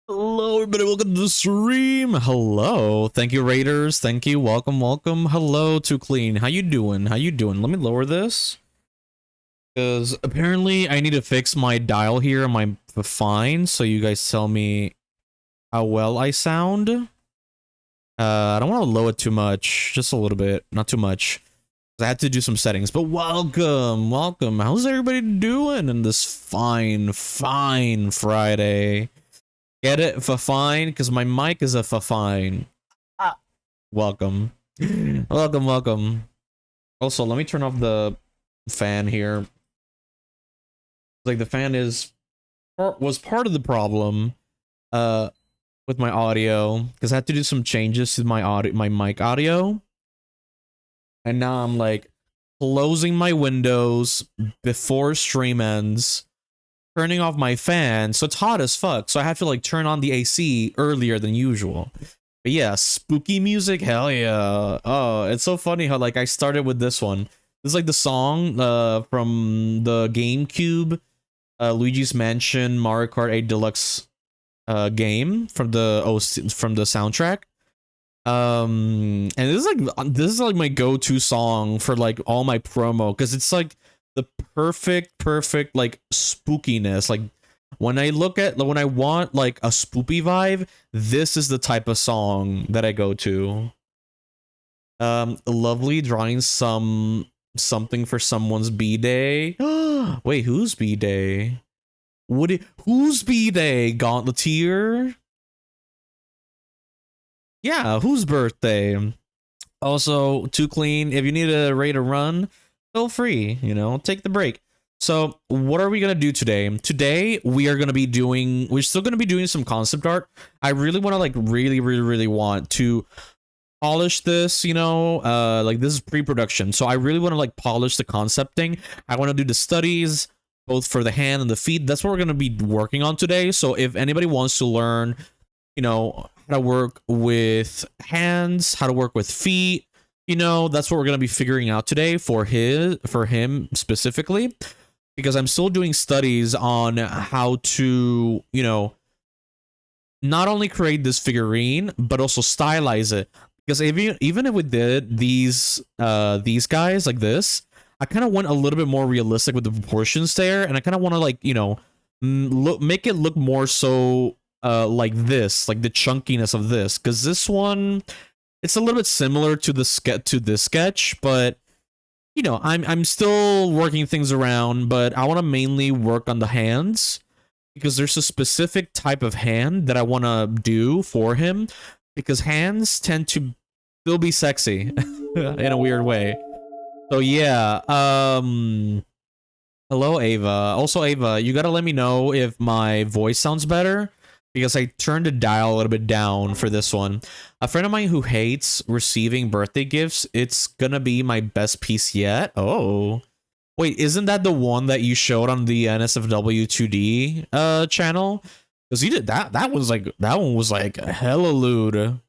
Hello, everybody. Welcome to the stream. Hello. Thank you, Raiders. Thank you. Welcome, welcome. Hello, Too Clean. How you doing? How you doing? Let me lower this. Because apparently I need to fix my dial here on my fine, so you guys tell me how well I sound. I don't want to lower it too much. Just a little bit. Not too much. I had to do some settings. But welcome. Welcome. How's everybody doing in this fine Friday? Get it for fine? Because my mic is a for fine. Welcome. Welcome, welcome. Also, let me turn off the fan here. Like, the fan was part of the problem with my audio, because I had to do some changes to my mic audio. And now I'm like closing my windows before stream ends, turning off my fan, so it's hot as fuck. So I have to like turn on the AC earlier than usual. But yeah, spooky music, hell yeah. Oh, it's so funny how like I started with this one. This is like the song from the GameCube Luigi's Mansion Mario Kart 8 Deluxe game from the soundtrack. And this is like my go-to song for like all my promo, because it's like the perfect like spookiness. Like when I want like a spoopy vibe, this is the type of song that I go to. Lovely drawing something for someone's B-Day. Wait, who's B-Day? Who's B-Day? Gauntleteer? Yeah, whose birthday? Also, too clean. If you need a rate to run, feel free. You know, take the break. So, what are we gonna do today? Today, we are gonna be doing. We're still gonna be doing some concept art. I really want to like really want to polish this. You know, like this is pre-production, so I really want to like polish the concepting. I want to do the studies both for the hand and the feet. That's what we're gonna be working on today. So, if anybody wants to learn, you know, how to work with hands, how to work with feet, you know, that's what we're going to be figuring out today for him specifically, because I'm still doing studies on how to, you know, not only create this figurine but also stylize it. Because even if we did these guys like this, I kind of went a little bit more realistic with the proportions there, and I kind of want to like, you know, make it look more so like this, like the chunkiness of this, because this one, it's a little bit similar to this sketch, but you know, I'm still working things around. But I want to mainly work on the hands, because there's a specific type of hand that I want to do for him, because hands tend to still be sexy in a weird way. So yeah, hello Ava. Also Ava, you gotta let me know if my voice sounds better, because I turned the dial a little bit down for this one. A friend of mine who hates receiving birthday gifts, it's gonna be my best piece yet. Oh. Wait, isn't that the one that you showed on the NSFW 2D channel? Because you did that was like, that one was like hella lewd.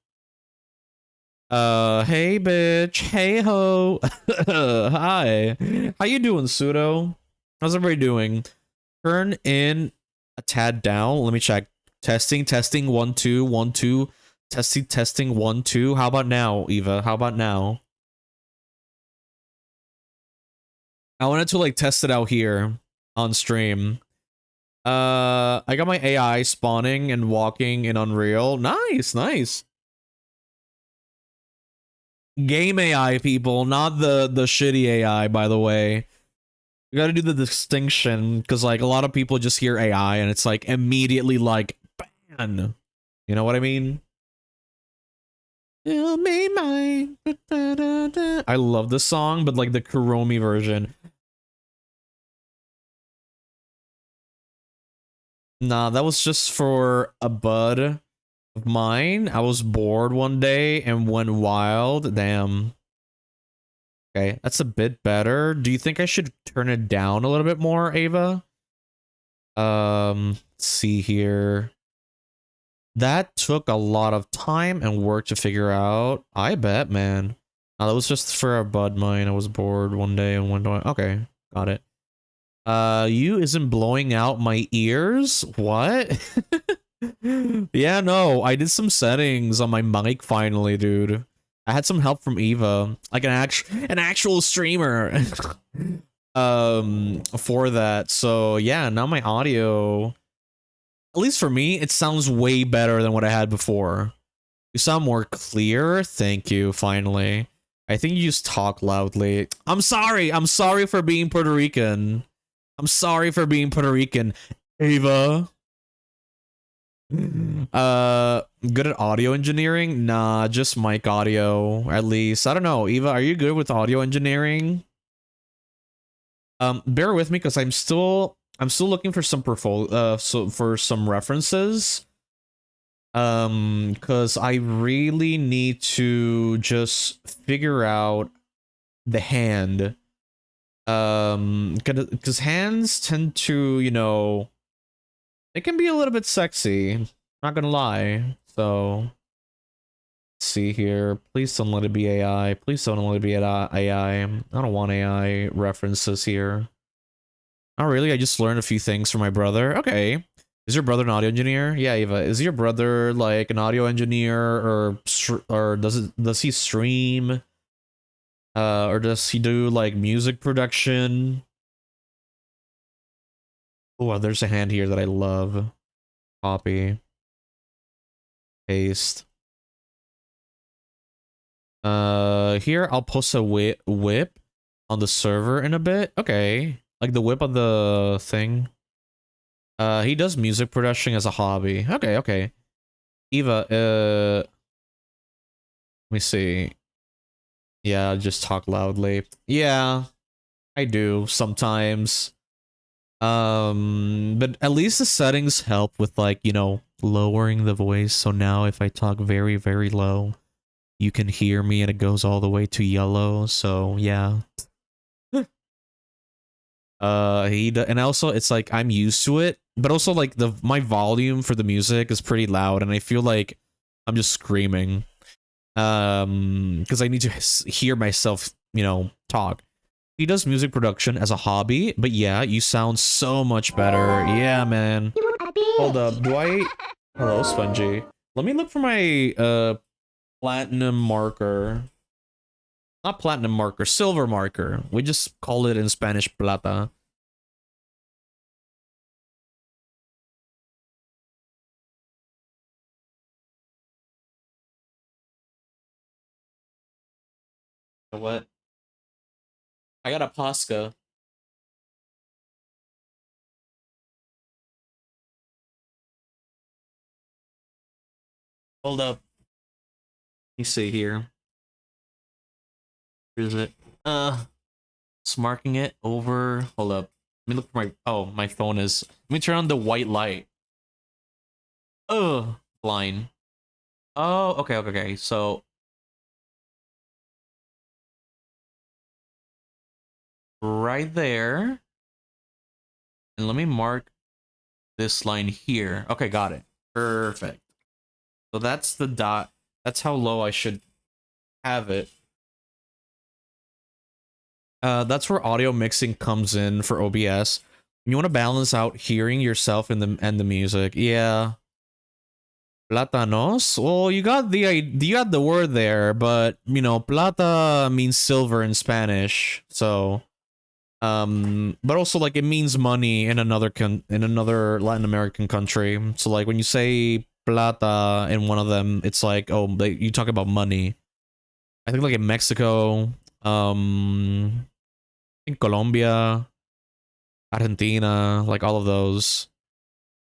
Hey bitch, hey ho. Hi. How you doing, Pseudo? How's everybody doing? Turn in a tad down. Let me check. Testing, 1 2 1 2. Testing 1 2. How about now, Eva? How about now? I wanted to like test it out here on stream. I got my AI spawning and walking in Unreal. Nice, nice. Game AI, people, not the shitty AI, by the way. You gotta do the distinction, because like a lot of people just hear AI and it's like immediately like, ban. You know what I mean? You made mine. I love this song, but like the Kuromi version. Nah, that was just for a bud of mine. I was bored one day and went wild. Damn. Okay, that's a bit better. Do you think I should turn it down a little bit more, Ava? Let's see here. That took a lot of time and work to figure out. I bet, man. No, that was just for a bud mine. I was bored one day and went, okay, got it. You isn't blowing out my ears? What? Yeah, no, I did some settings on my mic finally, dude. I had some help from Eva, like an actual streamer, for that. So yeah, now my audio, at least for me, it sounds way better than what I had before. You sound more clear. Thank you. Finally, I think you just talk loudly. I'm sorry. I'm sorry for being Puerto Rican. I'm sorry for being Puerto Rican, Ava. Good at audio engineering? Nah, just mic audio, at least. I don't know. Eva, are you good with audio engineering? Bear with me, because I'm still looking for some for some references. Because I really need to just figure out the hand. Because hands tend to, you know, it can be a little bit sexy, not gonna lie. So, let's see here. Please don't let it be AI. Please don't let it be AI. I don't want AI references here. Oh, really? I just learned a few things from my brother. Okay. Is your brother an audio engineer? Yeah, Eva. Is your brother like an audio engineer, or does he stream? Or does he do like music production? Oh, there's a hand here that I love. Copy. Paste. Here I'll post a whip on the server in a bit. Okay. Like the whip on the thing. He does music production as a hobby. Okay, okay. Eva, Let me see. Yeah, just talk loudly. Yeah, I do sometimes. But at least the settings help with like, you know, lowering the voice. So now if I talk very, very low, you can hear me and it goes all the way to yellow. So yeah. And also it's like I'm used to it, but also like my volume for the music is pretty loud and I feel like I'm just screaming. Because I need to hear myself, you know, talk. He does music production as a hobby, but yeah, you sound so much better. Yeah, man. Hold up, do I... Hello, Spongy. Let me look for my, platinum marker. Not platinum marker, silver marker. We just call it in Spanish plata. What? I got a Posca. Hold up. Let me see here. Here's it. Just marking it over. Hold up. Let me look for my... Oh, my phone is... Let me turn on the white light. Ugh. Blind. Oh, okay, okay, okay. So... Right there. And let me mark this line here. Okay, got it. Perfect. So that's the dot. That's how low I should have it. That's where audio mixing comes in for OBS. You want to balance out hearing yourself in the music. Yeah. Platanos? Well, you got the word there, but you know, plata means silver in Spanish. So, but also like it means money in another Latin American country. So like when you say plata in one of them, it's like, oh, you talk about money. I think like in Mexico, in Colombia, Argentina, like all of those.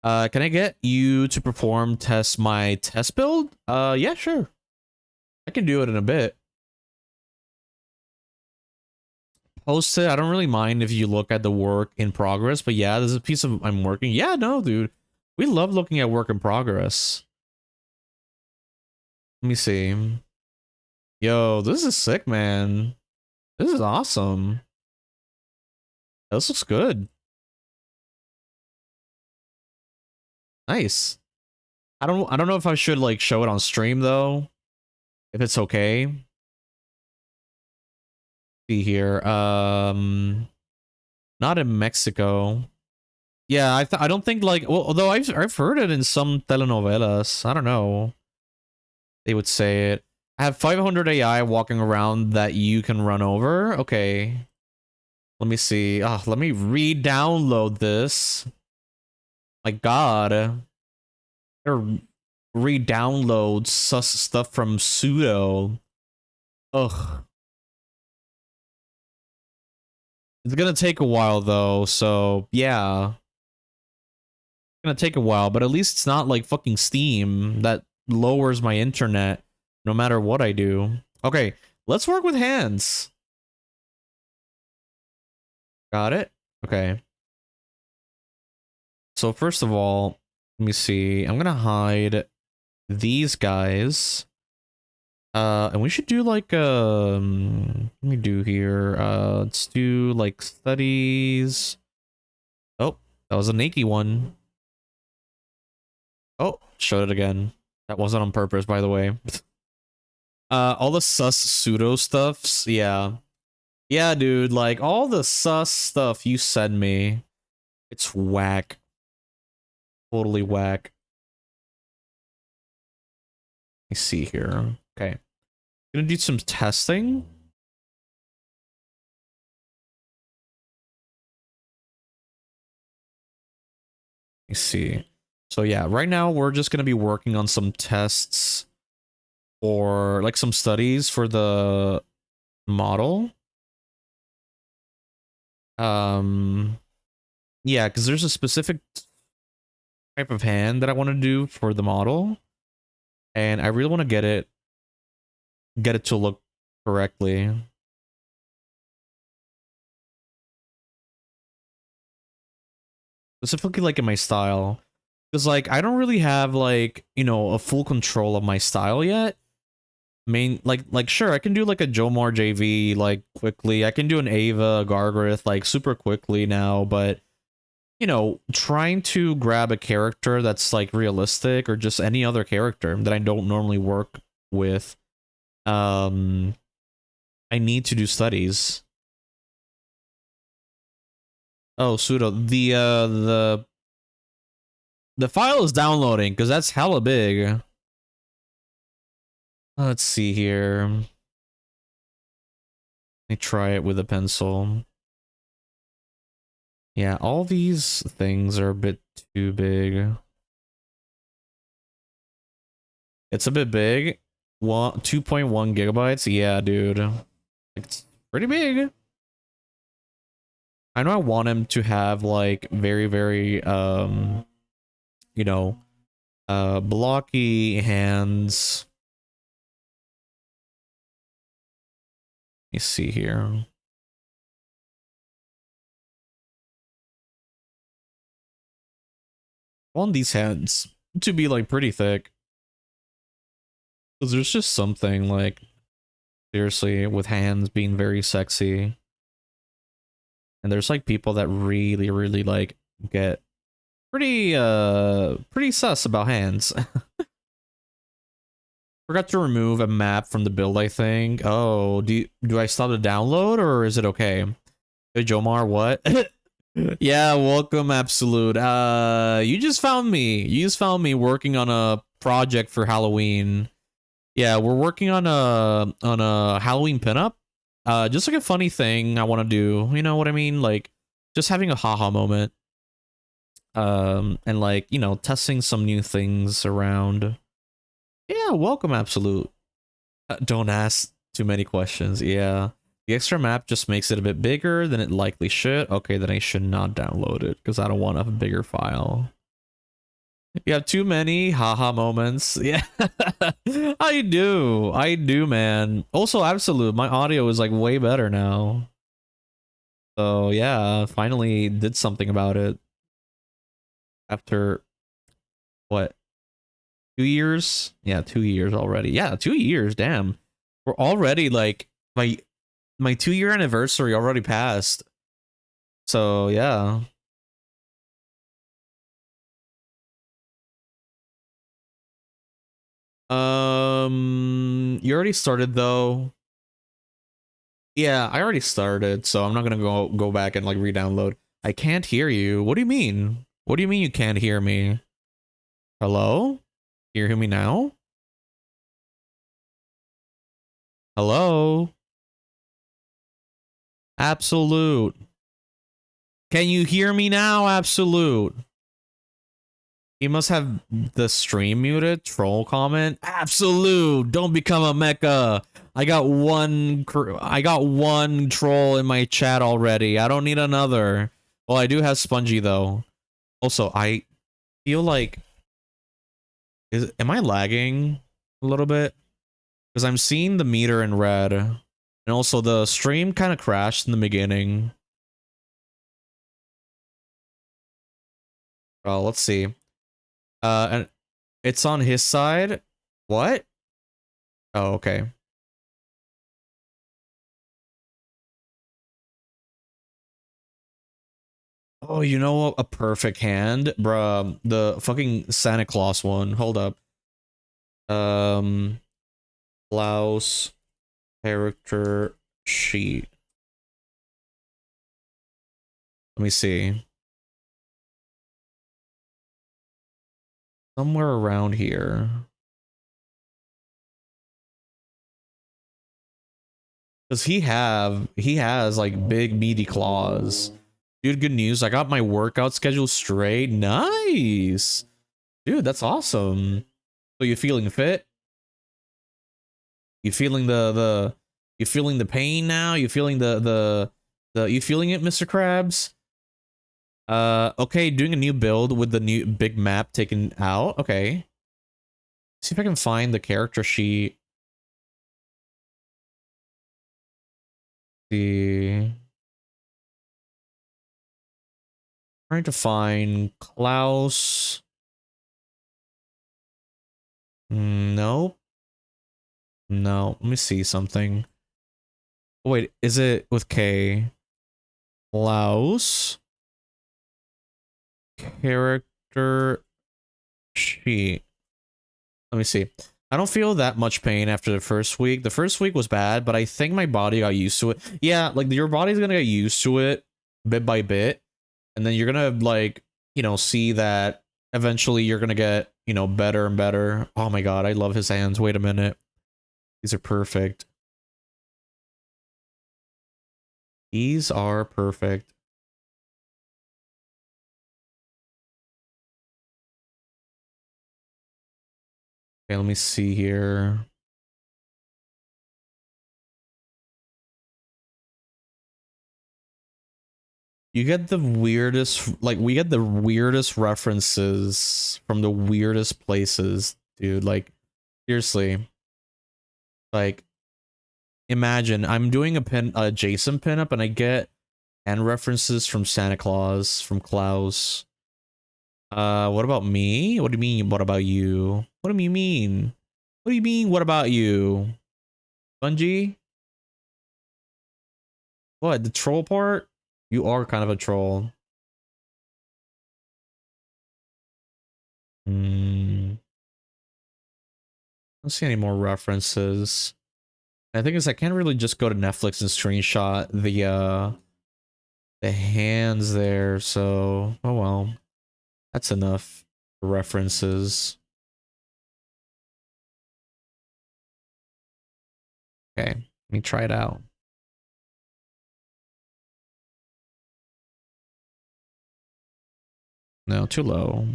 Can I get you to test my test build? Yeah, sure. I can do it in a bit. Post it. I don't really mind if you look at the work in progress, but yeah, there's a piece of I'm working. Yeah, no, dude. We love looking at work in progress. Let me see. Yo, this is sick, man. This is awesome. This looks good. Nice. I don't know if I should like show it on stream though. If it's okay. See here. Not in Mexico. Yeah, I don't think like, well, although I've heard it in some telenovelas. I don't know. They would say it. I have 500 AI walking around that you can run over. Okay. Let me see. Let me re-download this. My God. Or re-download sus stuff from sudo. Ugh. It's gonna take a while though, so yeah. It's gonna take a while, but at least it's not like fucking Steam that lowers my internet no matter what I do. Okay, let's work with hands. Got it? Okay. So first of all, let me see. I'm gonna hide these guys. And we should do like let me do here. Let's do like studies. Oh, that was a naked one. Oh, showed it again. That wasn't on purpose, by the way. All the sus pseudo stuffs, yeah. Yeah, dude, like all the sus stuff you send me, it's whack. Totally whack. Let me see here. Okay. Gonna do some testing. Let me see. So yeah, right now we're just gonna be working on some tests or like some studies for the model. Yeah, because there's a specific type of hand that I want to do for the model, and I really want to get it get it to look correctly. Specifically like in my style. Because like I don't really have like, you know, a full control of my style yet. Like sure, I can do like a JomarJV like quickly. I can do an Ava Gargareth like super quickly now, but you know, trying to grab a character that's like realistic or just any other character that I don't normally work with, I need to do studies. Oh, pseudo. The file is downloading because that's hella big. Let's see here. Let me try it with a pencil. Yeah, all these things are a bit too big. It's a bit big. 2.1 gigabytes. Yeah, dude. It's pretty big. I know I want him to have like very, very you know, blocky hands. Let me see here. I want these hands to be like pretty thick. Because there's just something like seriously with hands being very sexy. And there's like people that really, really like get pretty sus about hands. Forgot to remove a map from the build, I think. Oh, do I stop the download or is it okay? Hey Jomar, what? Yeah, welcome Absolute. You just found me. You just found me working on a project for Halloween. Yeah, we're working on a Halloween pinup. Just like a funny thing I want to do. You know what I mean? Like just having a haha moment. And like, you know, testing some new things around. Yeah, welcome Absolute. Don't ask too many questions. Yeah. The extra map just makes it a bit bigger than it likely should. Okay, then I should not download it because I don't want a bigger file. You have too many haha moments. Yeah. I do, man. Also, Absolute, my audio is like way better now. So yeah, finally did something about it. After what? 2 years? Yeah, 2 years already. Yeah, 2 years, damn. We're already like my 2 year anniversary already passed. So yeah. You already started though. Yeah, I already started, so I'm not gonna go back and like re-download. I can't hear you. What do you mean? What do you mean you can't hear me? Hello? Can you hear me now? Hello? Absolute. Can you hear me now? Absolute. He must have the stream muted. Troll comment. Absolute. Don't become a mecha. I got one troll in my chat already. I don't need another. Well, I do have Spongy though. Also, I feel like am I lagging a little bit? Because I'm seeing the meter in red. And also the stream kind of crashed in the beginning. Well, let's see. And it's on his side. What? Oh, okay. Oh, you know what? A perfect hand, bruh. The fucking Santa Claus one. Hold up. Klaus character sheet. Let me see. Somewhere around here. Does he has like big meaty claws. Dude, good news. I got my workout schedule straight. Nice. Dude, that's awesome. So you feeling fit? You feeling you feeling the pain now? You feeling you feeling it, Mr. Krabs? Okay, doing a new build with the new big map taken out. Okay. See if I can find the character sheet. see. Trying to find Klaus. Nope. No. Let me see something. Oh, wait, is it with K? Klaus. Character sheet. Let me see. I don't feel that much pain after the first week. The first week was bad, but I think my body got used to it. Yeah, like your body's gonna get used to it bit by bit. And then you're gonna like, see that eventually you're gonna get, better and better. Oh my god, I love his hands. Wait a minute. These are perfect. These are perfect. Okay, let me see here. You get the weirdest, like, we get the weirdest references from the weirdest places, dude. Like, seriously. Like, imagine I'm doing a Jason pinup and I get hand references from Santa Claus, from Klaus. What about me? What do you mean, what about you? What do you mean? What do you mean, what about you? Bungie? What, the troll part? You are kind of a troll. I don't see any more references. I think I can't really just go to Netflix and screenshot the hands there, so oh well. That's enough references. Okay, let me try it out. No, too low.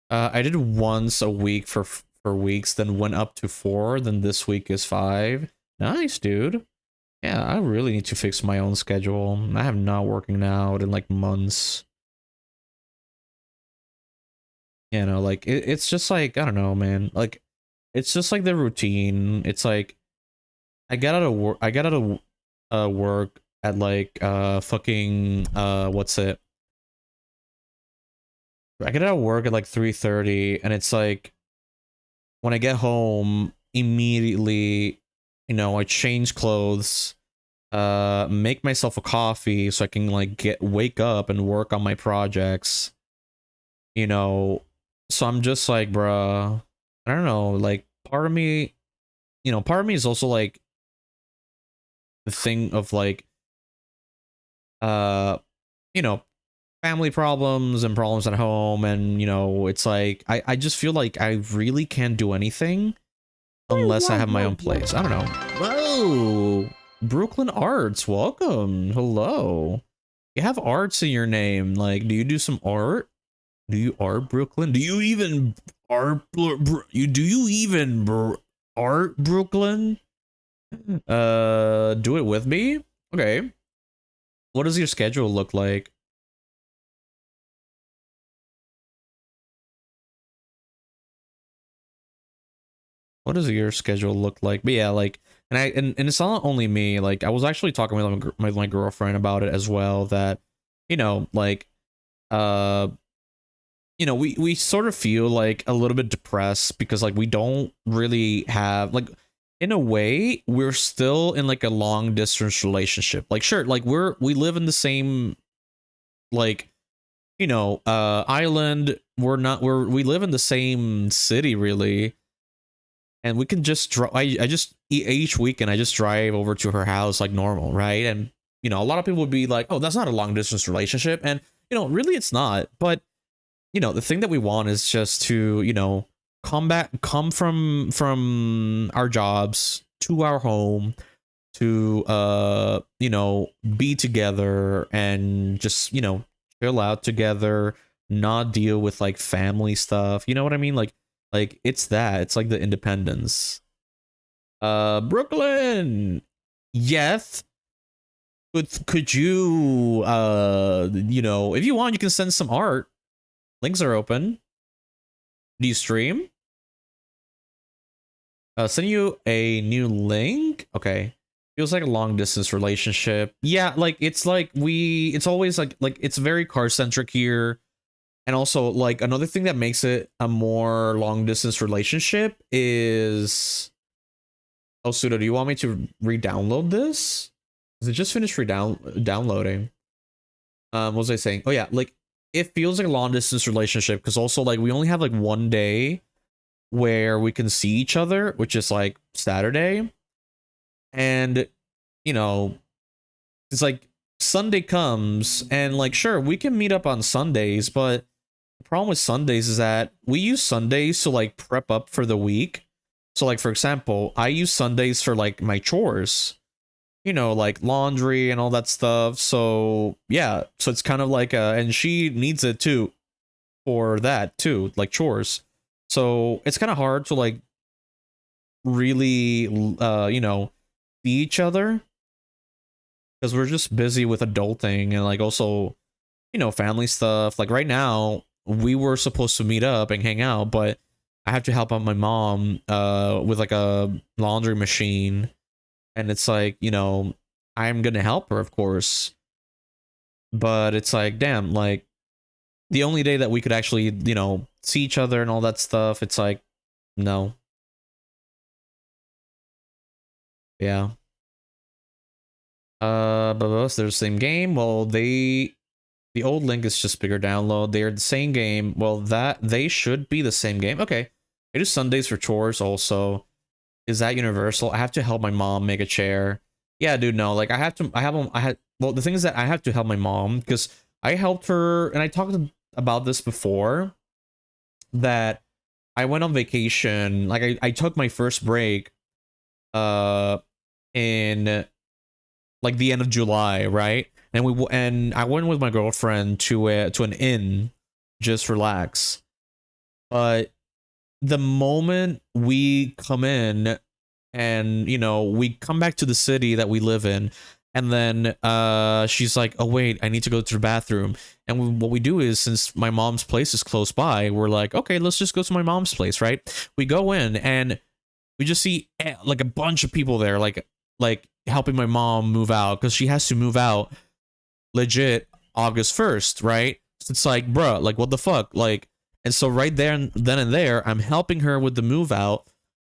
I did once a week for weeks, then went up to 4, then this week is 5. Nice, dude. Yeah, I really need to fix my own schedule. I have not working out in like months. Like it's just like, I don't know, man. Like it's just like the routine. It's like I get out of work. I get out of work at like fucking what's it? I get out of work at like 3:30, and it's like when I get home immediately, I change clothes, make myself a coffee so I can like wake up and work on my projects. So I'm just like, bruh, I don't know, like part of me, part of me is also like the thing of like uh you know family problems and problems at home, and it's like I just feel like I really can't do anything unless I have my own place. I don't know. Whoa, Brooklyn Arts, welcome. Hello. You have arts in your name. Like, do you do some art? Do you art Brooklyn? Do you even art art Brooklyn? Do it with me? Okay. What does your schedule look like? What does your schedule look like? But yeah, like, and it's not only me. Like, I was actually talking with my girlfriend about it as well. That, like, uh, we sort of feel like a little bit depressed because like we don't really have like, in a way, we're still in like a long distance relationship. Like, sure, like we live in the same like, island. We live in the same city really, and we can just drive. I just each weekend I just drive over to her house like normal, right? And a lot of people would be like, "Oh, that's not a long distance relationship," and really it's not. But the thing that we want is just to come from our jobs to our home to be together and just chill out together, not deal with like family stuff. You know what I mean? Like it's like the independence. Brooklyn, yes. Could you if you want, you can send some art. Links are open. Do you stream? Send you a new link. Okay. Feels like a long distance relationship. Yeah, like it's like it's always like it's very car centric here. And also like another thing that makes it a more long distance relationship is, oh Sudo, do you want me to re-download this? Because it just finished downloading. What was I saying? Oh yeah, like it feels like a long distance relationship because also like we only have like one day where we can see each other, which is like Saturday. And you know, it's like Sunday comes and like sure, we can meet up on Sundays, but the problem with Sundays is that we use Sundays to like prep up for the week. So like for example, I use Sundays for like my chores, you know, like laundry and all that stuff. So yeah, so it's kind of like and she needs it too for that too, like chores. So it's kind of hard to like really you know, see each other because we're just busy with adulting and like also, you know, family stuff. Like right now we were supposed to meet up and hang out, but I have to help out my mom with like a laundry machine. And it's like, you know, I'm gonna help her, of course, but it's like, damn, like the only day that we could actually, you know, see each other and all that stuff, it's like, no. Yeah. But they're the same game. Well, the old link is just bigger download. They're the same game. Well, that they should be the same game. Okay. I do Sundays for chores also. Is that universal? I have to help my mom make a chair. Yeah, dude, no. Like well, the thing is that I have to help my mom because I helped her and I talked about this before that I went on vacation. Like I took my first break in like the end of July, right? And I went with my girlfriend to an inn, just relax. But the moment we come in, and you know, we come back to the city that we live in, and then she's like, "Oh wait, I need to go to the bathroom." And what we do is, since my mom's place is close by, we're like, "Okay, let's just go to my mom's place," right? We go in and we just see like a bunch of people there, like helping my mom move out because she has to move out legit August 1st, right? So it's like, bruh, like what the fuck, like. And so right there and then and there, I'm helping her with the move out,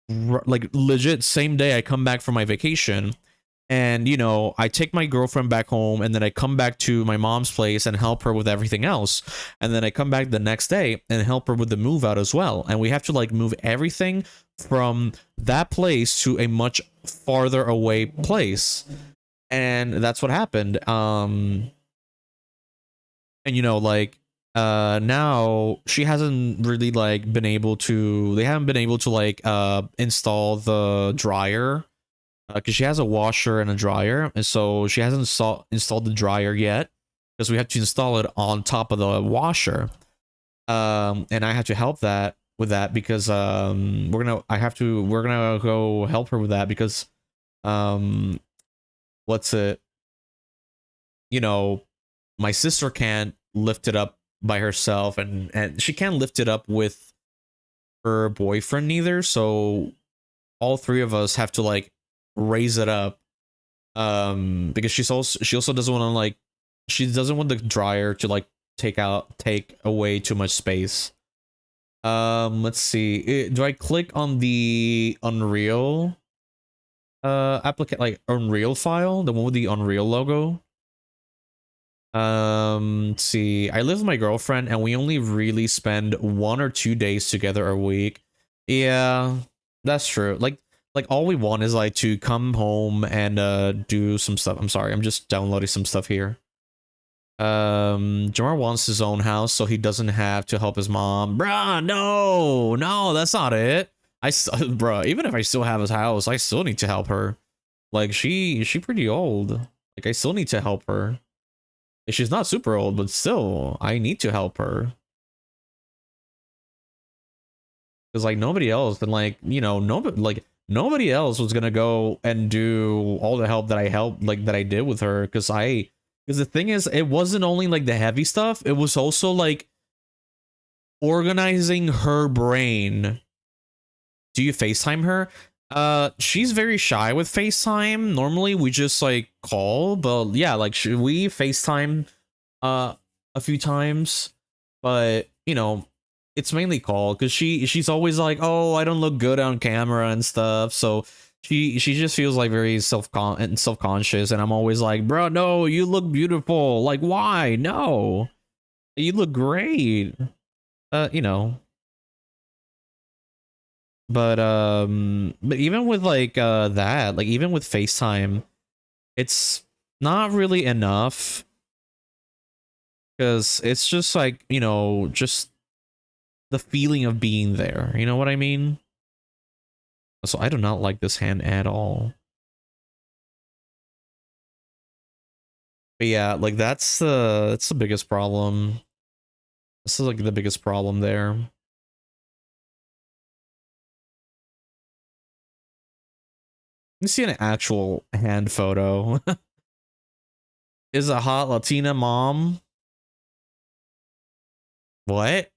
like legit same day I come back from my vacation. And you know, I take my girlfriend back home and then I come back to my mom's place and help her with everything else. And then I come back the next day and help her with the move out as well. And we have to like move everything from that place to a much farther away place. And that's what happened. And you know, like now she hasn't really like been able to, they haven't been able to like install the dryer because she has a washer and a dryer, and so she hasn't installed the dryer yet because we have to install it on top of the washer. And I have to help that with that because we're gonna go help her with that because what's it, you know, my sister can't lift it up by herself, and she can't lift it up with her boyfriend neither, so all three of us have to like raise it up because she also doesn't want to like, she doesn't want the dryer to like take away too much space. Let's see, do I click on the Unreal like Unreal file, the one with the Unreal logo? Let's see, I live with my girlfriend and we only really spend 1 or 2 days together a week. Yeah, that's true. Like all we want is like to come home and do some stuff. I'm sorry, I'm just downloading some stuff here. Jamar wants his own house so he doesn't have to help his mom. Bruh, no, that's not it. Bruh, even if I still have his house, I still need to help her. Like she pretty old. Like I still need to help her. She's not super old, but still, I need to help her. Because like nobody else, and like, you know, nobody else was gonna go and do all the help that I did with her. Because the thing is, it wasn't only like the heavy stuff, it was also like organizing her brain. Do you FaceTime her? She's very shy with FaceTime. Normally we just like call, but yeah, like we FaceTime uh a few times, but you know, it's mainly call because she's always like, oh, I don't look good on camera and stuff, so she just feels like very self-conscious, and I'm always like, bro, no, you look beautiful, like why? No, you look great. You know, but even with like that, like even with FaceTime, it's not really enough because it's just like, you know, just the feeling of being there, you know what I mean? So I do not like this hand at all. But yeah, like that's the biggest problem. This is like the biggest problem there. You see an actual hand photo. Is a hot Latina mom. What?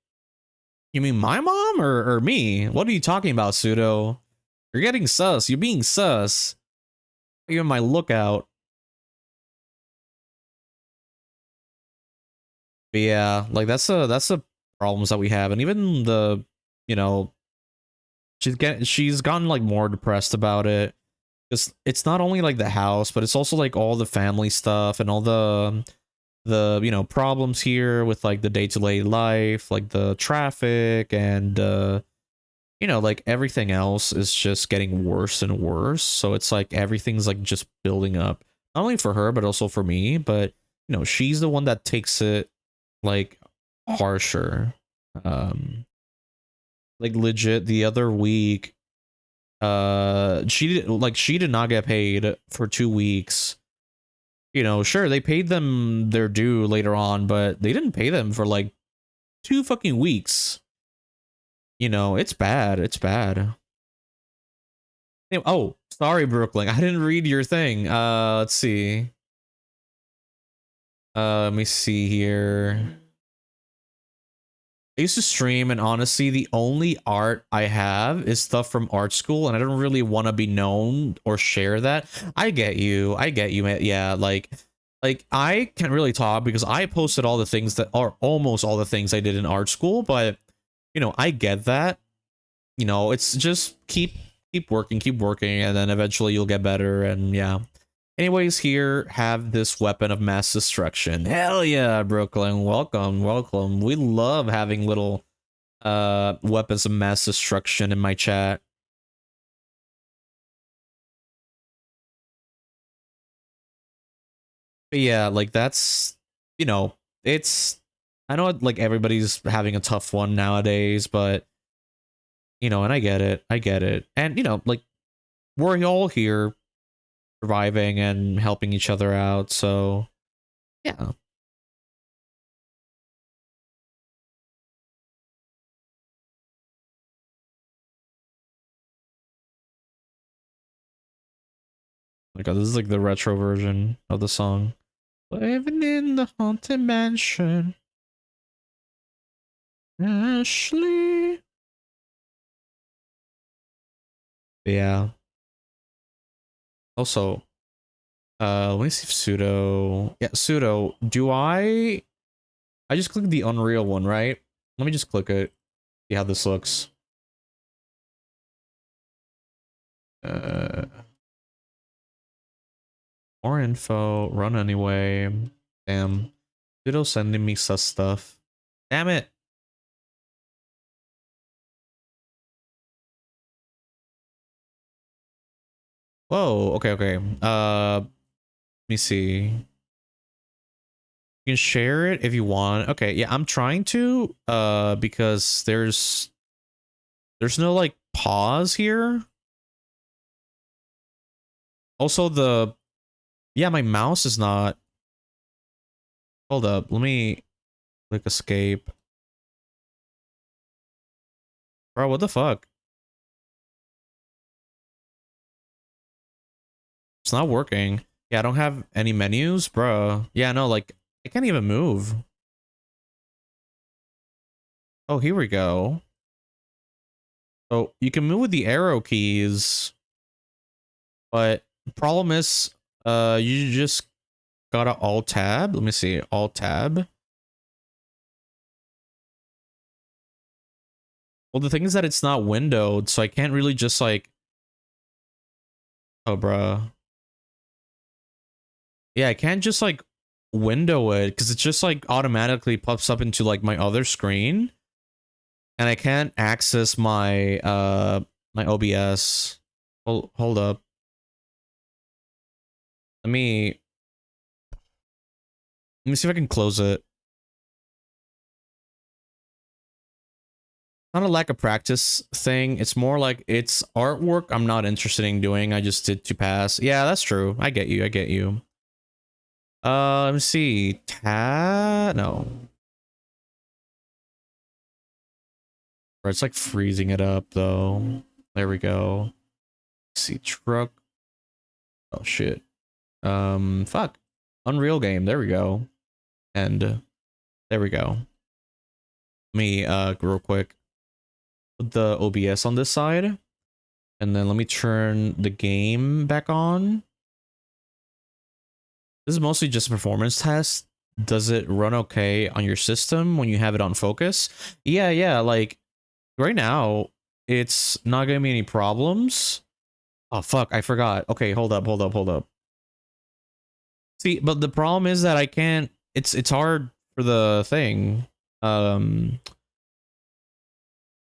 You mean my mom or me? What are you talking about, Pseudo? You're getting sus. You're being sus. You're my lookout. But yeah, like that's the problems that we have, and even the, you know, she's gotten like more depressed about it. It's not only like the house, but it's also like all the family stuff and all the you know problems here with like the day-to-day life, like the traffic and you know, like everything else is just getting worse and worse. So it's like everything's like just building up, not only for her but also for me. But you know, she's the one that takes it like harsher. Like legit, the other week, she did not get paid for 2 weeks. You know, sure they paid them their due later on, but they didn't pay them for like 2 fucking weeks. You know, it's bad. It's bad. Oh, sorry, Brooklyn. I didn't read your thing. Let's see. Let me see here. I used to stream, and honestly, the only art I have is stuff from art school, and I don't really want to be known or share that. I get you. I get you, man. Yeah, like I can't really talk because I posted all the things that are almost all the things I did in art school, but you know, I get that. You know, it's just keep working, and then eventually you'll get better, and yeah. Anyways, here, have this weapon of mass destruction. Hell yeah, Brooklyn. Welcome, welcome. We love having little weapons of mass destruction in my chat. But yeah, like that's, you know, it's, I know like everybody's having a tough one nowadays, but you know, and I get it. I get it. And you know, like we're all here surviving and helping each other out, so yeah. Like this is like the retro version of the song. Living in the haunted mansion. Ashley. Yeah. Also, let me see if pseudo. Yeah, pseudo. Do I just clicked the Unreal one, right? Let me just click it. See how this looks. Uh, more info. Run anyway. Damn. Pseudo sending me sus stuff. Damn it. Whoa. Okay. Okay. Let me see. You can share it if you want. Okay, yeah, I'm trying to because there's no like pause here. Also the yeah, my mouse is not. Hold up, let me click escape. Bro, what the fuck? It's not working. Yeah, I don't have any menus, bro. Yeah, no, like I can't even move. Oh, here we go. So you can move with the arrow keys, but the problem is, you just gotta alt tab. Let me see, alt tab. Well, the thing is that it's not windowed, so I can't really just like, oh, bruh. Yeah, I can't just like window it because it just like automatically pops up into like my other screen, and I can't access my my OBS. Hold up. Let me see if I can close it. Not a lack of practice thing. It's more like it's artwork I'm not interested in doing. I just did to pass. Yeah, that's true. I get you. I get you. Let me see. No. Bro, it's like freezing it up though. There we go. Let's see, truck. Oh shit. Fuck. Unreal game. There we go. And there we go. Let me real quick put the OBS on this side, and then let me turn the game back on. This is mostly just a performance test. Does it run okay on your system when you have it on focus? Yeah, like right now it's not gonna be any problems. Oh fuck, I forgot. Okay, hold up. See, but the problem is that I can't, it's hard for the thing.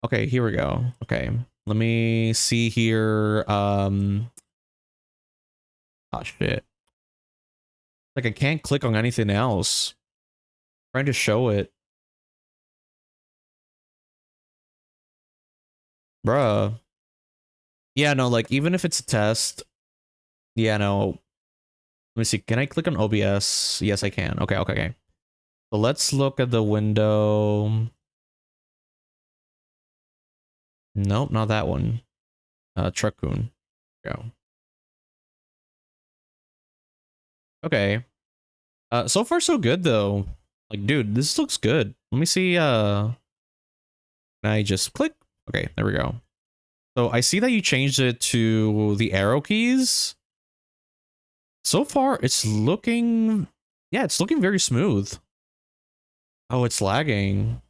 Okay, here we go. Okay, let me see here. Oh shit. Like I can't click on anything else. I'm trying to show it. Bruh. Yeah, no, like even if it's a test, yeah, no. Let me see. Can I click on OBS? Yes, I can. Okay. So let's look at the window. Nope, not that one. Truckcoon. Go. Okay. So far so good though. Like, dude, this looks good. Let me see. Can I just click? Okay, there we go. So I see that you changed it to the arrow keys. So far, it's looking, yeah, it's looking very smooth. Oh, it's lagging.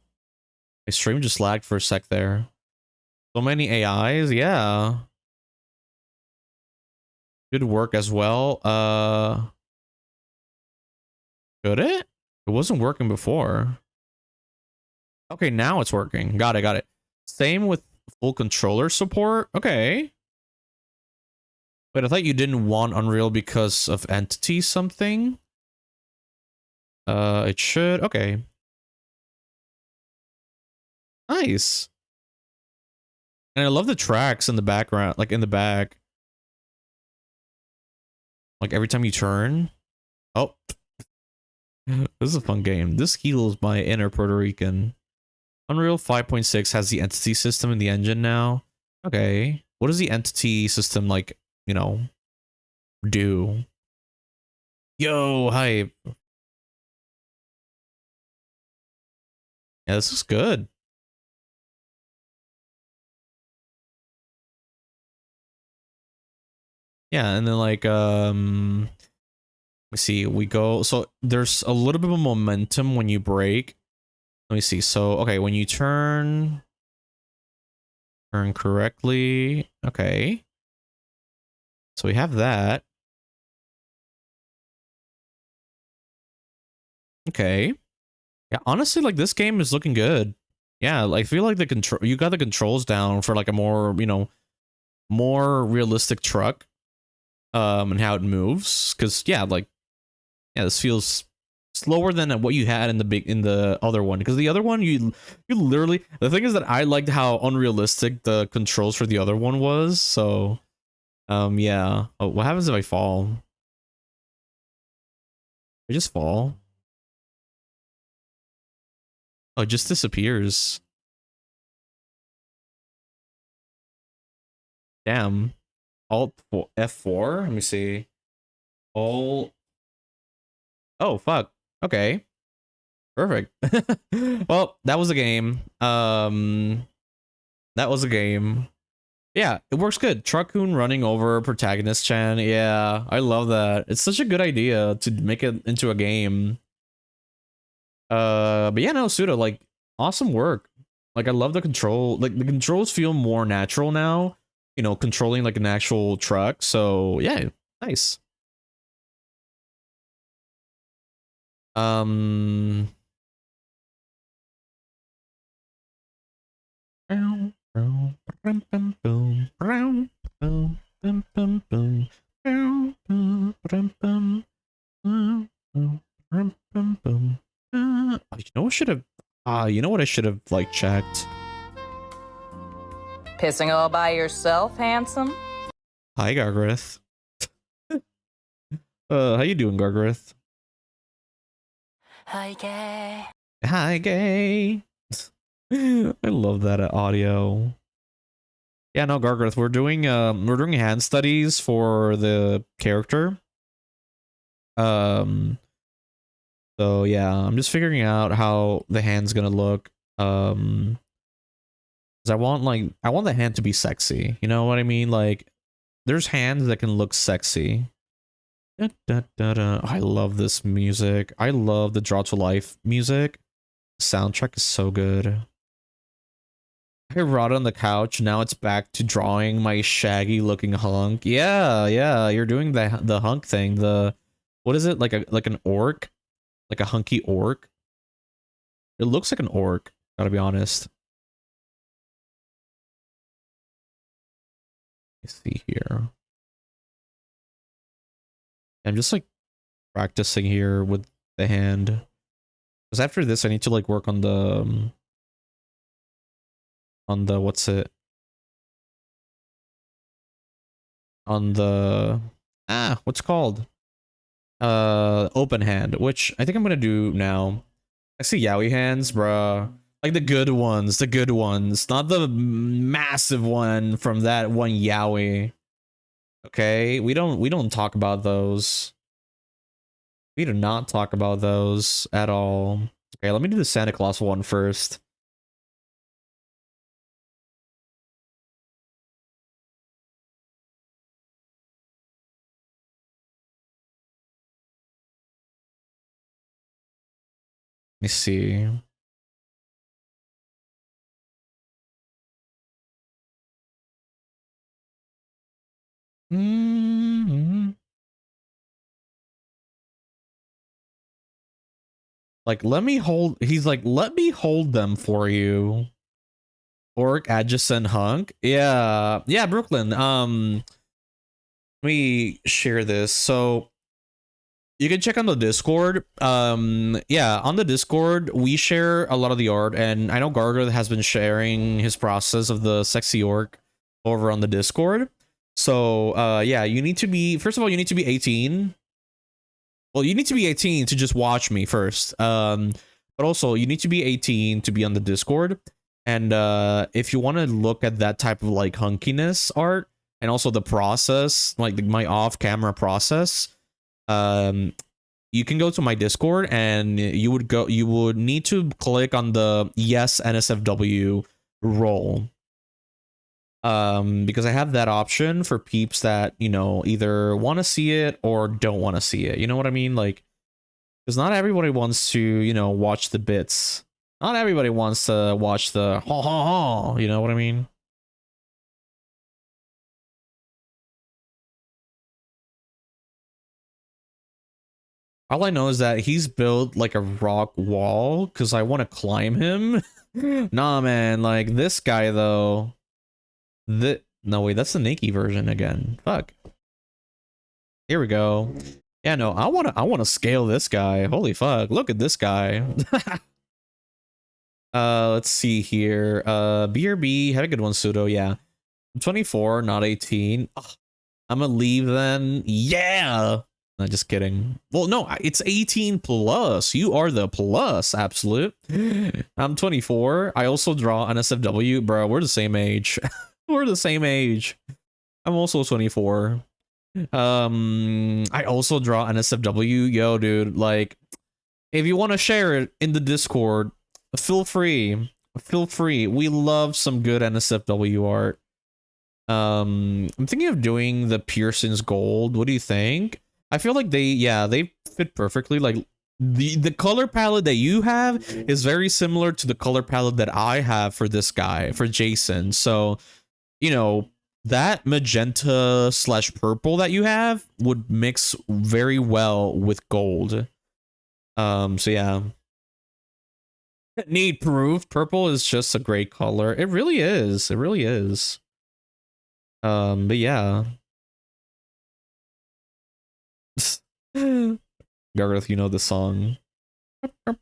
My stream just lagged for a sec there. So many AIs, yeah. Good work as well. Could it? It wasn't working before. Okay, now it's working. Got it. Same with full controller support. Okay. Wait, I thought you didn't want Unreal because of entity something. It should. Okay. Nice. And I love the tracks in the background, like in the back. Like every time you turn. Oh. This is a fun game. This heals my inner Puerto Rican. Unreal 5.6 has the entity system in the engine now. Okay. What does the entity system, like, you know, do? Yo, hype. Yeah, this is good. Yeah, and then like let me see, we go, so there's a little bit of momentum when you brake. Let me see. So okay, when you turn correctly. Okay. So we have that. Okay. Yeah, honestly, like this game is looking good. Yeah, like I feel like the control, you got the controls down for like a more, you know, more realistic truck. And how it moves, because yeah, like, yeah, this feels slower than what you had in the other one, because the other one you literally, the thing is that I liked how unrealistic the controls for the other one was. So yeah. Oh, what happens if I fall? I just fall. Oh, it just disappears. Damn. Alt F4. Let me see. Alt. Oh fuck. Okay. Perfect. Well, that was a game. That was a game. Yeah, it works good. Truckcoon running over protagonist Chan. Yeah, I love that. It's such a good idea to make it into a game. But yeah, no, Suda, like, awesome work. Like, I love the control. Like, the controls feel more natural now. You know, controlling like an actual truck. So yeah, nice. You know what should have you know what I should have like checked? Pissing all by yourself, handsome? Hi, Gargareth. How you doing, Gargareth? Hi, gay. Hi, gay. I love that audio. Yeah, no, Gargareth, we're doing hand studies for the character. So yeah, I'm just figuring out how the hand's gonna look. 'Cause I want the hand to be sexy. You know what I mean? Like, there's hands that can look sexy. Da, da, da, da. I love this music. I love the Draw to Life music. The soundtrack is so good. I rotted on the couch. Now it's back to drawing my shaggy looking hunk. Yeah, yeah, you're doing the hunk thing. The what is it? Like an orc? Like a hunky orc? It looks like an orc, gotta be honest. Let me see here. I'm just like practicing here with the hand. Because after this I need to like work on the what's it? On the what's it called? Open hand, which I think I'm gonna do now. I see yaoi hands, bruh. Like the good ones, not the massive one from that one yaoi. Okay, we don't talk about those. We do not talk about those at all. Okay, let me do the Santa Claus one first. Let me see. Like, let me hold. He's like, let me hold them for you. Orc adjacent hunk. Yeah, yeah, Brooklyn. Let me share this. So you can check on the Discord. Yeah, on the Discord we share a lot of the art, and I know Gargar has been sharing his process of the sexy orc over on the Discord. So yeah, you need to be, first of all, you need to be 18. Well, you need to be 18 to just watch me first. But also you need to be 18 to be on the Discord. And if you want to look at that type of like hunkiness art, and also the process, like my off-camera process, you can go to my Discord, and you would need to click on the yes NSFW role. Because I have that option for peeps that, you know, either want to see it or don't want to see it. You know what I mean? Like, because not everybody wants to, you know, watch the bits. Not everybody wants to watch the ha ha ha. You know what I mean? All I know is that he's built like a rock wall because I want to climb him. Nah, man, like this guy though. No, wait, that's the Nikki version again. Fuck. Here we go. Yeah, no, I wanna scale this guy. Holy fuck, look at this guy. Let's see here. BRB, had a good one, Pseudo, yeah. I'm 24, not 18. Ugh, I'm gonna leave then. Yeah! No, just kidding. Well, no, it's 18 plus. You are the plus, absolute. I'm 24. I also draw NSFW. Bro, we're the same age. We're the same age. I'm also 24. I also draw NSFW. Yo, dude, like, If you want to share it in the Discord, feel free. Feel free. We love some good NSFW art. I'm thinking of doing the Pearson's Gold. What do you think? I feel like they fit perfectly. Like the color palette that you have is very similar to the color palette that I have for this guy, for Jason. So, you know, that magenta slash purple that you have would mix very well with gold. So yeah. Need proof. Purple is just a great color. It really is. It really is. But yeah. Gareth, you know the song. What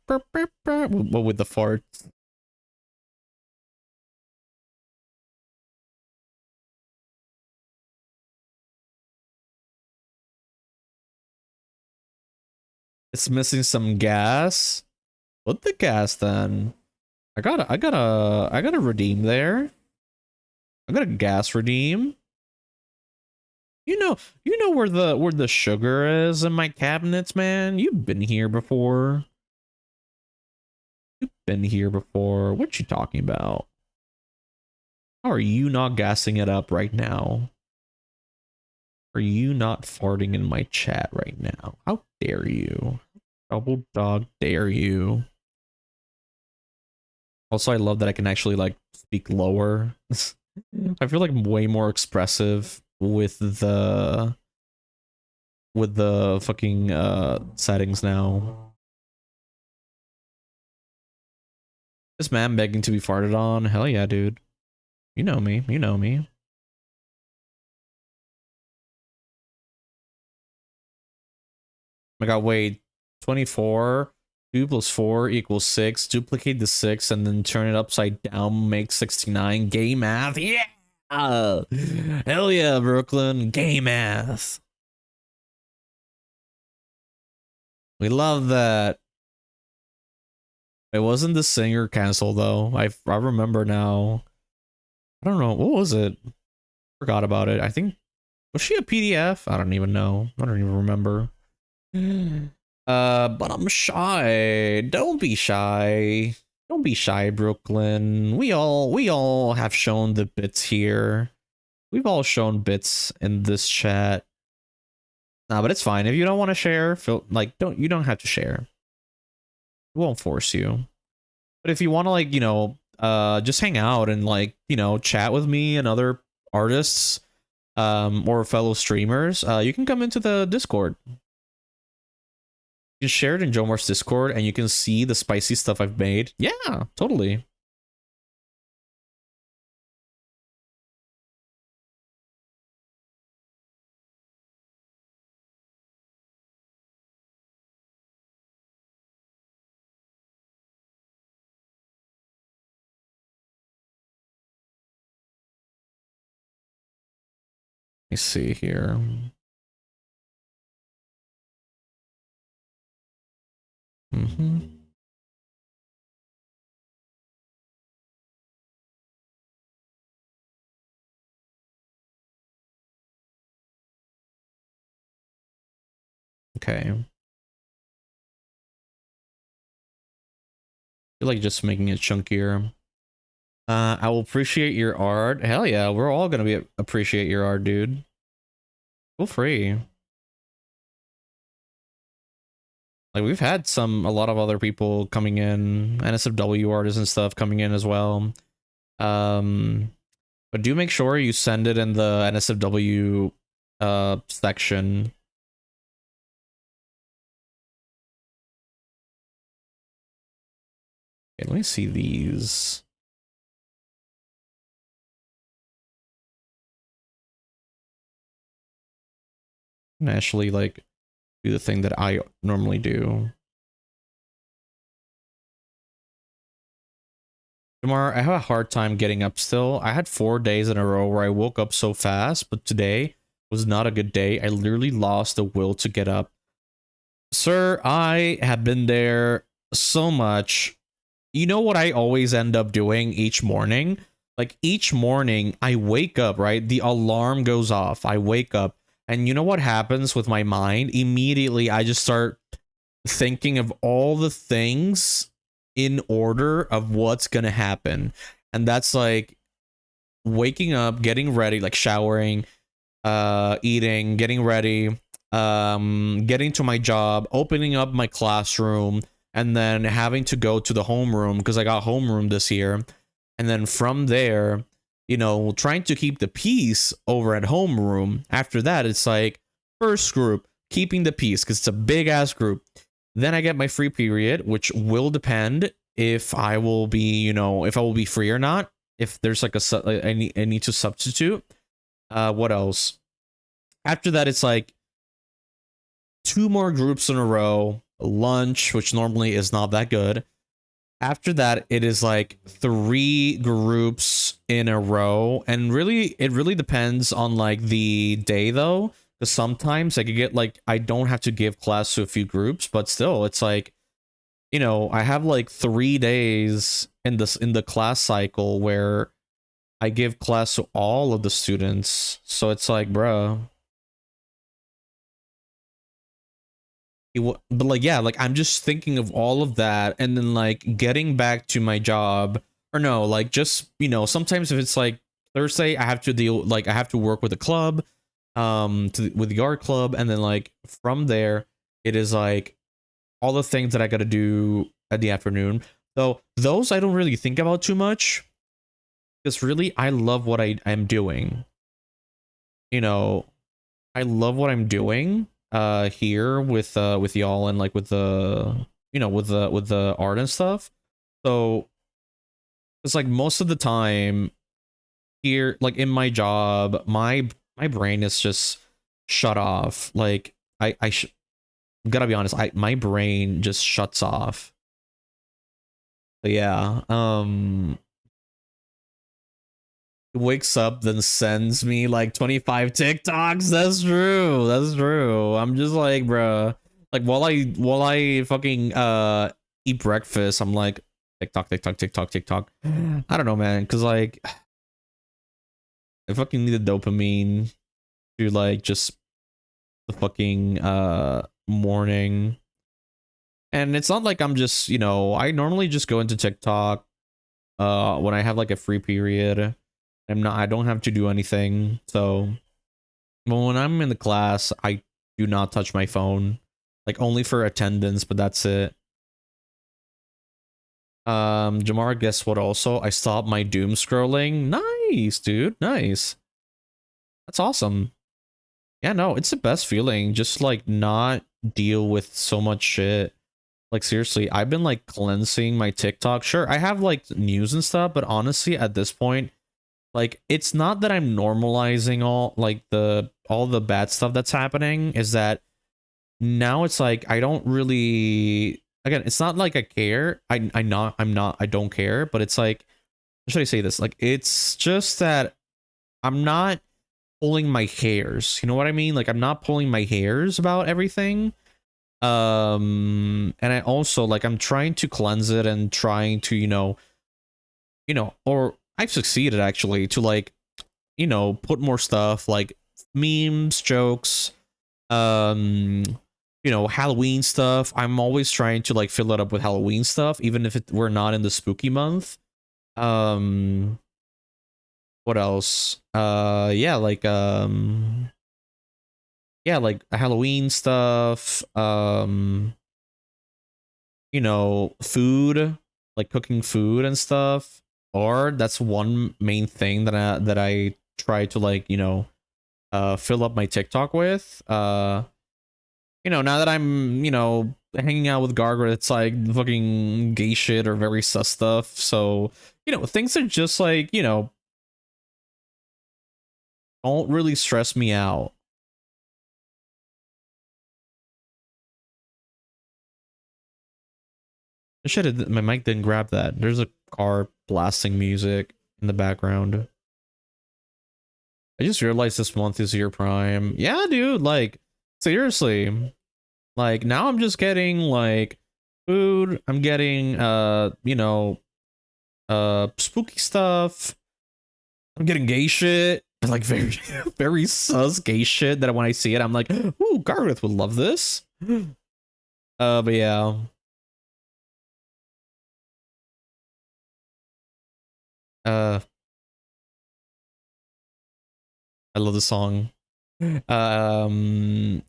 with the farts? It's missing some gas. Put the gas then. I gotta redeem there. I got a gas redeem. You know where the sugar is in my cabinets, man. You've been here before. You've been here before. What you talking about? How are you not gassing it up right now? Are you not farting in my chat right now? How dare you? Double dog dare you. Also, I love that I can actually like speak lower. I feel like I'm way more expressive with the fucking settings now. This man begging to be farted on. Hell yeah, dude. You know me. You know me. I got wait 24. 2 plus 4 equals 6. Duplicate the 6 and then turn it upside down. Make 69. Gay math. Yeah. Hell yeah, Brooklyn. Gay math. We love that. It wasn't the singer cancel though. I remember now. I don't know. What was it? Forgot about it. I think, was she a PDF? I don't even know. I don't even remember. But I'm shy. Don't be shy. Don't be shy, Brooklyn. We all have shown the bits here. We've all shown bits in this chat. Nah, but it's fine. If you don't want to share, feel like you don't have to share. We won't force you. But if you want to, like, you know, just hang out and, like, you know, chat with me and other artists, or fellow streamers, you can come into the Discord. You can share it in Jomar's Discord and you can see the spicy stuff I've made. Yeah, totally. Let me see here. Okay. I feel like just making it chunkier. I will appreciate your art. Hell yeah, we're all gonna appreciate your art, dude. Feel free. Like, we've had a lot of other people coming in, NSFW artists and stuff coming in as well. But do make sure you send it in the NSFW section. Okay, let me see these. I'm gonna actually like do the thing that I normally do. Tomorrow, I have a hard time getting up still. I had 4 days in a row where I woke up so fast, but today was not a good day. I literally lost the will to get up. Sir, I have been there so much. You know what I always end up doing each morning? Like, each morning, I wake up, right? The alarm goes off. I wake up. And you know what happens with my mind? Immediately, I just start thinking of all the things in order of what's gonna happen. And that's like waking up, getting ready, like showering, eating, getting ready, getting to my job, opening up my classroom, and then having to go to the homeroom because I got homeroom this year. And then from there, you know, trying to keep the peace over at homeroom. After that, it's like first group, keeping the peace because it's a big ass group. Then I get my free period, which will depend if I will be, you know, if I will be free or not. If there's like I need to substitute. What else? After that, it's like 2 more groups in a row, lunch, which normally is not that good. After that, it is like 3 groups in a row. And really, it really depends on like the day though. Because sometimes I could get like, I don't have to give class to a few groups, but still it's like, you know, I have like 3 days in the class cycle where I give class to all of the students. So it's like, bruh. But like, yeah, like I'm just thinking of all of that and then like getting back to my job, or no, like just, you know, sometimes if it's like Thursday, I have to deal, like I have to work with a club, with the art club. And then like from there, it is like all the things that I got to do at the afternoon. So those I don't really think about too much because really I love what I'm doing. You know, I love what I'm doing here with y'all and like with the, you know, with the art and stuff. So it's like most of the time here, like in my job, my brain is just shut off. Like I gotta be honest, my brain just shuts off. But yeah, wakes up then sends me like 25 TikToks. That's true. That's true. I'm just like, bruh. Like while I fucking eat breakfast, I'm like TikTok, TikTok, TikTok, TikTok. I don't know, man, because like I fucking need the dopamine to like just the fucking morning. And it's not like I'm just, you know, I normally just go into TikTok when I have like a free period. I don't have to do anything. So, but when I'm in the class, I do not touch my phone. Like only for attendance, but that's it. Jamar, guess what also? I stopped my doom scrolling. Nice, dude. Nice. That's awesome. Yeah, no, it's the best feeling. Just like not deal with so much shit. Like seriously, I've been like cleansing my TikTok. Sure, I have like news and stuff, but honestly, at this point, like it's not that I'm normalizing all like all the bad stuff that's happening. Is that now it's like I don't really, again, it's not like I care. I'm not I don't care, but it's like, how should I say this? Like it's just that I'm not pulling my hairs. You know what I mean? Like I'm not pulling my hairs about everything. And I also like I'm trying to cleanse it and trying to, you know, or I've succeeded actually to like, you know, put more stuff like memes, jokes, you know, Halloween stuff. I'm always trying to like fill it up with Halloween stuff, even if we're not in the spooky month. What else? Yeah, like Halloween stuff. You know, food, like cooking food and stuff. Or that's one main thing that I try to like, you know, fill up my TikTok with. You know, now that I'm, you know, hanging out with Gargra, it's like fucking gay shit or very sus stuff. So, you know, things are just like, you know, don't really stress me out. My mic didn't grab that. There's a car blasting music in the background. I just realized this month is your prime. Yeah, dude, like, seriously. Like, now I'm just getting, like, food. I'm getting, you know, spooky stuff. I'm getting gay shit. Like, very, very sus gay shit that when I see it, I'm like, ooh, Gareth would love this. But yeah. Uh, I love the song. Um,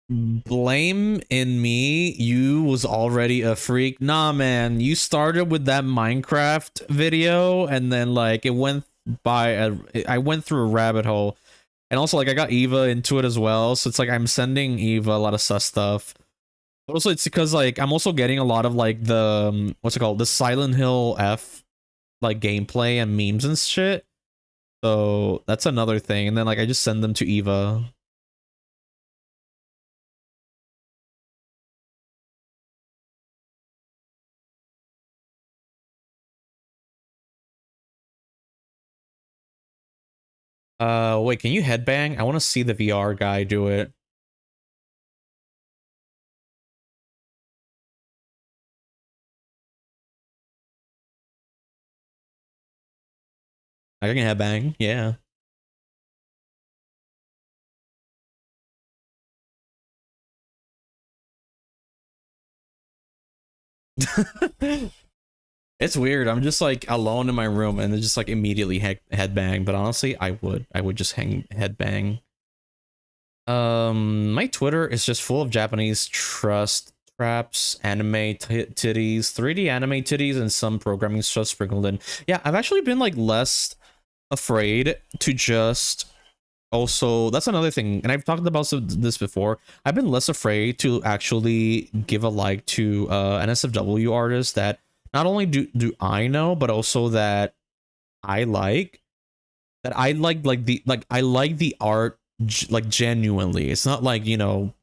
blame in me. You was already a freak. Nah, man. You started with that Minecraft video, and then like it went by. I went through a rabbit hole, and also like I got Eva into it as well. So it's like I'm sending Eva a lot of sus stuff. But also, it's because like I'm also getting a lot of like the what's it called, the Silent Hill F like gameplay and memes and shit. So that's another thing. And then like I just send them to Eva. Wait, can you headbang? I want to see the VR guy do it. I can headbang, yeah. It's weird. I'm just like alone in my room and it's just like immediately headbang. But honestly, I would just headbang. My Twitter is just full of Japanese trust traps, anime titties, 3D anime titties, and some programming stuff sprinkled in. Yeah, I've actually been like less afraid to just also, that's another thing, and I've talked about this before. I've been less afraid to actually give a like to NSFW artists that not only do I know, but also that I like, I like the art like genuinely. It's not like, you know,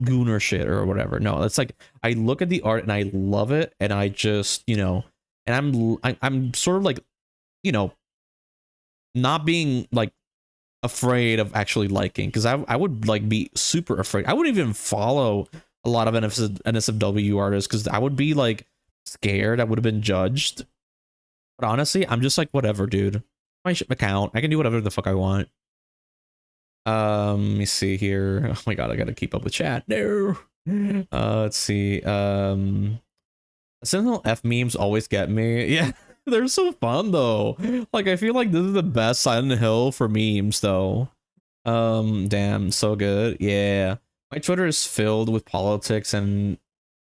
gooner shit or whatever. No, it's like I look at the art and I love it, and I just, you know, and I'm sort of like, you know, not being like afraid of actually liking, because I would like be super afraid. I wouldn't even follow a lot of NSFW artists because I would be like scared I would have been judged. But honestly, I'm just like, whatever, dude. My account, I can do whatever the fuck I want. Let me see here. Oh my god, I gotta keep up with chat. No. Let's see. Sentinel F memes always get me. Yeah, they're so fun though. Like I feel like this is the best Silent Hill for memes though. Damn, so good. Yeah. My Twitter is filled with politics and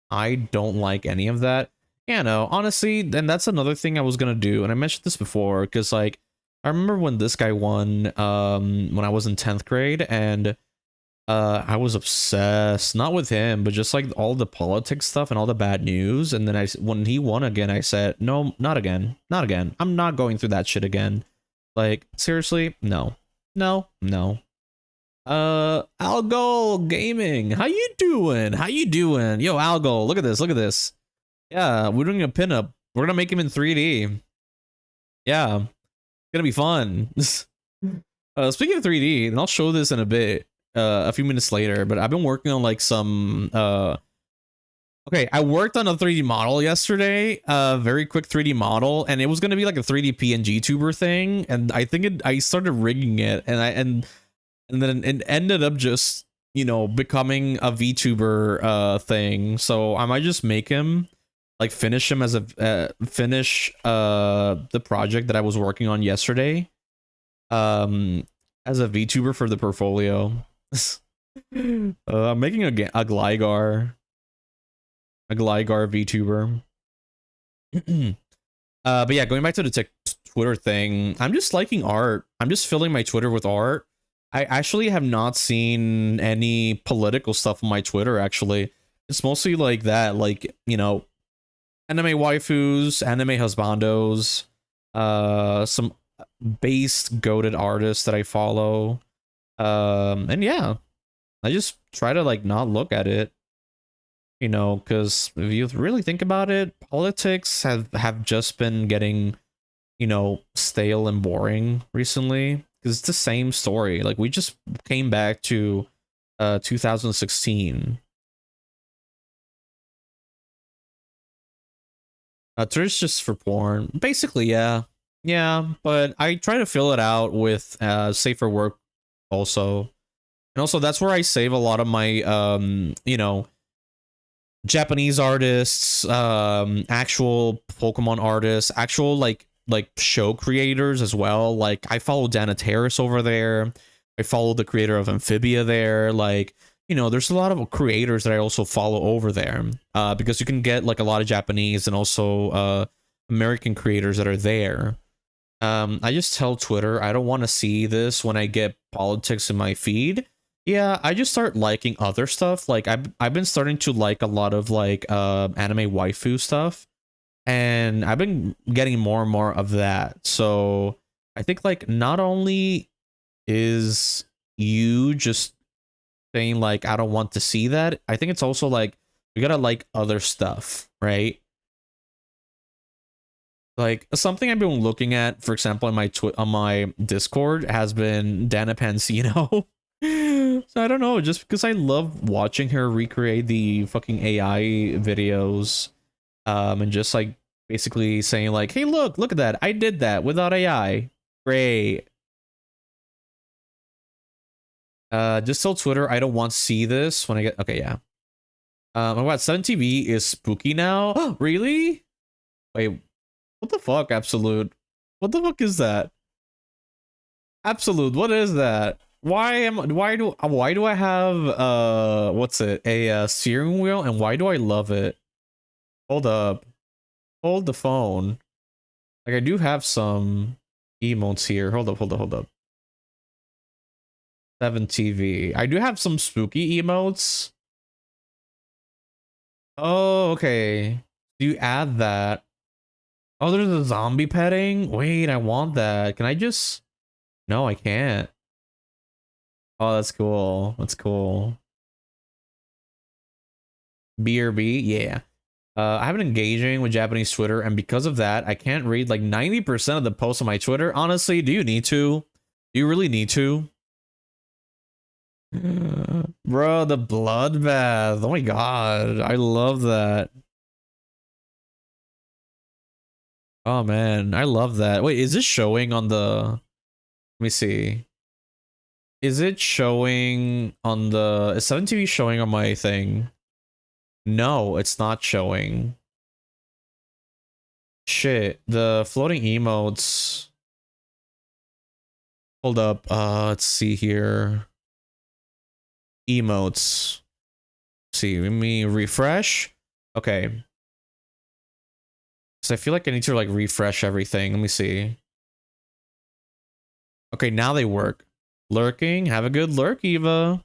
I don't like any of that. Yeah, no, honestly, and that's another thing I was gonna do, and I mentioned this before, because like I remember when this guy won when I was in 10th grade, and I was obsessed, not with him, but just like all the politics stuff and all the bad news. And then when he won again, I said, no, not again, not again. I'm not going through that shit again. Like seriously, no, no, no. Algo Gaming, how you doing? How you doing? Yo, Algo, look at this, look at this. Yeah, we're doing a pinup. We're gonna make him in 3D. Yeah, it's gonna be fun. Speaking of 3D, and I'll show this in a bit, a few minutes later, but I've been working on like some okay, I worked on a 3D model yesterday, very quick 3D model, and it was gonna be like a 3D PNG tuber thing, and I think I started rigging it, and then it ended up just, you know, becoming a VTuber thing. So I might just make him, like finish him as a finish the project that I was working on yesterday as a VTuber for the portfolio. I'm making a Gligar VTuber. But yeah, going back to the Twitter thing, I'm just liking art. I'm just filling my Twitter with art. I actually have not seen any political stuff on my Twitter, actually. It's mostly like that, like, you know, anime waifus, anime husbandos, some base goated artists that I follow. And yeah, I just try to like not look at it, you know, because if you really think about it, politics have just been getting, you know, stale and boring recently, because it's the same story. Like we just came back to 2016. Twitter's just for porn, basically. Yeah, yeah, but I try to fill it out with safer work also. And also that's where I save a lot of my you know, Japanese artists, actual Pokemon artists, actual like show creators as well. Like I follow Dana Terrace over there. I follow the creator of Amphibia there. Like, you know, there's a lot of creators that I also follow over there. Because you can get like a lot of Japanese and also American creators that are there. I just tell Twitter I don't want to see this when I get politics in my feed. Yeah, I just start liking other stuff. Like I've been starting to like a lot of like anime waifu stuff, and I've been getting more and more of that. So I think like not only is you just saying like I don't want to see that, I think it's also like we gotta like other stuff, right? Like something I've been looking at, for example, on my on my Discord has been Dana Pansino. So I don't know, just because I love watching her recreate the fucking AI videos, and just like basically saying like, "Hey, look at that! I did that without AI. Great." Just tell Twitter I don't want to see this when I get. Okay, yeah. Oh, what 7TV is spooky now? Really? Wait, what the fuck, Absolute? What the fuck is that? Absolute, what is that? Why do I have what's it? A steering wheel, and why do I love it? Hold up. Hold the phone. Like I do have some emotes here. Hold up. 7TV. I do have some spooky emotes. Oh, okay. Do you add that? Oh, there's a zombie petting? Wait, I want that. Can I just... No, I can't. Oh, that's cool. That's cool. BRB? Yeah. I've been engaging with Japanese Twitter, and because of that, I can't read like 90% of the posts on my Twitter. Honestly, do you need to? Do you really need to? Bro, the bloodbath. Oh my god. I love that. Oh man, I love that. Wait, is this showing on the... Let me see. Is it showing on the... Is 7TV showing on my thing? No, it's not showing. Shit, the floating emotes... Hold up, let's see here. Emotes. See, let me refresh. Okay. So I feel like I need to like refresh everything. Let me see. Okay, now they work. Lurking, have a good lurk, Eva.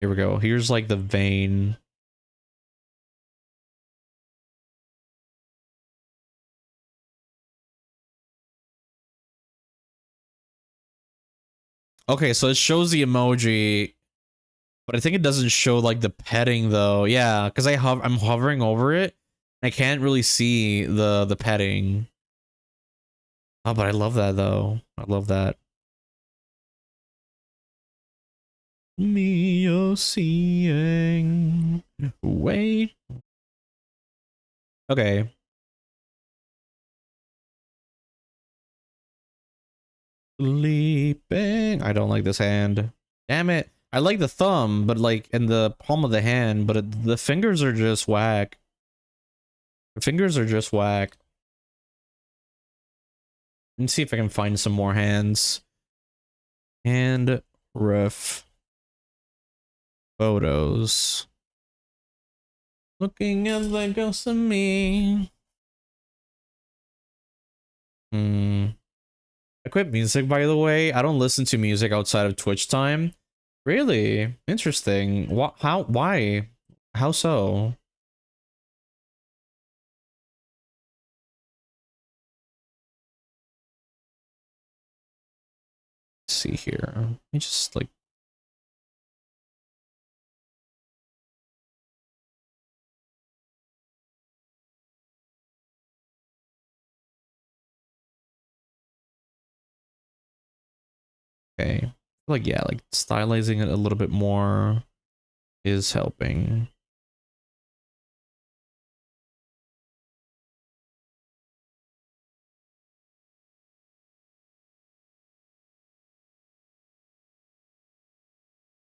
Here we go. Here's like the vein. Okay, so it shows the emoji, but I think it doesn't show like the petting though. Yeah, because I'm hovering over it. I can't really see the petting. Oh, but I love that though. I love that. Me you're seeing. Wait. Okay. Sleeping. I don't like this hand. Damn it. I like the thumb, but like in the palm of the hand, but the fingers are just whack. The fingers are just whack. Let's see if I can find some more hands. Hand ref photos. Looking at the ghost of me. I quit music, by the way. I don't listen to music outside of Twitch time. Really? Interesting. What? How? Why? How so? Let's see here. Let me just like... Okay. Like, yeah, like stylizing it a little bit more is helping.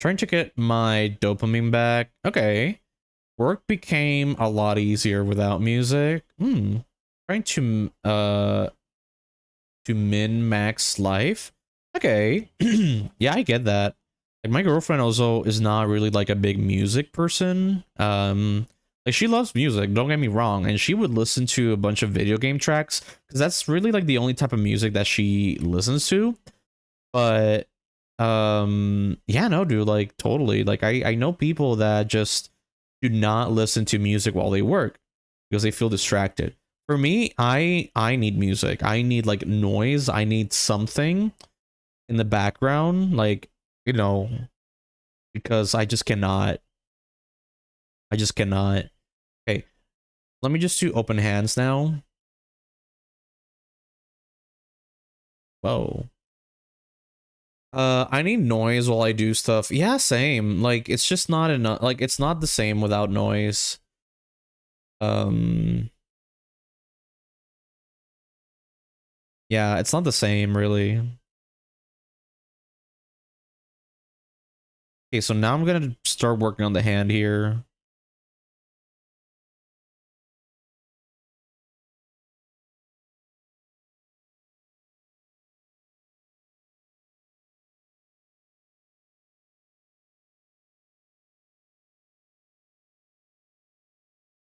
Trying to get my dopamine back. Okay. Work became a lot easier without music. Trying to min-max life. Okay. Yeah, I get that. Like my girlfriend also is not really like a big music person. Like she loves music, don't get me wrong, and she would listen to a bunch of video game tracks because that's really like the only type of music that she listens to. But yeah, no, dude, like totally. Like I know people that just do not listen to music while they work because they feel distracted. For me, I need music. I need like noise. I need something in the background, like, you know, because I just cannot. I just cannot. Okay, let me just do open hands now. Whoa. I need noise while I do stuff. Yeah, same. Like, it's just not enough. Like, it's not the same without noise. Yeah, it's not the same, really. Okay, so now I'm gonna start working on the hand here.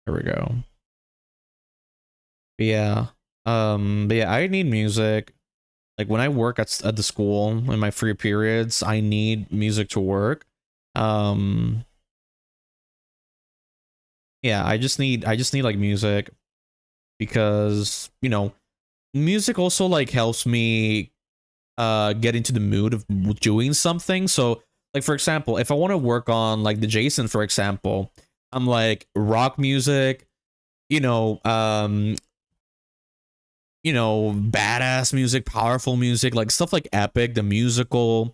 There we go. But yeah. But yeah, I need music. Like when I work at the school in my free periods, I need music to work. Yeah, I just need like music because, you know, music also like helps me get into the mood of doing something. So like for example, if I want to work on like the Jason, for example, I'm like rock music, you know, badass music, powerful music, like stuff like Epic the musical,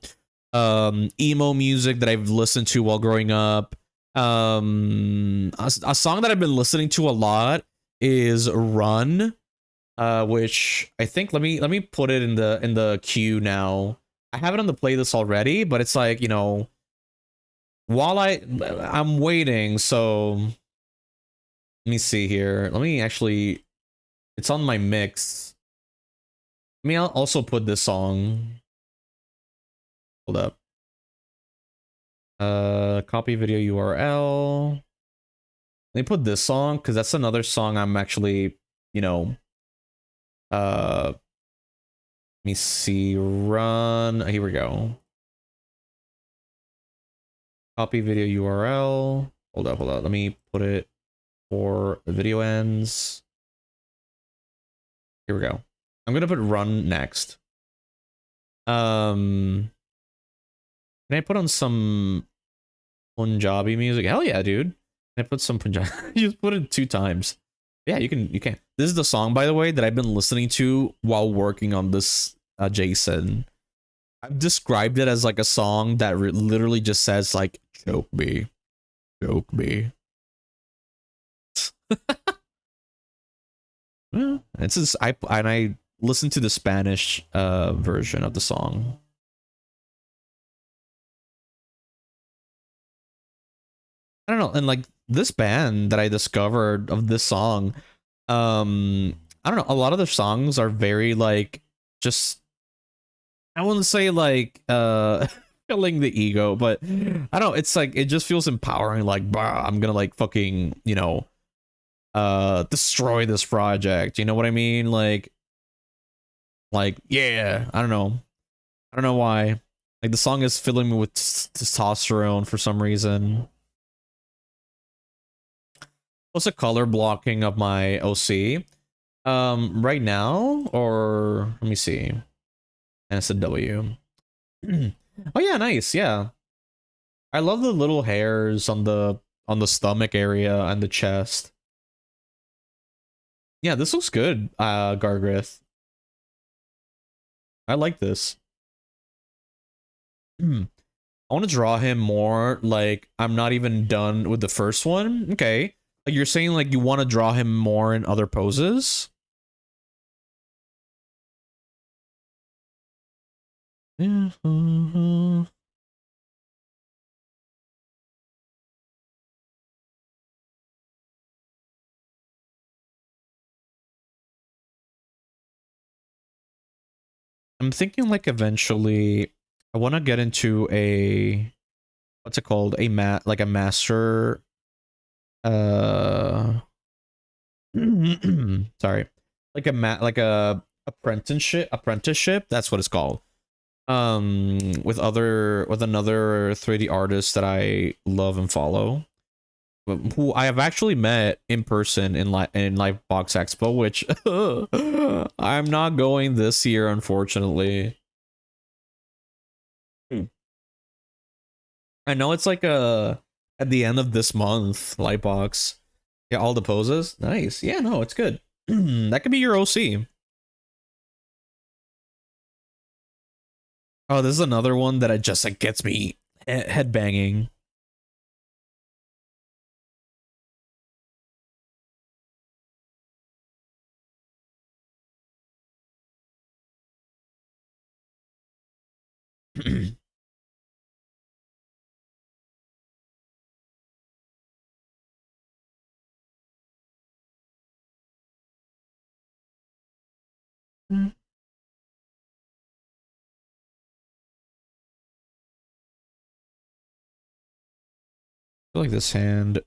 emo music that I've listened to while growing up. A song that I've been listening to a lot is Run, which I think, let me put it in the queue now. I have it on the playlist already, but it's like, while I'm waiting, so let me see here. Let me actually, it's on my mix. I'll also put this song. Hold up. Copy video URL. Let me put this song because that's another song I'm actually, let me see. Run. Here we go. Copy video URL. Hold up. Let me put it for the video ends. Here we go. I'm gonna put run next. Can I put on some Punjabi music? Hell yeah, dude. Can I put some Punjabi? You just put it 2 times. Yeah, you can. This is the song, by the way, that I've been listening to while working on this Jason. I've described it as like a song that literally just says like choke me, choke me. Yeah, it's just, I listened to the Spanish version of the song. I don't know, and like this band that I discovered of this song, I don't know, a lot of their songs are very like, just, I wouldn't say like killing the ego, but I don't know, it's like it just feels empowering, like bah, I'm gonna like fucking, destroy this project, you know what I mean? Like yeah, I don't know why. Like the song is filling me with testosterone for some reason. What's the color blocking of my OC? Right now, or let me see. And it's a W. Oh yeah, nice. Yeah, I love the little hairs on the stomach area and the chest. Yeah, this looks good, Gargrith. I like this. I want to draw him more like I'm not even done with the first one. Okay. Like you're saying like you want to draw him more in other poses? Yeah. I'm thinking like eventually I want to get into a, what's it called? Like a master, uh, sorry, like a apprenticeship. That's what it's called. With another 3D artist that I love and follow, who I have actually met in person in Live Box Expo, which I'm not going this year, unfortunately. I know it's like at the end of this month, Lightbox. Yeah, all the poses. Nice. Yeah, no, it's good. That could be your OC. Oh, this is another one that it just like gets me head banging. I feel like this hand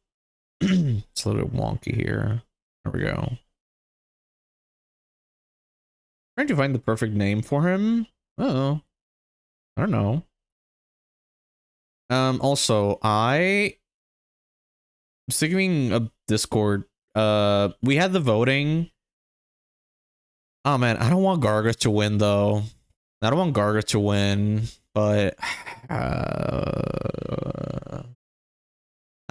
it's a little bit wonky here. There we go. Trying to find the perfect name for him. Oh, I don't know. Also, I was thinking of Discord. We had the voting. Oh man, I don't want Garga to win though. I don't want Garga to win, but I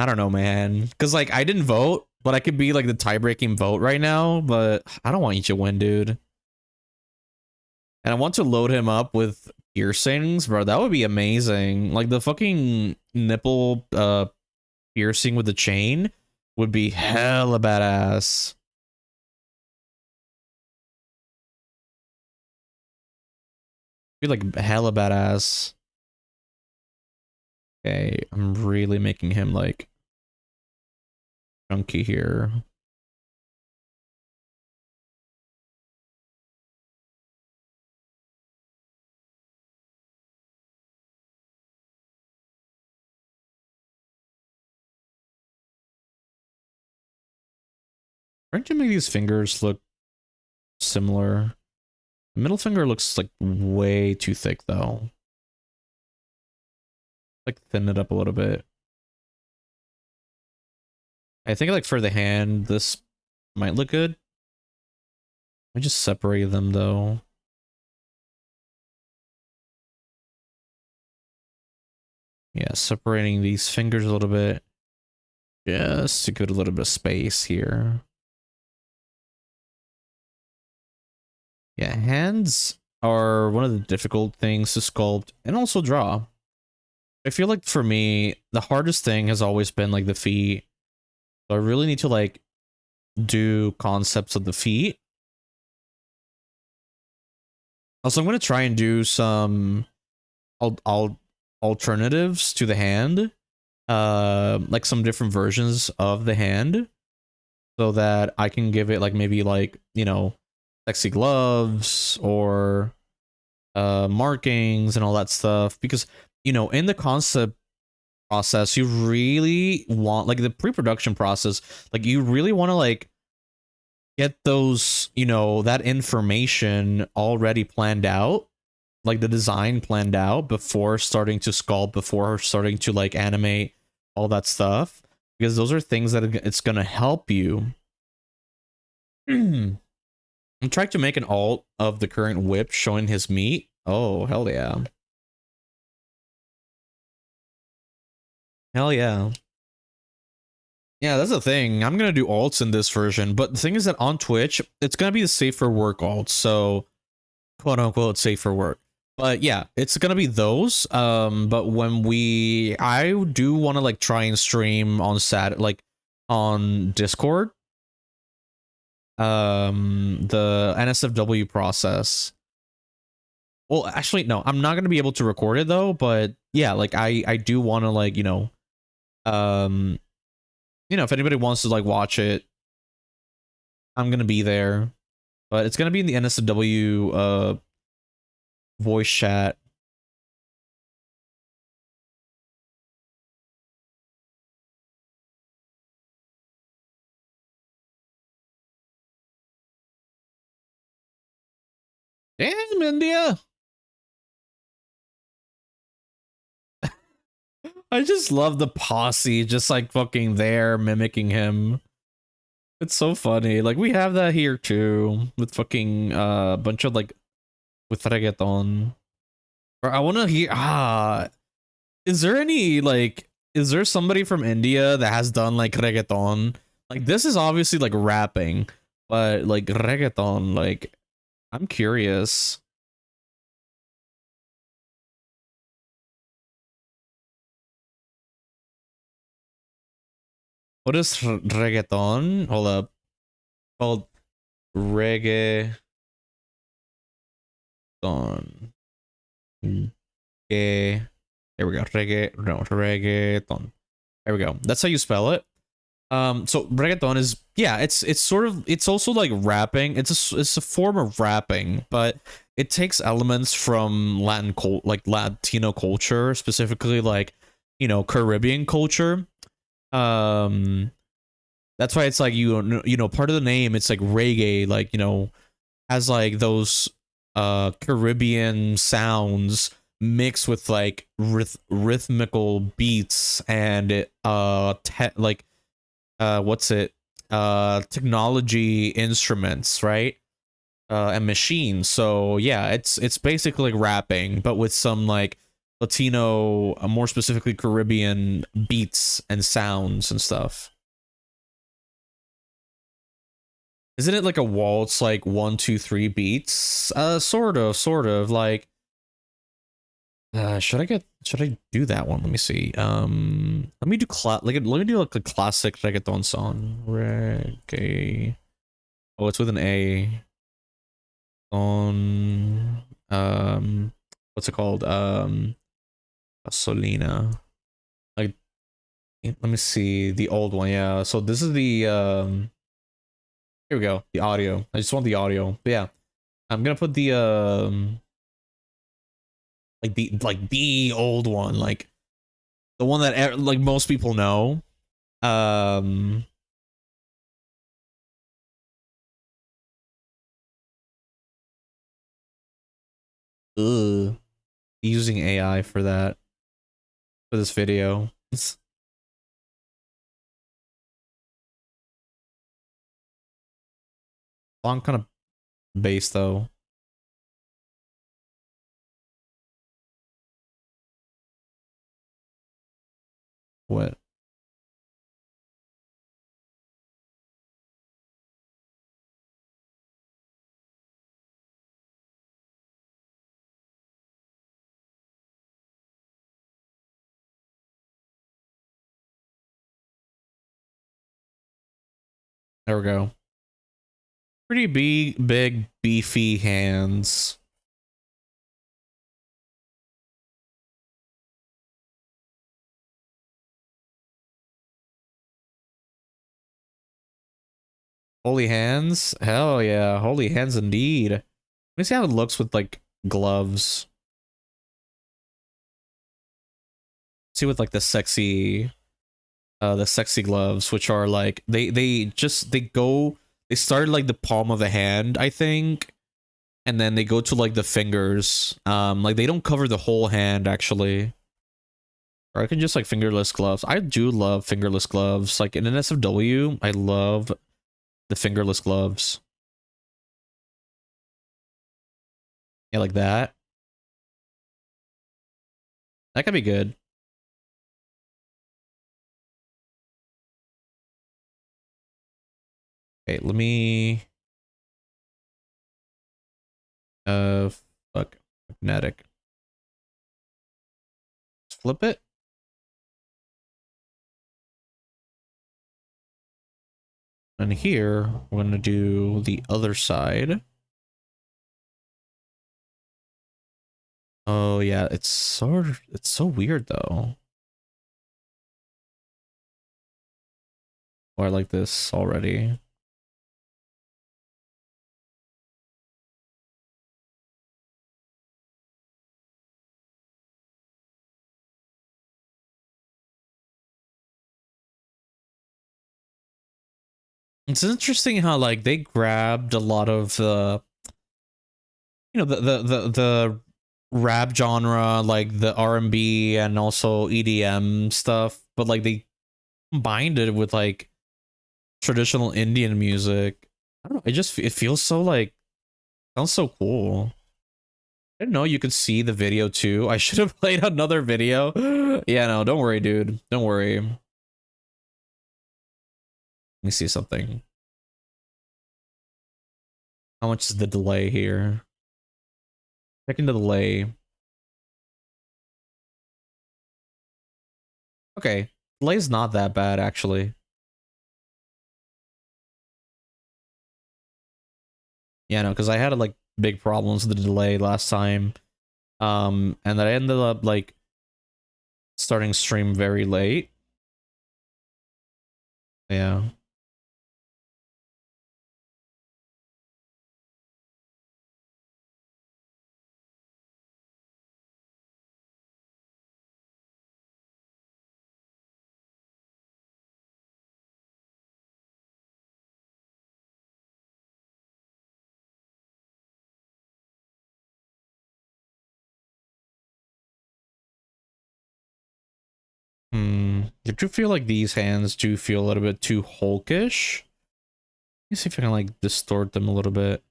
don't know, man. Cause like I didn't vote, but I could be like the tie-breaking vote right now. But I don't want you to win, dude. And I want to load him up with piercings, bro. That would be amazing. Like the fucking nipple piercing with the chain would be hella badass. Be like hella badass. Okay, I'm really making him like chunky here. Trying to make these fingers look similar. The middle finger looks like way too thick though. Like thin it up a little bit. I think like for the hand, this might look good. I just separate them though. Yeah, separating these fingers a little bit. Just to give it a little bit of space here. Yeah, hands are one of the difficult things to sculpt and also draw. I feel like for me, the hardest thing has always been like the feet. So I really need to like do concepts of the feet. Also, I'm going to try and do some alternatives to the hand. Like some different versions of the hand. So that I can give it like maybe like, you know, sexy gloves or markings and all that stuff. Because, you know, in the concept process, you really want like the pre-production process, like you really want to like get those, you know, that information already planned out, like the design planned out before starting to sculpt, before starting to like animate all that stuff, because those are things that it's going to help you. I'm trying to make an alt of the current whip showing his meat. Oh, hell yeah. Hell yeah. Yeah, that's the thing. I'm going to do alts in this version, but the thing is that on Twitch, it's going to be the safer work alt. So, quote unquote, safer work. But yeah, it's going to be those. But when I do want to like try and stream on like on Discord, the NSFW process. Well, actually, no, I'm not going to be able to record it though, but yeah, like I do want to like, um, if anybody wants to like watch it, I'm going to be there, but it's going to be in the NSFW voice chat. Damn, India. I just love the posse just like fucking there mimicking him. It's so funny. Like we have that here too with fucking bunch of like with reggaeton. Or I want to hear is there any like is there somebody from India that has done like reggaeton? Like this is obviously like rapping, but like reggaeton, like I'm curious. What is reggaeton? Hold up. Called reggaeton. Okay. There we go. Reggaeton. There we go. That's how you spell it. So reggaeton is yeah, it's sort of it's also like rapping. It's a form of rapping, but it takes elements from like Latino culture, specifically like Caribbean culture. Um, that's why it's like part of the name. It's like reggae, like has like those Caribbean sounds mixed with like rhythmical beats and like what's it technology instruments, right? And machines. So yeah, it's basically like rapping but with some like Latino, more specifically Caribbean beats and sounds and stuff. Isn't it like a waltz, like 1 2 3 beats? Sort of like should I do that one? Let me see. Let me do let me do like a classic reggaeton song. Reggae. Oh, it's with an A. On what's it called? Gasolina. Like let me see the old one. Yeah. So this is the here we go. The audio. I just want the audio. But yeah. I'm gonna put the like the old one, like the one that like most people know. Um, ugh, using AI for that for this video. It's long kind of bass though. What? There we go. Pretty big beefy hands. Holy hands? Hell yeah, holy hands indeed. Let me see how it looks with like gloves. See with like the sexy gloves, which are like they start like the palm of the hand, I think, and then they go to like the fingers. Like they don't cover the whole hand actually. Or I can just like fingerless gloves. I do love fingerless gloves. Like in an SFW, I love the fingerless gloves. Yeah, like that. That could be good. Okay, let me uh fuck magnetic. Let's flip it. And here we're gonna do the other side. Oh yeah, it's so weird though. Or I like this already. It's interesting how like they grabbed a lot of the rap genre, like the R&B and also EDM stuff, but like they combined it with like traditional Indian music. I don't know, it feels so like sounds so cool. I didn't know you could see the video too. I should have played another video. Yeah, no, don't worry, dude. Don't worry. Let me see something. How much is the delay here? Checking the delay. Okay, delay's not that bad actually. Yeah, no, because I had like big problems with the delay last time. And that I ended up like starting stream very late. Yeah. Did you feel like these hands do feel a little bit too hulkish? Let me see if I can like distort them a little bit.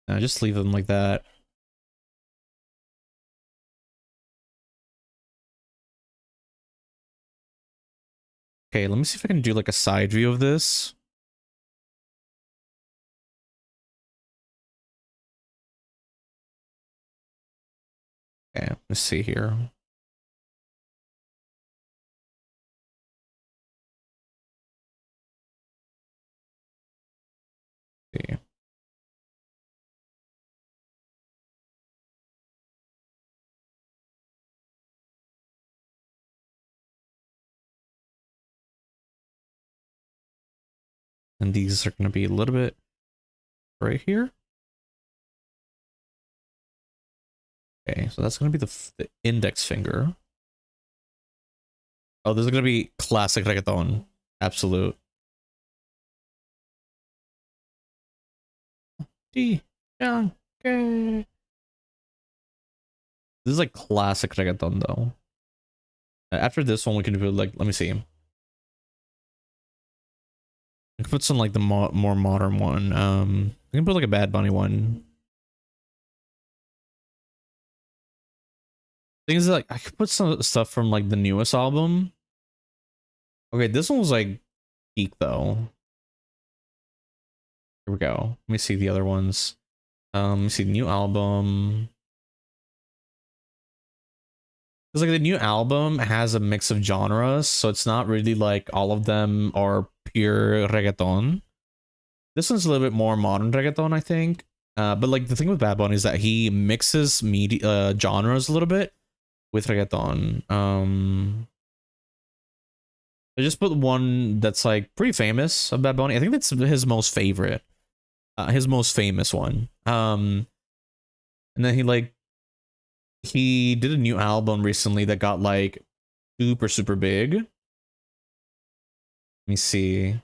No, just leave them like that. Okay, let me see if I can do like a side view of this. Okay, let's see here. See. And these are going to be a little bit right here. Okay, so that's going to be the index finger. Oh, this is going to be classic reggaeton. Absolute. Okay. This is like classic reggaeton though. After this one, we can do like, let me see. I can put some like the more modern one. We can put like a Bad Bunny one. Thing is, like, I could put some stuff from like the newest album. Okay, this one was like peak though. Here we go. Let me see the other ones. Let me see the new album. Because like the new album has a mix of genres, so it's not really like all of them are pure reggaeton. This one's a little bit more modern reggaeton, I think. But like the thing with Bad Bunny is that he mixes media genres a little bit with reggaeton. I just put one that's like pretty famous of Bad Bunny. I think that's his most favorite, his most famous one. And then he did a new album recently that got like super big. Let me see.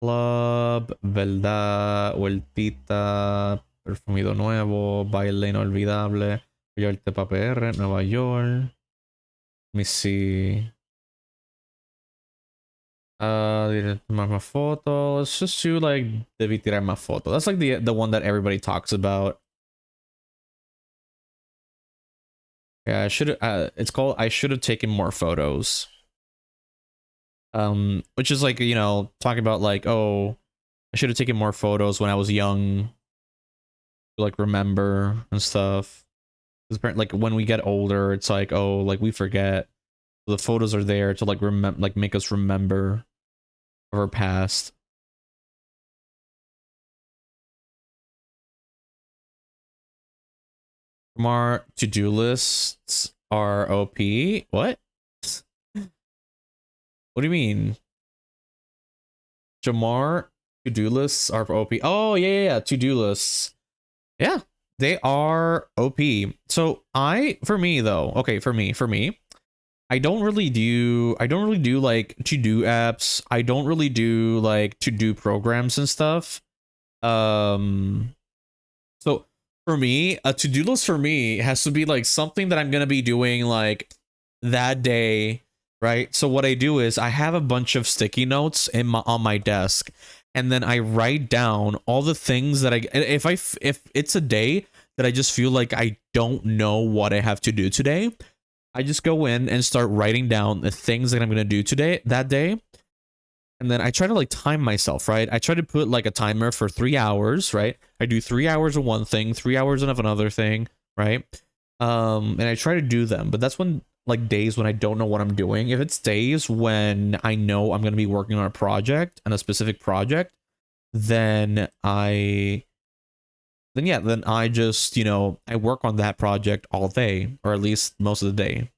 Club, Verdad, Vueltita, Perfumido Nuevo, Baile Inolvidable, Llevarte pa' PR, Nueva York. Let me see. My photo. Let's just do like Debí tirar más foto. That's like the one that everybody talks about. Yeah, I should. It's called I should have taken more photos. Which is like, you know, talking about like, oh, I should have taken more photos when I was young. To, like, remember and stuff. Like when we get older, it's like, oh, like we forget. The photos are there to like remember, like make us remember of our past. Jamar to-do lists are OP. What? What do you mean? Jamar to-do lists are OP. Oh, yeah. To-do lists. Yeah. They are OP. So for me though, okay, for me, I don't really do like to-do apps. I don't really do like to-do programs and stuff. Um, so for me, a to-do list for me has to be like something that I'm gonna be doing like that day, right? So what I do is I have a bunch of sticky notes on my desk, and then I write down all the things that if it's a day that I just feel like I don't know what I have to do today, I just go in and start writing down the things that I'm gonna do today that day, and then I try to like time myself, right? I try to put like a timer for 3 hours, right? I do 3 hours of one thing, 3 hours of another thing, right? And I try to do them, but that's when like days when I don't know what I'm doing. If it's days when I know I'm gonna be working on a project and a specific project, then then I just, I work on that project all day, or at least most of the day.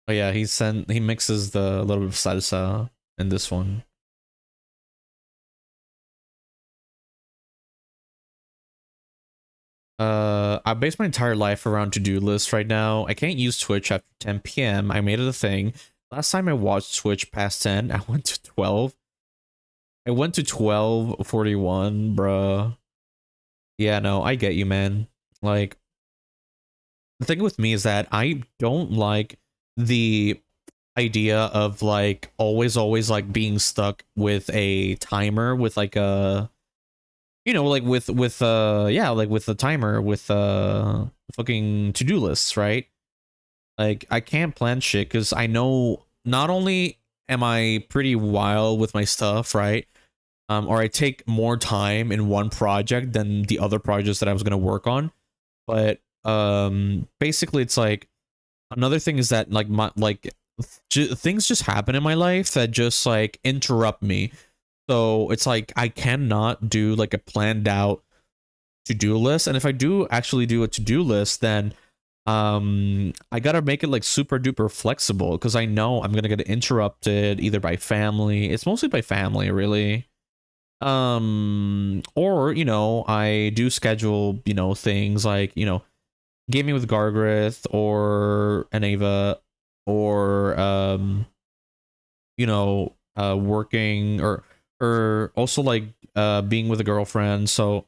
Oh yeah, he mixes the little bit of salsa in this one. I base my entire life around to-do lists right now. I can't use Twitch after 10 p.m. I made it a thing. Last time I watched Twitch past 10, I went to 12. I went to 12:41, bruh. Yeah, no, I get you, man. Like, the thing with me is that I don't like the idea of like always like being stuck with a timer with like a like with yeah, like with the timer with fucking to-do lists, right? Like I can't plan shit because I know not only am I pretty wild with my stuff, right? Or I take more time in one project than the other projects that I was gonna work on. But basically it's like another thing is that like things just happen in my life that just like interrupt me. So it's like I cannot do like a planned out to-do list, and if I do actually do a to-do list, then I gotta make it like super duper flexible because I know I'm gonna get interrupted either by family. It's mostly by family, really. Or I do schedule things like gaming with Gargrith or Aneva, or working, or also like being with a girlfriend. So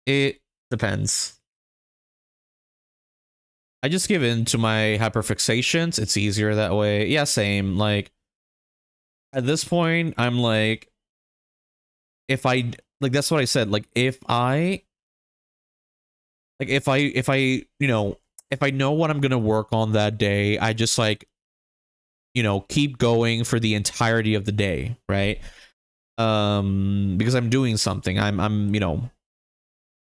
it depends. I just give in to my hyperfixations. It's easier that way. Yeah, same. Like at this point, I'm like, if I like, that's what I said. Like if I if I know what I'm gonna work on that day, I just like keep going for the entirety of the day, right? Because I'm doing something. I'm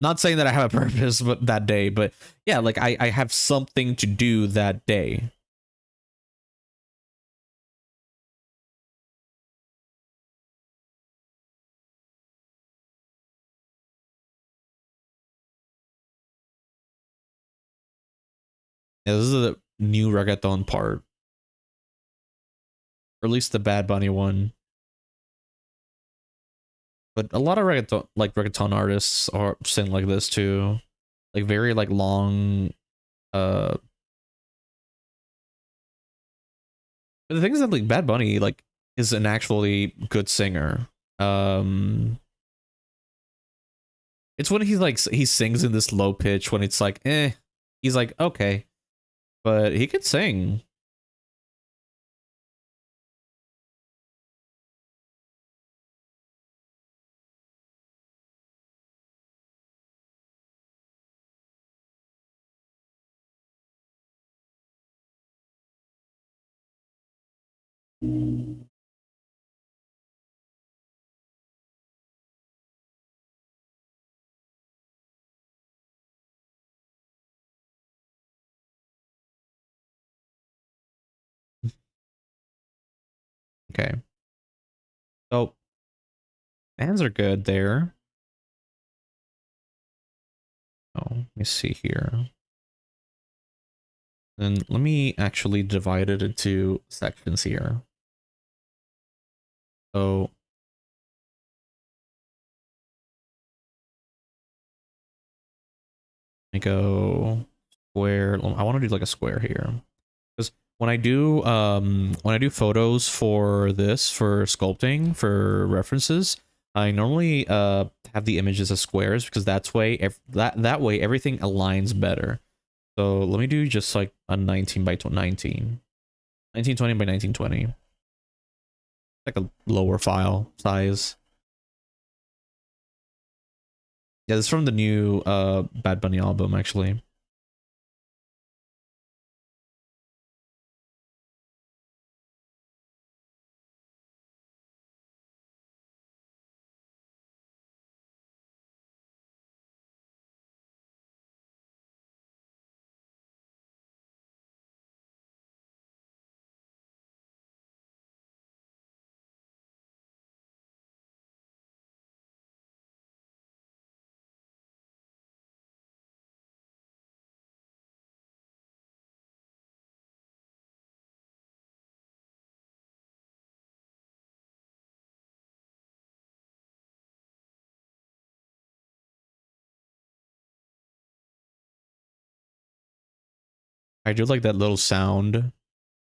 not saying that I have a purpose, but that day, but yeah, like I have something to do that day. Yeah, this is the new reggaeton part, or at least the Bad Bunny one. But a lot of reggaeton artists are sing like this too, like very like long. Uh, but the thing is that like Bad Bunny like is an actually good singer. Um, it's when he's like he sings in this low pitch when it's like he's like okay, but he could sing. Okay, so hands are good there. Oh, let me see here. Then let me actually divide it into sections here. So let me go square. I want to do like a square here. Because when I do photos for this, for sculpting, for references, I normally have the images as squares because that way everything aligns better. So let me do just like a 19 by 19. 1920 by 1920. Like a lower file size. Yeah, this is from the new Bad Bunny album actually. I do like that little sound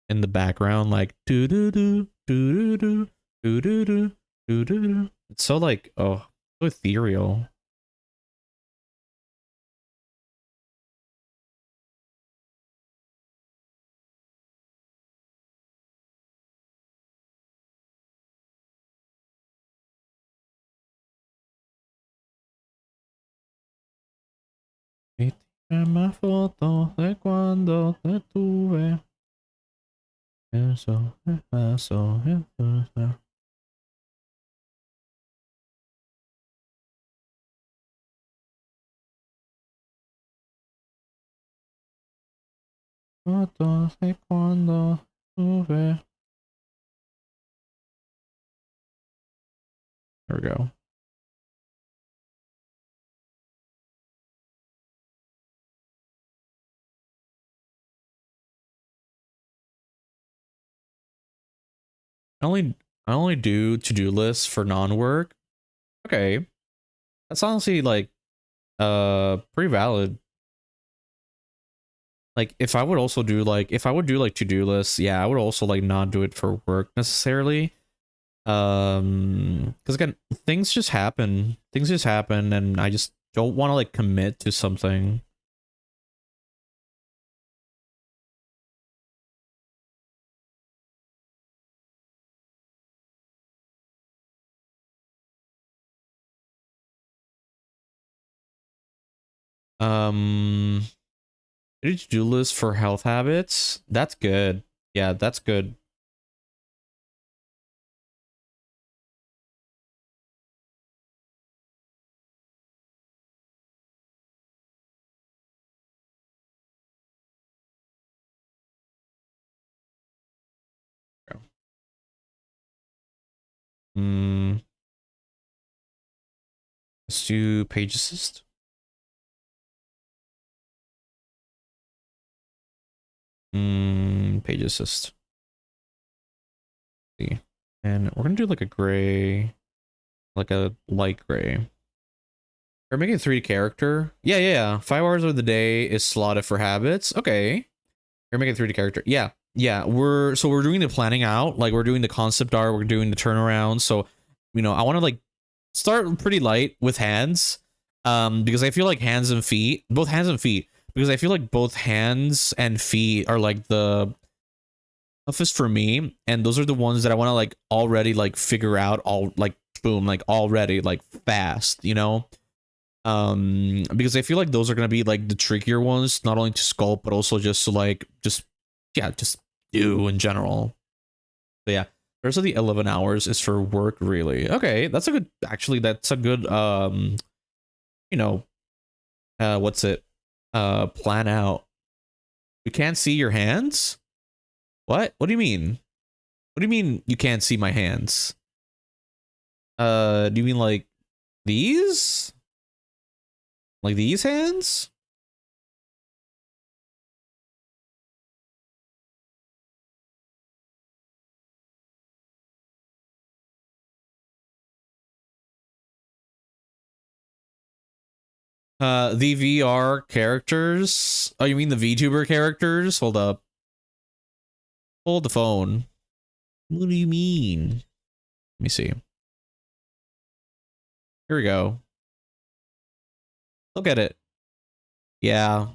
in the background, like do do do do do do do do do do. It's so like, oh, so ethereal. Y tiene más fotos de cuando te tuve. Eso, eso, eso. Fotos de cuando tuve. There we go. I only do to-do lists for non-work. Okay. That's honestly like pretty valid. Like if I would also do like if I would do like to-do lists, yeah, I would also like not do it for work necessarily. Because again, things just happen and I just don't want to like commit to something. um to-do list for health habits, that's good. Yeah, that's good. mm, let's do page assist. Page assist. See. And we're gonna do like a gray, like a light gray. We're making a 3D character. Yeah. 5 hours of the day is slotted for habits. Okay. We're making a 3D character. Yeah. We're doing the planning out. Like we're doing the concept art. We're doing the turnaround. So, you know, I want to like start pretty light with hands. Because I feel like hands and feet, both hands and feet, because I feel like both hands and feet are like the toughest for me, and those are the ones that I want to like already like figure out all like boom, like already like fast, you know? Because I feel like those are gonna be like the trickier ones, not only to sculpt but also just to like just do in general. So yeah, the rest of the 11 hours is for work, really. Okay, that's a good, actually that's a good you know, what's it, plan out. You can't see your hands? What do you mean? What do you mean you can't see my hands? Do you mean like these? Like these hands? The VR characters? Oh, you mean the VTuber characters? Hold up. Hold the phone. What do you mean? Let me see. Here we go. Look at it. Yeah.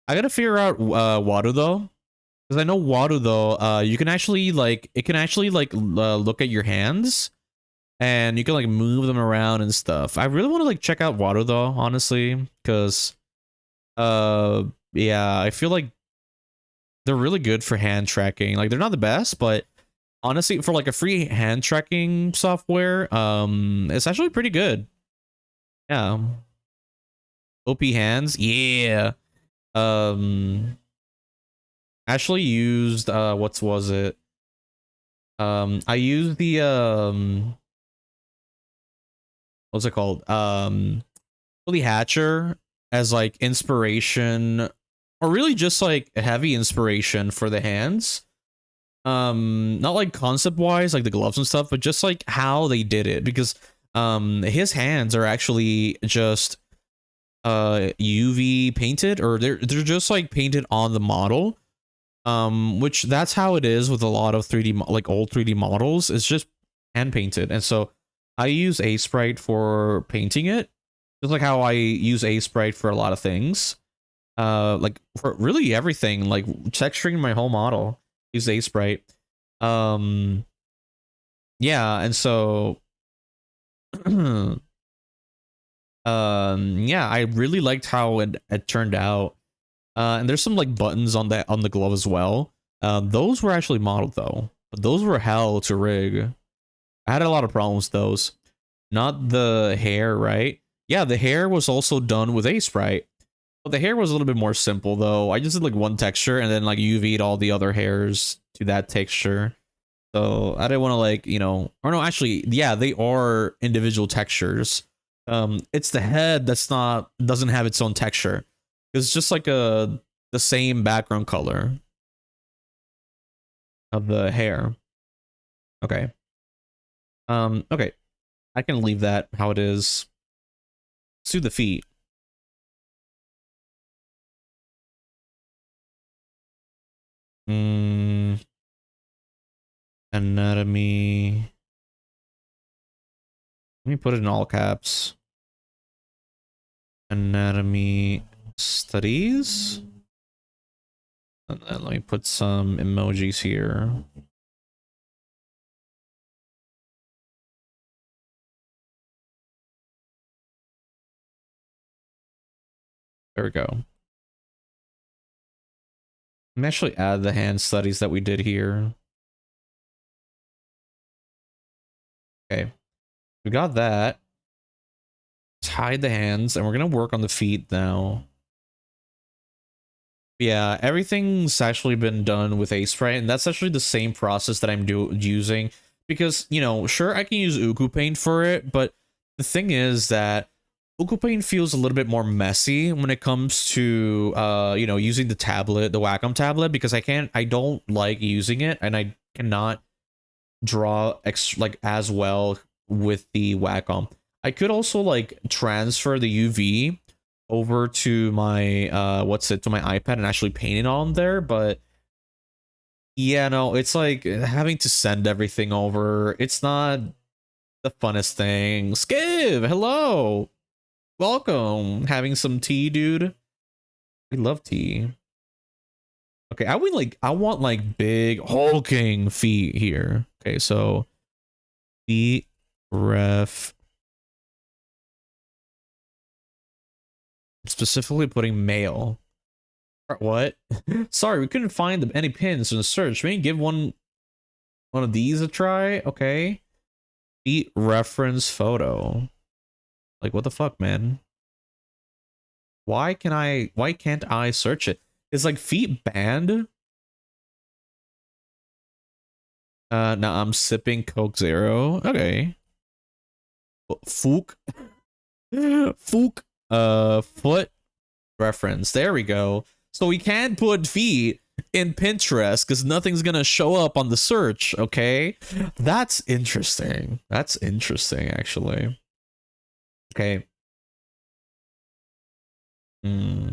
I gotta figure out Wado though. Because I know Wado though, you can actually like, it can actually like look at your hands. And you can like move them around and stuff. I really want to like check out Wado though, honestly. Because, yeah, I feel like they're really good for hand tracking. Like they're not the best, but honestly, for like a free hand tracking software, it's actually pretty good. Yeah. OP hands, yeah. Actually used what was it? I used the what's it called? Willie Hatcher as like inspiration, or really just like a heavy inspiration for the hands. Not like concept wise, like the gloves and stuff, but just like how they did it, because his hands are actually just UV painted, or they're just like painted on the model, which that's how it is with a lot of 3D like old 3D models. It's just hand painted. And so I use a sprite for painting it, just like how I use a sprite for a lot of things, like for really everything, like texturing my whole model, use a sprite. Yeah, and so yeah, I really liked how it turned out. And there's some like buttons on that on the glove as well. Those were actually modeled though, but those were hell to rig. I had a lot of problems with those. Not the hair, right? Yeah, the hair was also done with a sprite. But the hair was a little bit more simple though. I just did like one texture and then like UV'd all the other hairs to that texture. So I didn't want to like, you know, or no, actually, yeah, they are individual textures. It's the head that's not, doesn't have its own texture. It's just like the same background color of the hair. Okay. Okay. I can leave that how it is. Let's do the feet. Anatomy. Let me put it in all caps. Anatomy studies. And then let me put some emojis here. There we go. Let me actually add the hand studies that we did here. Okay. We got that. Let's hide the hands, and we're gonna work on the feet now. Yeah, everything's actually been done with a sprite, and that's actually the same process that I'm using, because, you know, sure, I can use Uku Paint for it, but the thing is that Uku Paint feels a little bit more messy when it comes to you know, using the tablet, the Wacom tablet, because I don't like using it, and I cannot draw like as well with the Wacom. I could also like transfer the UV over to my to my iPad and actually paint it on there, but yeah, no, it's like having to send everything over. It's not the funnest thing. Skiv, hello. Welcome. Having some tea, dude. I love tea. Okay, I want like big hulking feet here. Okay, so feet ref, specifically putting male. What? Sorry, we couldn't find any pins in the search. Maybe give one of these a try. Okay. Feet reference photo. Like what the fuck, man? Why can't I search it? Is like feet banned? Now I'm sipping Coke Zero. Okay. Fook. Fook. foot reference. There we go. So we can't put feet in Pinterest because nothing's gonna show up on the search. Okay, that's interesting. That's interesting, actually. Okay. Hmm.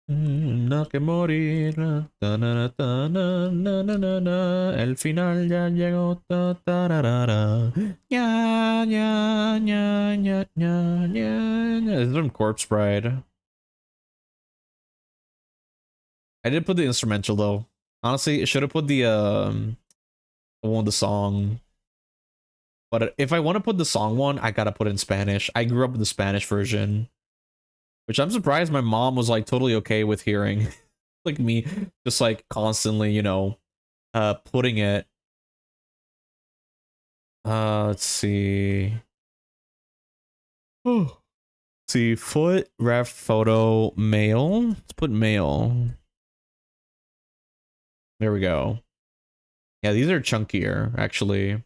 No que morir. Ta, na, ta, na, na, na, na, na. El final ya llegó. Ta, tararara. Ya, ya, ya, ya, ya, ya. This is from Corpse Bride. I did put the instrumental though. Honestly, I should have put the one with the song. But if I want to put the song one, I gotta put it in Spanish. I grew up with the Spanish version, which I'm surprised my mom was like totally okay with hearing. Like me just like constantly, you know, putting it. Let's see. Oh. See, foot, ref, photo, male. Let's put male. There we go. Yeah, these are chunkier, actually.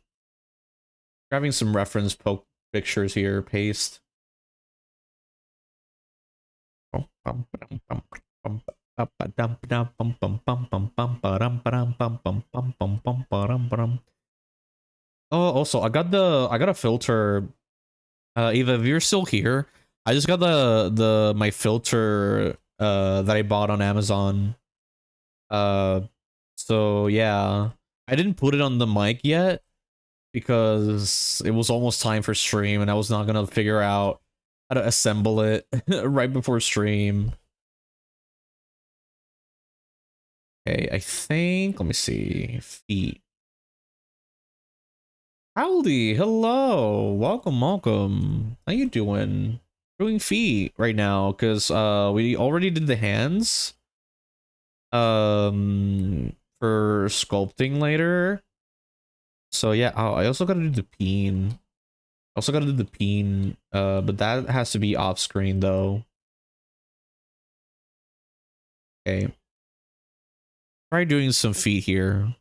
Grabbing some reference poke pictures here, paste. Oh, also, I got a filter. Eva, if you're still here, I just got my filter that I bought on Amazon. So yeah, I didn't put it on the mic yet because it was almost time for stream and I was not gonna figure out how to assemble it right before stream. Okay, I think, let me see, feet. Howdy, hello, welcome. How you doing? Doing feet right now because we already did the hands for sculpting later. So yeah, oh, I also gotta do the peen. Also gotta do the peen, but that has to be off screen though. Okay. Try doing some feet here.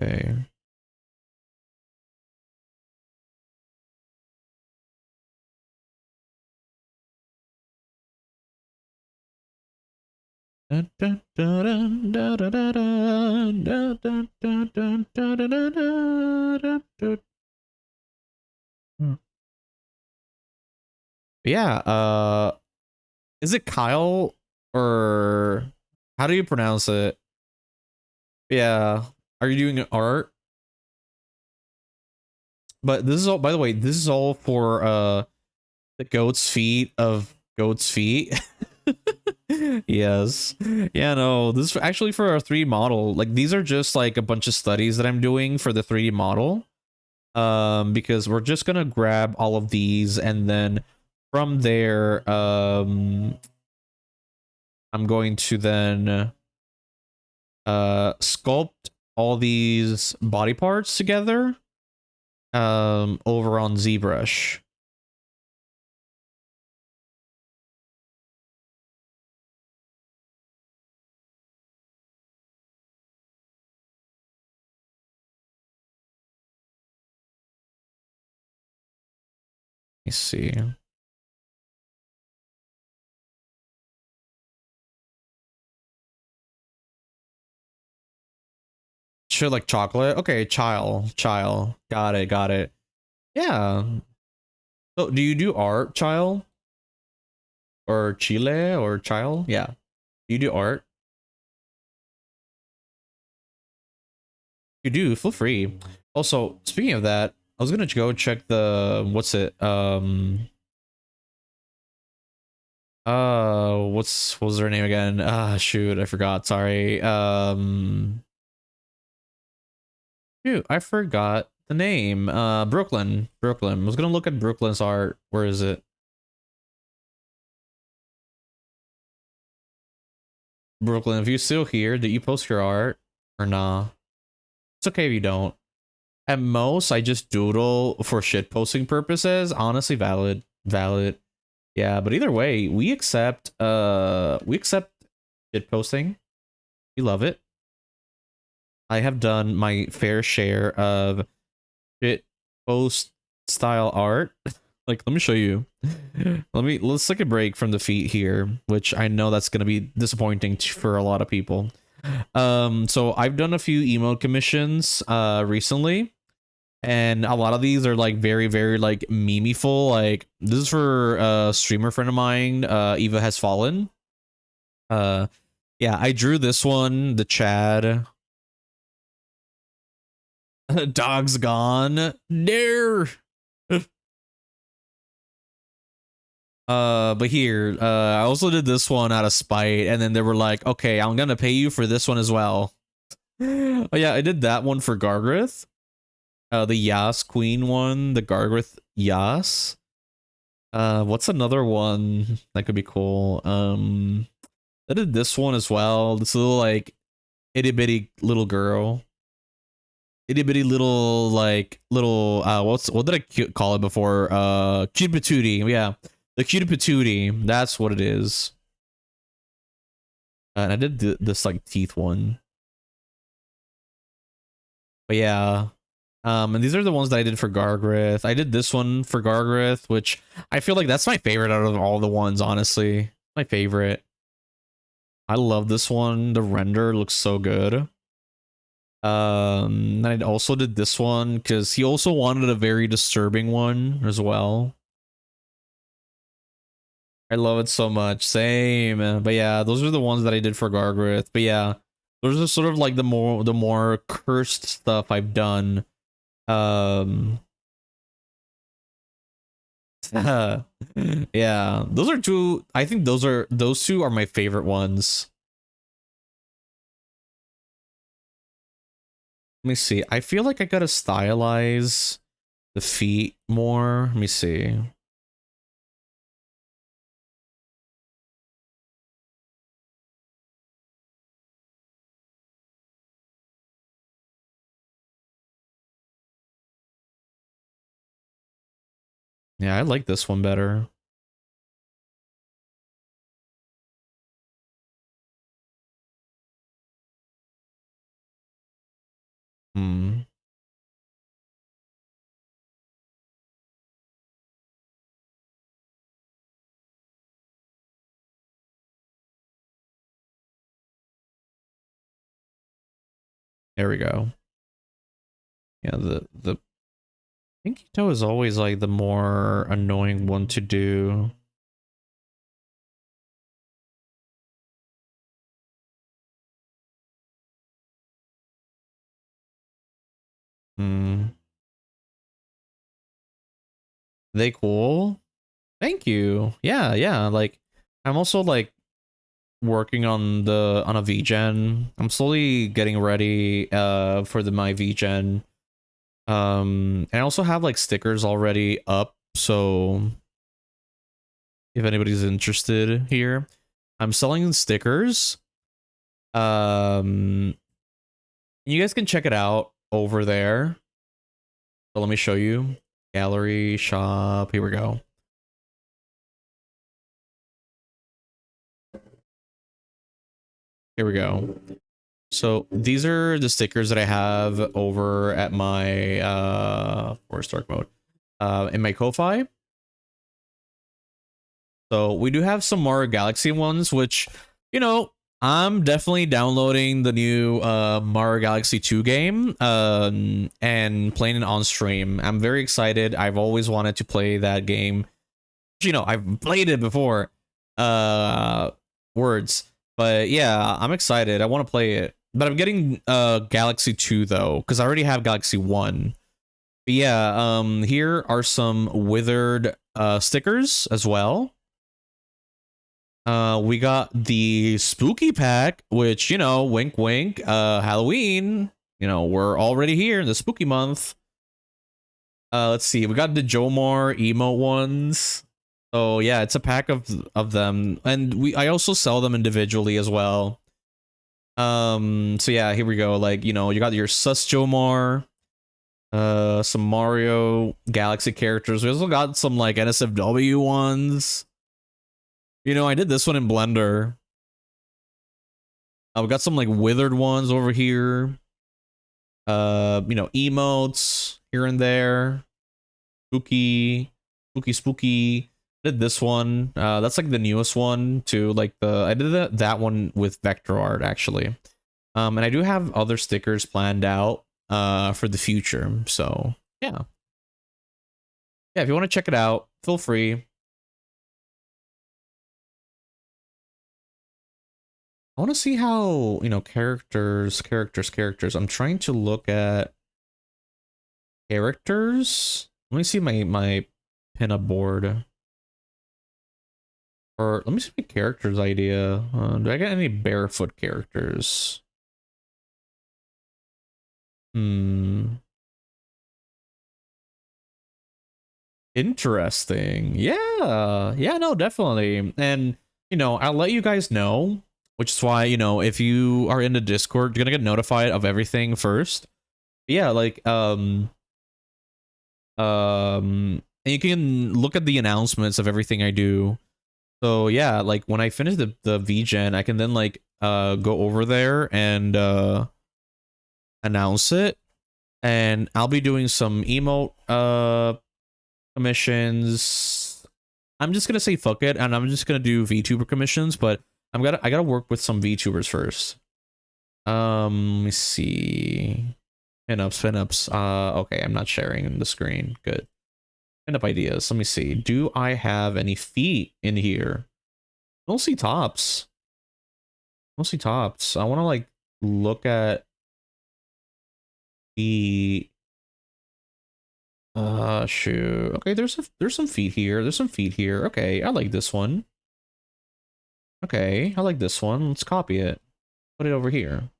Okay. Yeah, is it Kyle or how do you pronounce it? Yeah. Are you doing art? But this is all, by the way, this is all for the goat's feet of goat's feet. Yes. Yeah, no, this is actually for our 3D model. Like these are just like a bunch of studies that I'm doing for the 3D model. Because we're just gonna grab all of these and then from there, I'm going to then sculpt all these body parts together over on ZBrush. Let me see. Should like chocolate? Okay, child. Got it. Yeah. So do you do art, child? Or Chile or child? Yeah. Do you do art? You do, feel free. Also, speaking of that, I was gonna go check the what's it? What was her name again? Ah, shoot, I forgot. Sorry. Shoot, I forgot the name. Brooklyn. I was gonna look at Brooklyn's art. Where is it? Brooklyn, if you're still here, did you post your art or nah? It's okay if you don't. At most, I just doodle for shit posting purposes. Honestly, valid. Yeah, but either way, we accept shit posting. We love it. I have done my fair share of shit post style art. Like, let me show you. Let's take a break from the feet here, which I know that's gonna be disappointing for a lot of people. So I've done a few emote commissions recently, and a lot of these are like very, very like memeful. Like, this is for a streamer friend of mine, Eva Has Fallen. Yeah, I drew this one, the Chad. Dog's gone. There. But here, I also did this one out of spite, and then they were like, okay, I'm gonna pay you for this one as well. Oh yeah, I did that one for Gargrith. The Yas Queen one, the Gargrith Yas. What's another one that could be cool? I did this one as well. This little like itty bitty little girl. Itty bitty little like little what did I call it before? Cute patootie. Yeah. The cute patootie. That's what it is. And I did this like teeth one. But yeah. And these are the ones that I did for Gargrith. I did this one for Gargrith, which I feel like that's my favorite out of all the ones, honestly. My favorite. I love this one. The render looks so good. And I also did this one because he also wanted a very disturbing one as well. I love it so much. Same. But yeah, those are the ones that I did for Gargrith. But yeah, those are sort of like the more cursed stuff I've done. Yeah, those are two. I think those two are my favorite ones. Let me see. I feel like I gotta stylize the feet more. Let me see. Yeah, I like this one better. Hmm. There we go. Yeah, the pinky toe is always like the more annoying one to do. Hmm. They cool? Thank you. Yeah, yeah. Like, I'm also like working on a VGen. I'm slowly getting ready for my VGen. And I also have like stickers already up, so if anybody's interested here, I'm selling stickers. You guys can check it out over there. So let me show you. Gallery, shop, here we go. Here we go. So these are the stickers that I have over at my where's dark mode? In my Ko-Fi. So we do have some Mario Galaxy ones, which, you know, I'm definitely downloading the new Mario Galaxy 2 game and playing it on stream. I'm very excited. I've always wanted to play that game. You know, I've played it before. Words. But yeah, I'm excited. I want to play it. But I'm getting Galaxy 2 though, because I already have Galaxy 1. But yeah, here are some withered stickers as well. We got the spooky pack, which, you know, wink wink, Halloween, you know, we're already here in the spooky month. Let's see, we got the Jomar emo ones. So yeah, it's a pack of them, and I also sell them individually as well. So yeah, here we go. Like, you know, you got your sus Jomar, some Mario Galaxy characters. We also got some like NSFW ones. You know, I did this one in Blender. We got some like withered ones over here. you know, emotes here and there. Spooky. Did this one. That's like the newest one too. Like I did that one with vector art actually. And I do have other stickers planned out for the future. So yeah. Yeah, if you want to check it out, feel free. I want to see how, you know, characters. I'm trying to look at characters. Let me see my pinup board. Or let me see my characters idea. Do I get any barefoot characters? Interesting. Yeah, no, definitely. And you know, I'll let you guys know, which is why, you know, if you are in the Discord, you're gonna get notified of everything first. Yeah, like and you can look at the announcements of everything I do. So yeah, like when I finish the VGen, I can then like go over there and announce it. And I'll be doing some emote commissions. I'm just gonna say fuck it, and I'm just gonna do VTuber commissions, but I gotta work with some VTubers first. Let me see. Pinups. Okay, I'm not sharing the screen. Good. Pinup ideas. Let me see. Do I have any feet in here? I don't see tops. I want to like look at the shoot. Okay, there's some feet here. Okay, I like this one. Okay, I like this one. Let's copy it. Put it over here.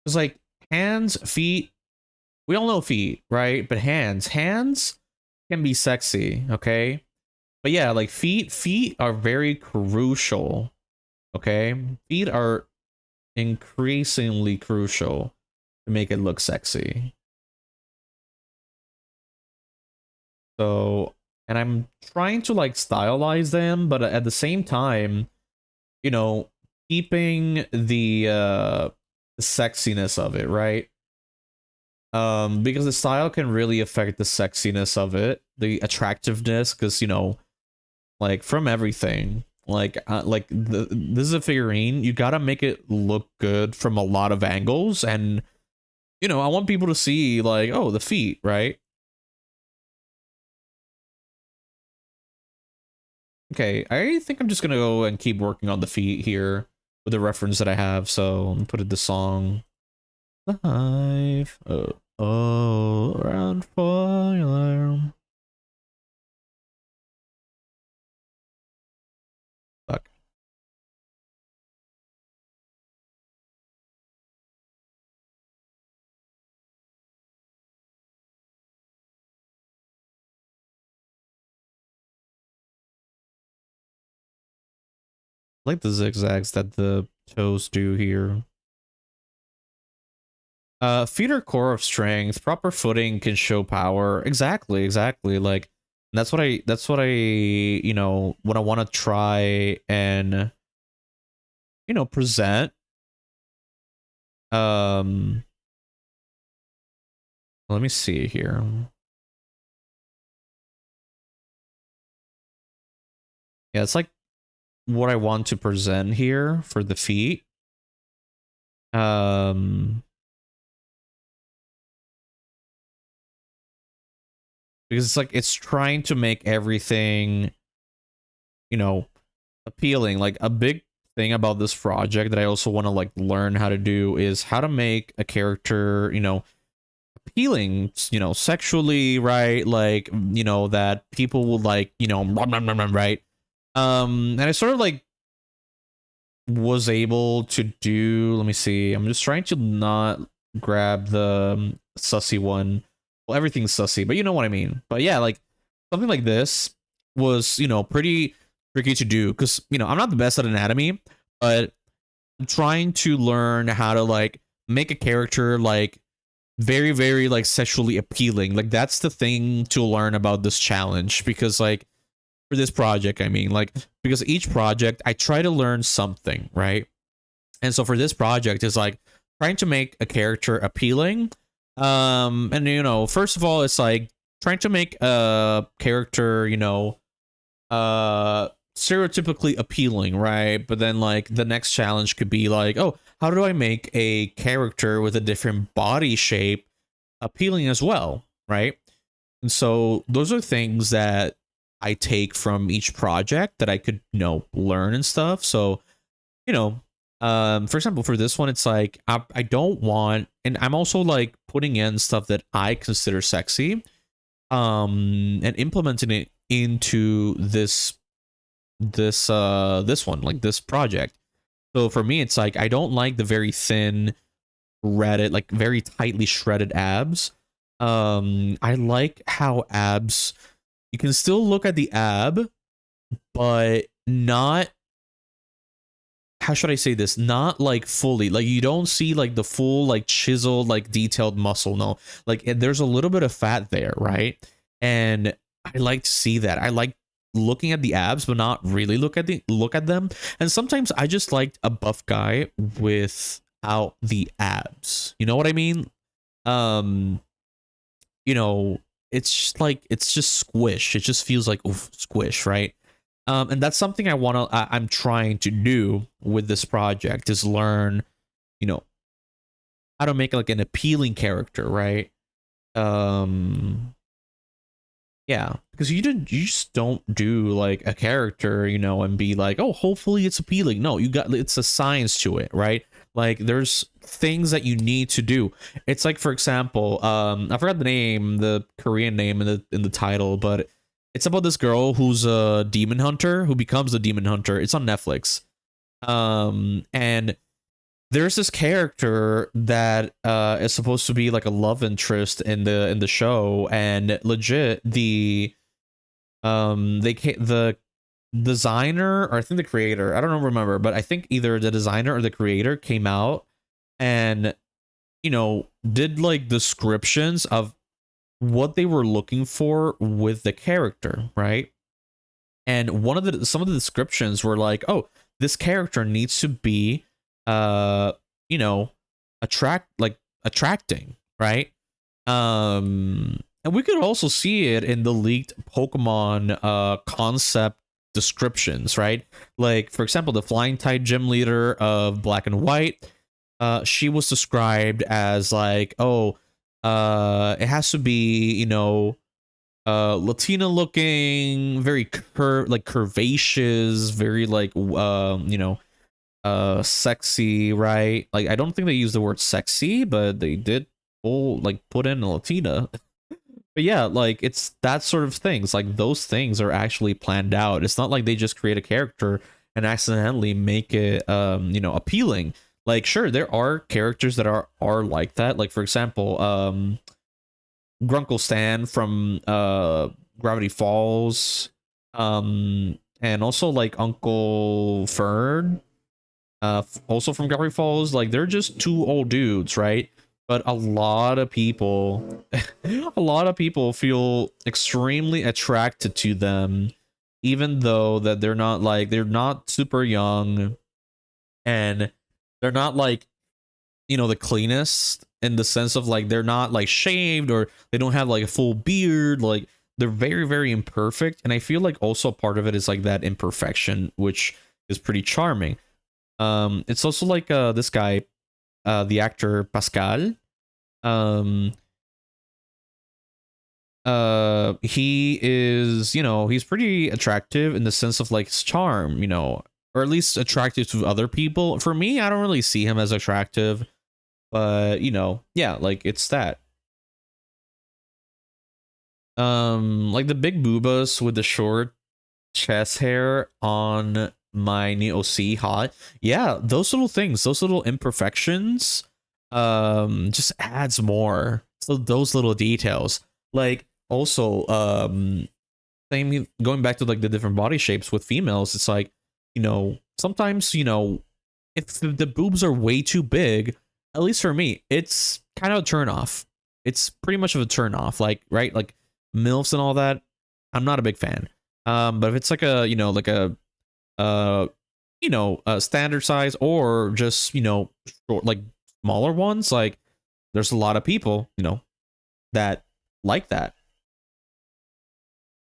It's like hands, feet. We all know feet, right? But hands can be sexy, okay? But yeah, like feet are very crucial, okay? Feet are increasingly crucial to make it look sexy. So, and I'm trying to like stylize them, but at the same time, you know, keeping the sexiness of it, right? Because the style can really affect the sexiness of it, the attractiveness, because you know, like from everything, like this is a figurine, you gotta make it look good from a lot of angles, and you know, I want people to see like, oh, the feet, right? Okay, I think I'm just gonna go and keep working on the feet here with the reference that I have. So I'm put in the song. The hive, around fire. Fuck. I like the zigzags that the toes do here. Feet are core of strength. Proper footing can show power. Exactly. Like that's what I you know, what I want to try and you know, present. Um Let me see here. Yeah, it's like what I want to present here for the feet. Because it's like it's trying to make everything, you know, appealing. Like a big thing about this project that I also want to like learn how to do is how to make a character, you know, appealing, you know, sexually, right? Like, you know, that people will like, you know, right? And I sort of like was able to do, let me see, I'm just trying to not grab the sussy one. Well, everything's sussy, but you know what I mean. But yeah, like something like this was, you know, pretty tricky to do because, you know, I'm not the best at anatomy, but I'm trying to learn how to like make a character like very like sexually appealing. Like that's the thing to learn about this challenge, because like for this project, I mean, like, because each project I try to learn something, right? And so for this project, it's like trying to make a character appealing. And you know, first of all, it's like trying to make a character, you know, stereotypically appealing, right? But then like the next challenge could be like, oh, how do I make a character with a different body shape appealing as well, right? And so those are things that I take from each project that I could, you know, learn and stuff. So, you know, for example, for this one, it's like I don't want, and I'm also like putting in stuff that I consider sexy, and implementing it into this one, like this project. So for me, it's like I don't like the very thin, shredded, like very tightly shredded abs. I like how abs, you can still look at the ab, but not, how should I say this? Not like fully, like you don't see like the full, like chiseled, like detailed muscle. No, like there's a little bit of fat there, right? And I like to see that. I like looking at the abs, but not really look at them. And sometimes I just liked a buff guy without the abs. You know what I mean? Um, you know, it's just like, it's just squish. It just feels like oof, squish, right? And that's something I'm trying to do with this project, is learn, you know, how to make like an appealing character, right? Um, yeah, because you just don't do like a character, you know, and be like, oh, hopefully it's appealing. No, it's a science to it, right? Like there's things that you need to do. It's like, for example, I forgot the name, the Korean name in the title, but it's about this girl who's a demon hunter, who becomes a demon hunter. It's on Netflix. And there's this character that is supposed to be like a love interest in the show, and legit the the designer, or I think the creator, I don't remember, but I think either the designer or the creator came out and, you know, did like descriptions of what they were looking for with the character, right? And some of the descriptions were like, oh, this character needs to be you know, attracting, right? And we could also see it in the leaked Pokemon concept descriptions, right? Like, for example, the flying type gym leader of Black and White, she was described as like, oh, it has to be, you know, Latina looking, very curvaceous, very like you know, sexy, right? Like I don't think they used the word sexy, but they did put in a Latina. But yeah, like it's that sort of things. Like those things are actually planned out. It's not like they just create a character and accidentally make it you know, appealing. Like sure, there are characters that are like that. Like for example, Grunkle Stan from Gravity Falls, and also like Uncle Fern, also from Gravity Falls. Like they're just two old dudes, right? But a lot of people a lot of people feel extremely attracted to them, even though that they're not super young, and they're not like, you know, the cleanest, in the sense of like they're not like shaved, or they don't have like a full beard. Like they're very, very imperfect, and I feel like also part of it is like that imperfection, which is pretty charming. It's also like this guy, the actor Pascal. um he is, you know, he's pretty attractive in the sense of like his charm, you know, or at least attractive to other people. For me, I don't really see him as attractive, but you know, yeah, like it's that. Like the big boobas with the short chest hair on my Neo C hot. Yeah, those little things, those little imperfections, just adds more. So those little details. Like also, same going back to like the different body shapes with females, it's like, you know, sometimes, you know, if the boobs are way too big, at least for me, it's kind of a turn off. It's pretty much of a turn off. Like, right, like MILFs and all that, I'm not a big fan. But if it's like a, you know, like a you know, a standard size, or just, you know, short, like smaller ones, like there's a lot of people, you know, that like that.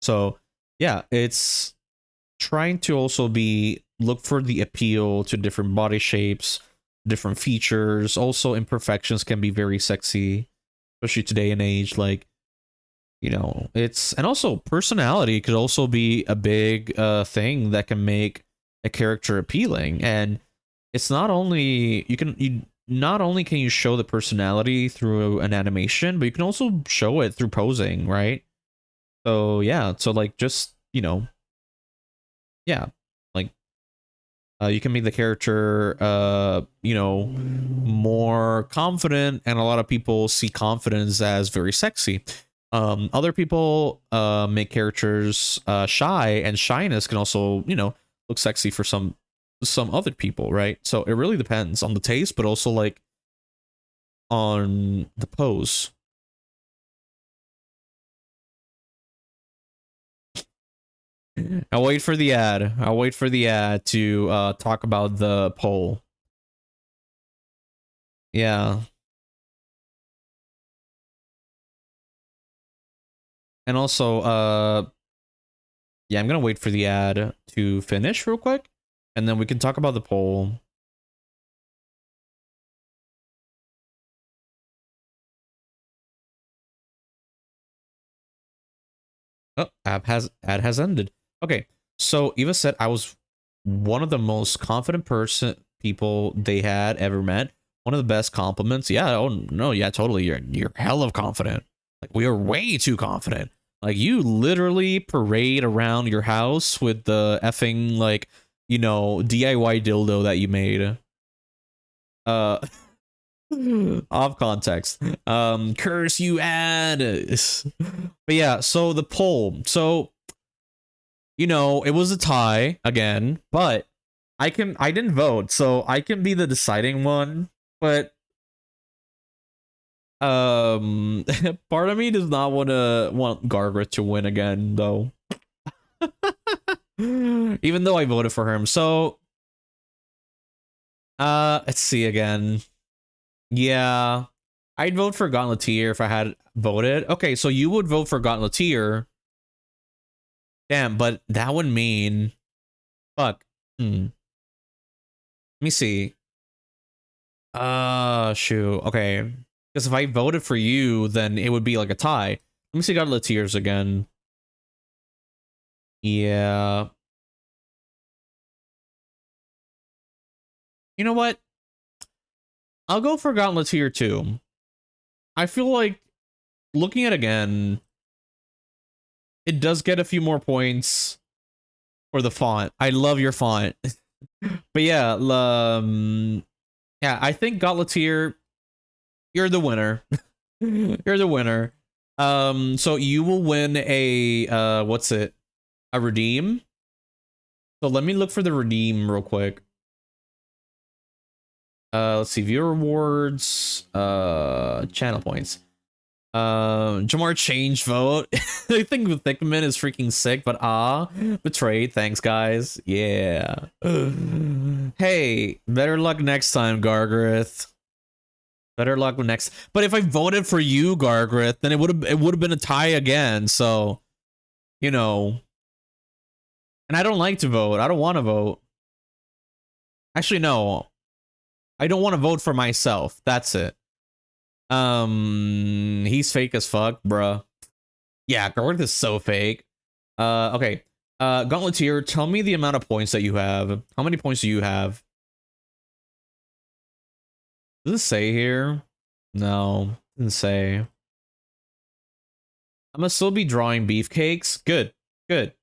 So yeah, it's trying to also be look for the appeal to different body shapes, different features. Also, imperfections can be very sexy, especially today and age. Like, you know, it's, and also personality could also be a big thing that can make a character appealing. And it's not only you not only can you show the personality through an animation, but you can also show it through posing, right? So yeah, so like just, you know, yeah, like you can make the character you know, more confident, and a lot of people see confidence as very sexy. Other people make characters shy, and shyness can also, you know, look sexy for some other people, right? So it really depends on the taste, but also like on the pose. I'll wait for the ad. I'll wait for the ad to talk about the poll. Yeah. And also, yeah, I'm gonna wait for the ad to finish real quick, and then we can talk about the poll. Oh, ad has ended. Okay, so Eva said I was one of the most confident people they had ever met. One of the best compliments. Yeah. Oh no. Yeah. Totally. You're hell of confident. Like we are way too confident. Like you literally parade around your house with the effing like, you know, DIY dildo that you made. Uh. Off context. Curse you ad. But yeah, so the poll. So, you know, it was a tie again, but I didn't vote, so I can be the deciding one, but part of me does not want Gargreth to win again though. Even though I voted for him. So let's see again. Yeah. I'd vote for Gauntleteer if I had voted. Okay, so you would vote for Gauntleteer. Damn, but that would mean fuck. Let me see. Shoot. Okay. Because if I voted for you, then it would be like a tie. Let me see Gauntleteers again. Yeah. You know what? I'll go for Gauntleteer too. I feel like looking at it again, it does get a few more points for the font. I love your font. But yeah, yeah, I think Gauntleteer, you're the winner. You're the winner. So you will win a what's it? A redeem. So let me look for the redeem real quick. Let's see, viewer rewards, channel points. Jamar change vote. I think the Thickman is freaking sick, but betrayed. Thanks, guys. Yeah. Hey, better luck next time, Gargareth. Better luck next. But if I voted for you, Gargareth, then it would have been a tie again. So, you know, and I don't like to vote. I don't want to vote. Actually, no. I don't want to vote for myself. That's it. He's fake as fuck, bruh. Yeah, Garth is so fake. Okay. Gauntleteer, tell me the amount of points that you have. How many points do you have? Does it say here? No, doesn't say. I'm gonna still be drawing beefcakes. Good, good.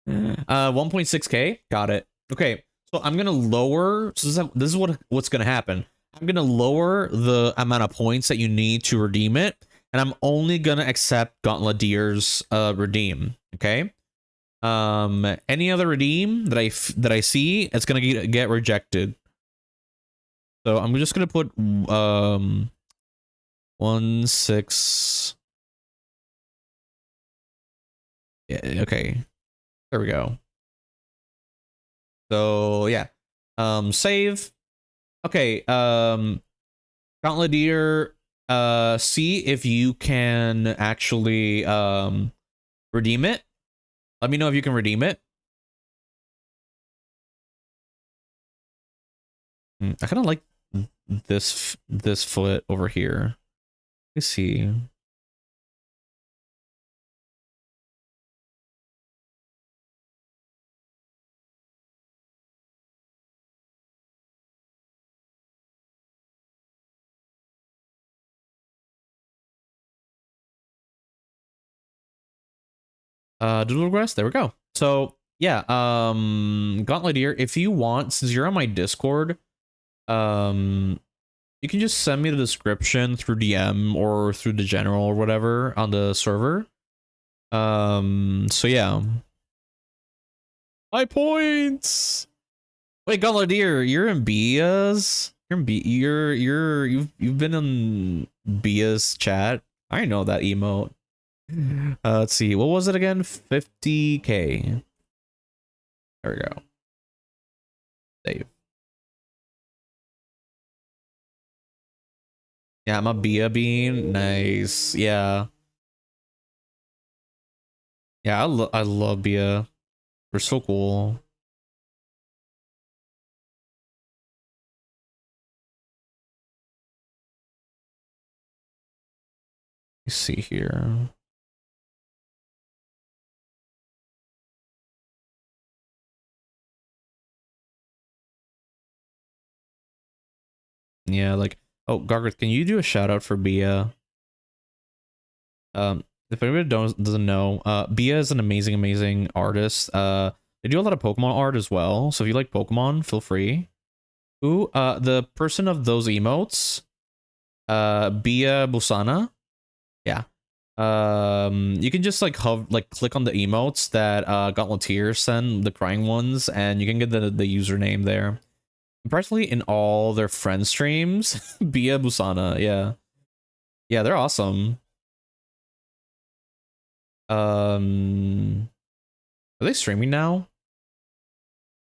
1.6k. Got it. Okay, so I'm gonna lower. So this is what's gonna happen. I'm gonna lower the amount of points that you need to redeem it, and I'm only gonna accept Gauntletier's redeem. Okay. Any other redeem that I see, it's gonna get rejected. So I'm just gonna put 1.6. Yeah. Okay. There we go. So yeah. Save. Okay, Gauntleteer, see if you can actually redeem it. Let me know if you can redeem it. I kind of like this foot over here. Let's see. Doodle Grass, there we go. So yeah, Gauntleteer, if you want, since you're on my Discord, you can just send me the description through DM or through the general or whatever on the server. So yeah. My points. Wait, Gauntleteer, you're in Bia's? You're in you've been in Bia's chat. I know that emote. Let's see. What was it again? 50k. There we go. Save. Yeah, I'm a Bia bean. Nice. Yeah. Yeah, I love Bia. They're so cool. Let's see here. Yeah, like, oh, Gargarth, can you do a shout out for Bia? If anybody doesn't know, Bia is an amazing artist. They do a lot of Pokemon art as well. So if you like Pokemon, feel free. Ooh, the person of those emotes, Bia Busana. Yeah. You can just like click on the emotes that Gauntleteer send, the crying ones, and you can get the username there. Personally, in all their friend streams, Bia Busana, yeah. Yeah, they're awesome. Are they streaming now?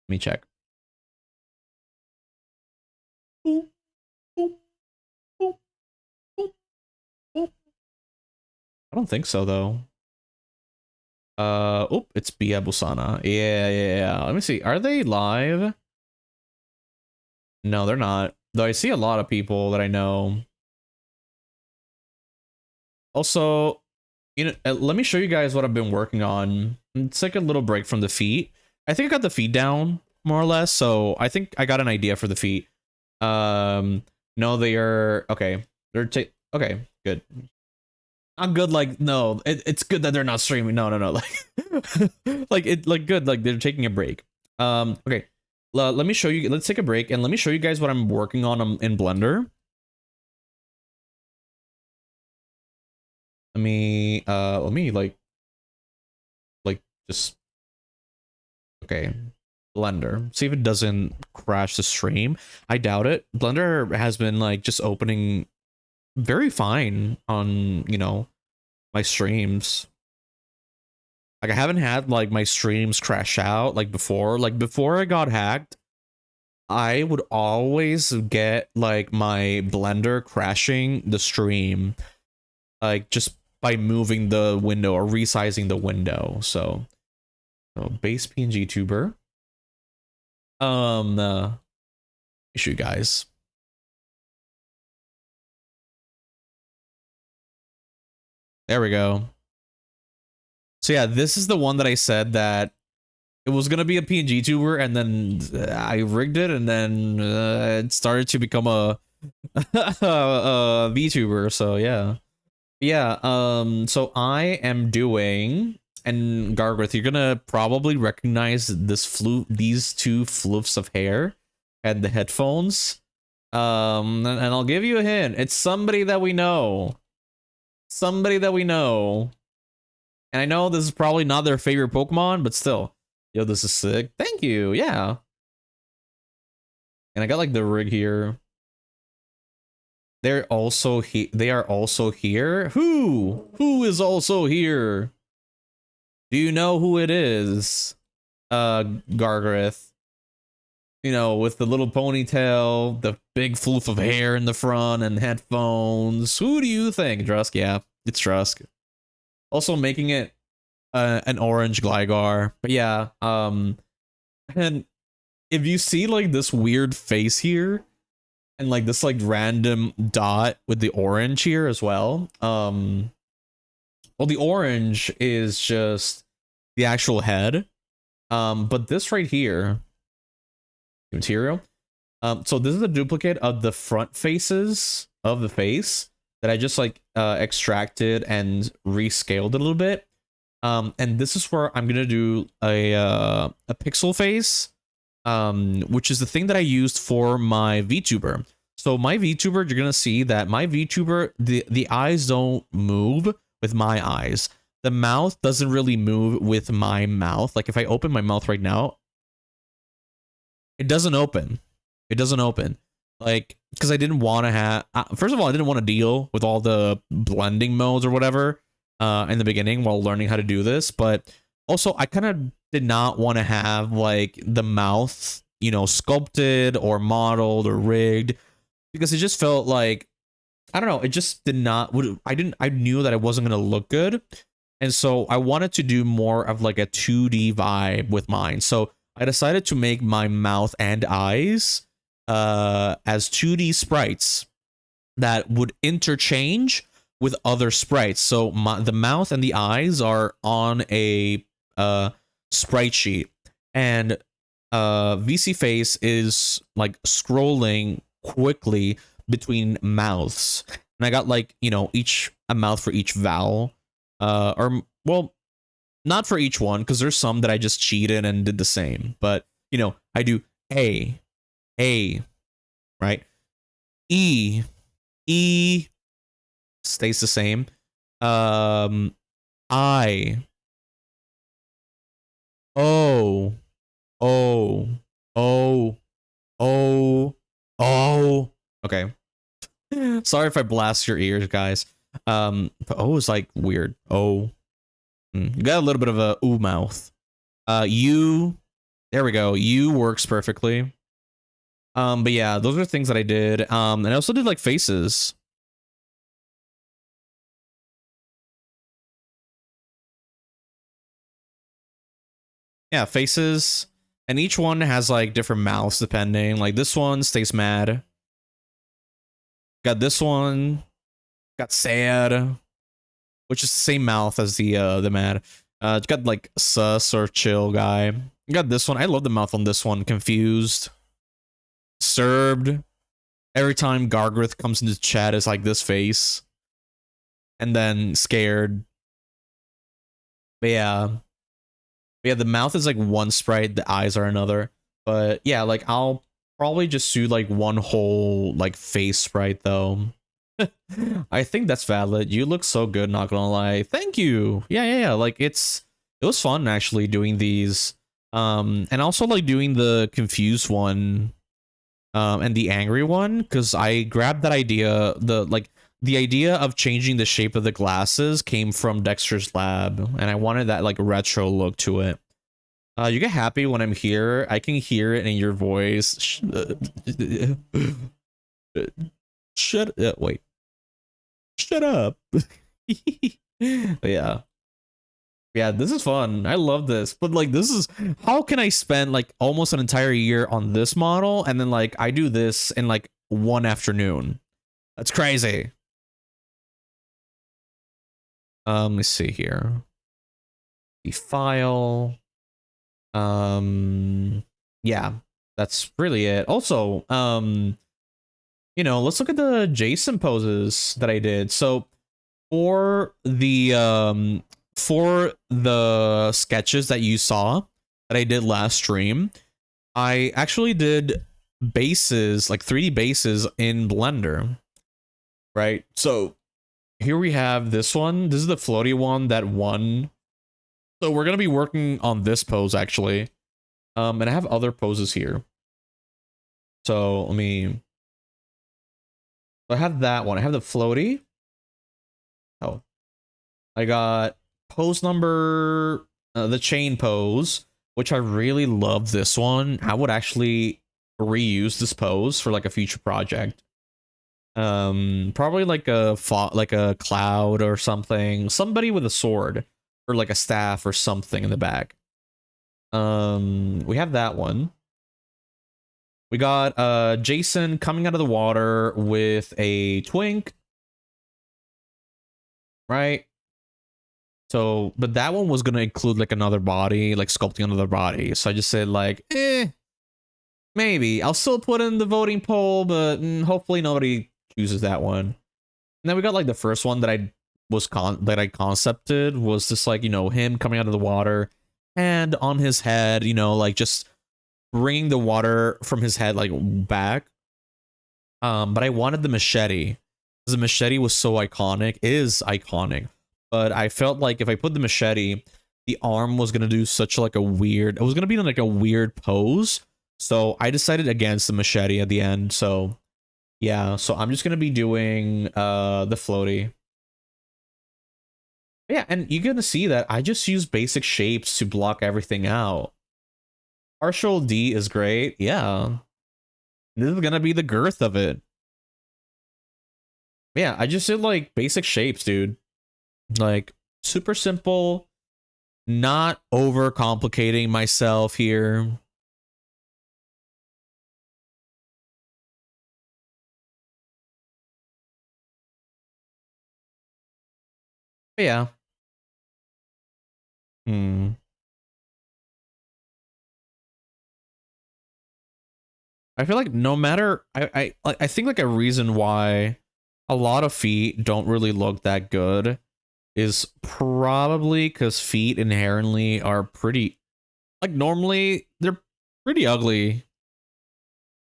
Let me check. I don't think so though. Oh, it's Bia Busana. Yeah. Let me see. Are they live? No, they're not. Though I see a lot of people that I know. Also, you know, let me show you guys what I've been working on. It's like a little break from the feet. I think I got the feet down more or less, so I think I got an idea for the feet. No, they are okay. They're okay, good. I'm good. Like, no, it's good that they're not streaming. No, like good. Like they're taking a break. Okay. Let me show you. Let's take a break and let me show you guys what I'm working on in Blender. Let me like just okay. Blender. See if it doesn't crash the stream. I doubt it. Blender has been like just opening very fine on, you know, my streams. Like I haven't had like my streams crash out like before. Like before I got hacked, I would always get like my Blender crashing the stream, like just by moving the window or resizing the window. So base PNG tuber. Issue guys. There we go. So yeah, this is the one that I said that it was gonna be a PNG tuber, and then I rigged it, and then it started to become a VTuber. So yeah. So I am doing, and Gargarth, you're gonna probably recognize these two floofs of hair and the headphones. And I'll give you a hint. It's somebody that we know. Somebody that we know. And I know this is probably not their favorite Pokemon, but still. Yo, this is sick. Thank you. Yeah. And I got like the rig here. They are also here. Who is also here? Do you know who it is? Gargarth. You know, with the little ponytail, the big floof of hair in the front, and headphones. Who do you think, Drusk? Yeah, it's Drusk. Also making it an orange Gligar. But yeah, and if you see like this weird face here, and like this like random dot with the orange here as well, well, the orange is just the actual head, but this right here, material, so this is a duplicate of the front faces of the face that I just like extracted and rescaled a little bit, and this is where I'm gonna do a pixel face, which is the thing that I used for my VTuber. So my VTuber, you're gonna see that my VTuber, the eyes don't move with my eyes. The mouth doesn't really move with my mouth. Like if I open my mouth right now, it doesn't open. It doesn't open. Like, because I didn't want to have, first of all, I didn't want to deal with all the blending modes or whatever in the beginning while learning how to do this. But also, I kind of did not want to have like the mouth, you know, sculpted or modeled or rigged, because it just felt like, I don't know, it just did not, I knew that it wasn't going to look good. And so I wanted to do more of like a 2D vibe with mine. So I decided to make my mouth and eyes as 2D sprites that would interchange with other sprites. So the mouth and the eyes are on a sprite sheet, and VC face is like scrolling quickly between mouths. And I got like, you know, a mouth for each vowel, or well, not for each one, because there's some that I just cheated and did the same. But, you know, I do A, right? E stays the same. I, O, O. Okay. Sorry if I blast your ears, guys. But O is like weird. O. You got a little bit of a ooh mouth. U. There we go. U works perfectly. But yeah, those are things that I did. And I also did like faces. Yeah, faces. And each one has like different mouths depending. Like this one stays mad. Got this one. Got sad. Which is the same mouth as the mad. It's got like sus or chill guy. Got this one. I love the mouth on this one. Confused. Disturbed. Every time Gargrith comes into chat is like this face. And then scared. But yeah. The mouth is like one sprite, the eyes are another. But yeah, like I'll probably just do like one whole like face sprite though. I think that's valid. You look so good, not gonna lie. Thank you. Yeah. Like it was fun actually doing these. And also like doing the confused one and the angry one, because I grabbed that idea, the idea of changing the shape of the glasses came from Dexter's lab, and I wanted that like retro look to it. You get happy when I'm here. I can hear it in your voice. Shut wait. Shut up. Yeah. Yeah, this is fun. I love this. But like this is, how can I spend like almost an entire year on this model and then like I do this in like one afternoon? That's crazy. Let's see here. The file. Yeah, that's really it. Also, you know, let's look at the Jason poses that I did. So for the sketches that you saw that I did last stream, I actually did bases, like 3D bases in Blender, right? So here we have this one. This is the floaty one that won. So we're going to be working on this pose actually. And I have other poses here. So I have that one. I have the floaty. Oh, I got pose number, the chain pose, which I really love this one. I would actually reuse this pose for like a future project. Probably like a cloud or something. Somebody with a sword or like a staff or something in the back. We have that one. We got Jason coming out of the water with a twink. Right? So, but that one was gonna include like another body, like sculpting another body. So I just said like, maybe. I'll still put in the voting poll, but hopefully nobody chooses that one. And then we got like the first one that I concepted was just like, you know, him coming out of the water and on his head, you know, like just bringing the water from his head like back. But I wanted the machete. The machete was so iconic, is iconic. But I felt like if I put the machete, the arm was gonna do such like a weird. It was gonna be in like a weird pose. So I decided against the machete at the end. So yeah, so I'm just gonna be doing the floaty. Yeah, and you're gonna see that I just use basic shapes to block everything out. Partial D is great. Yeah, this is gonna be the girth of it. Yeah, I just did like basic shapes, dude. Like super simple, not over complicating myself here. But yeah. I feel like no matter I think like a reason why a lot of feet don't really look that good is probably because feet inherently are pretty like normally they're pretty ugly.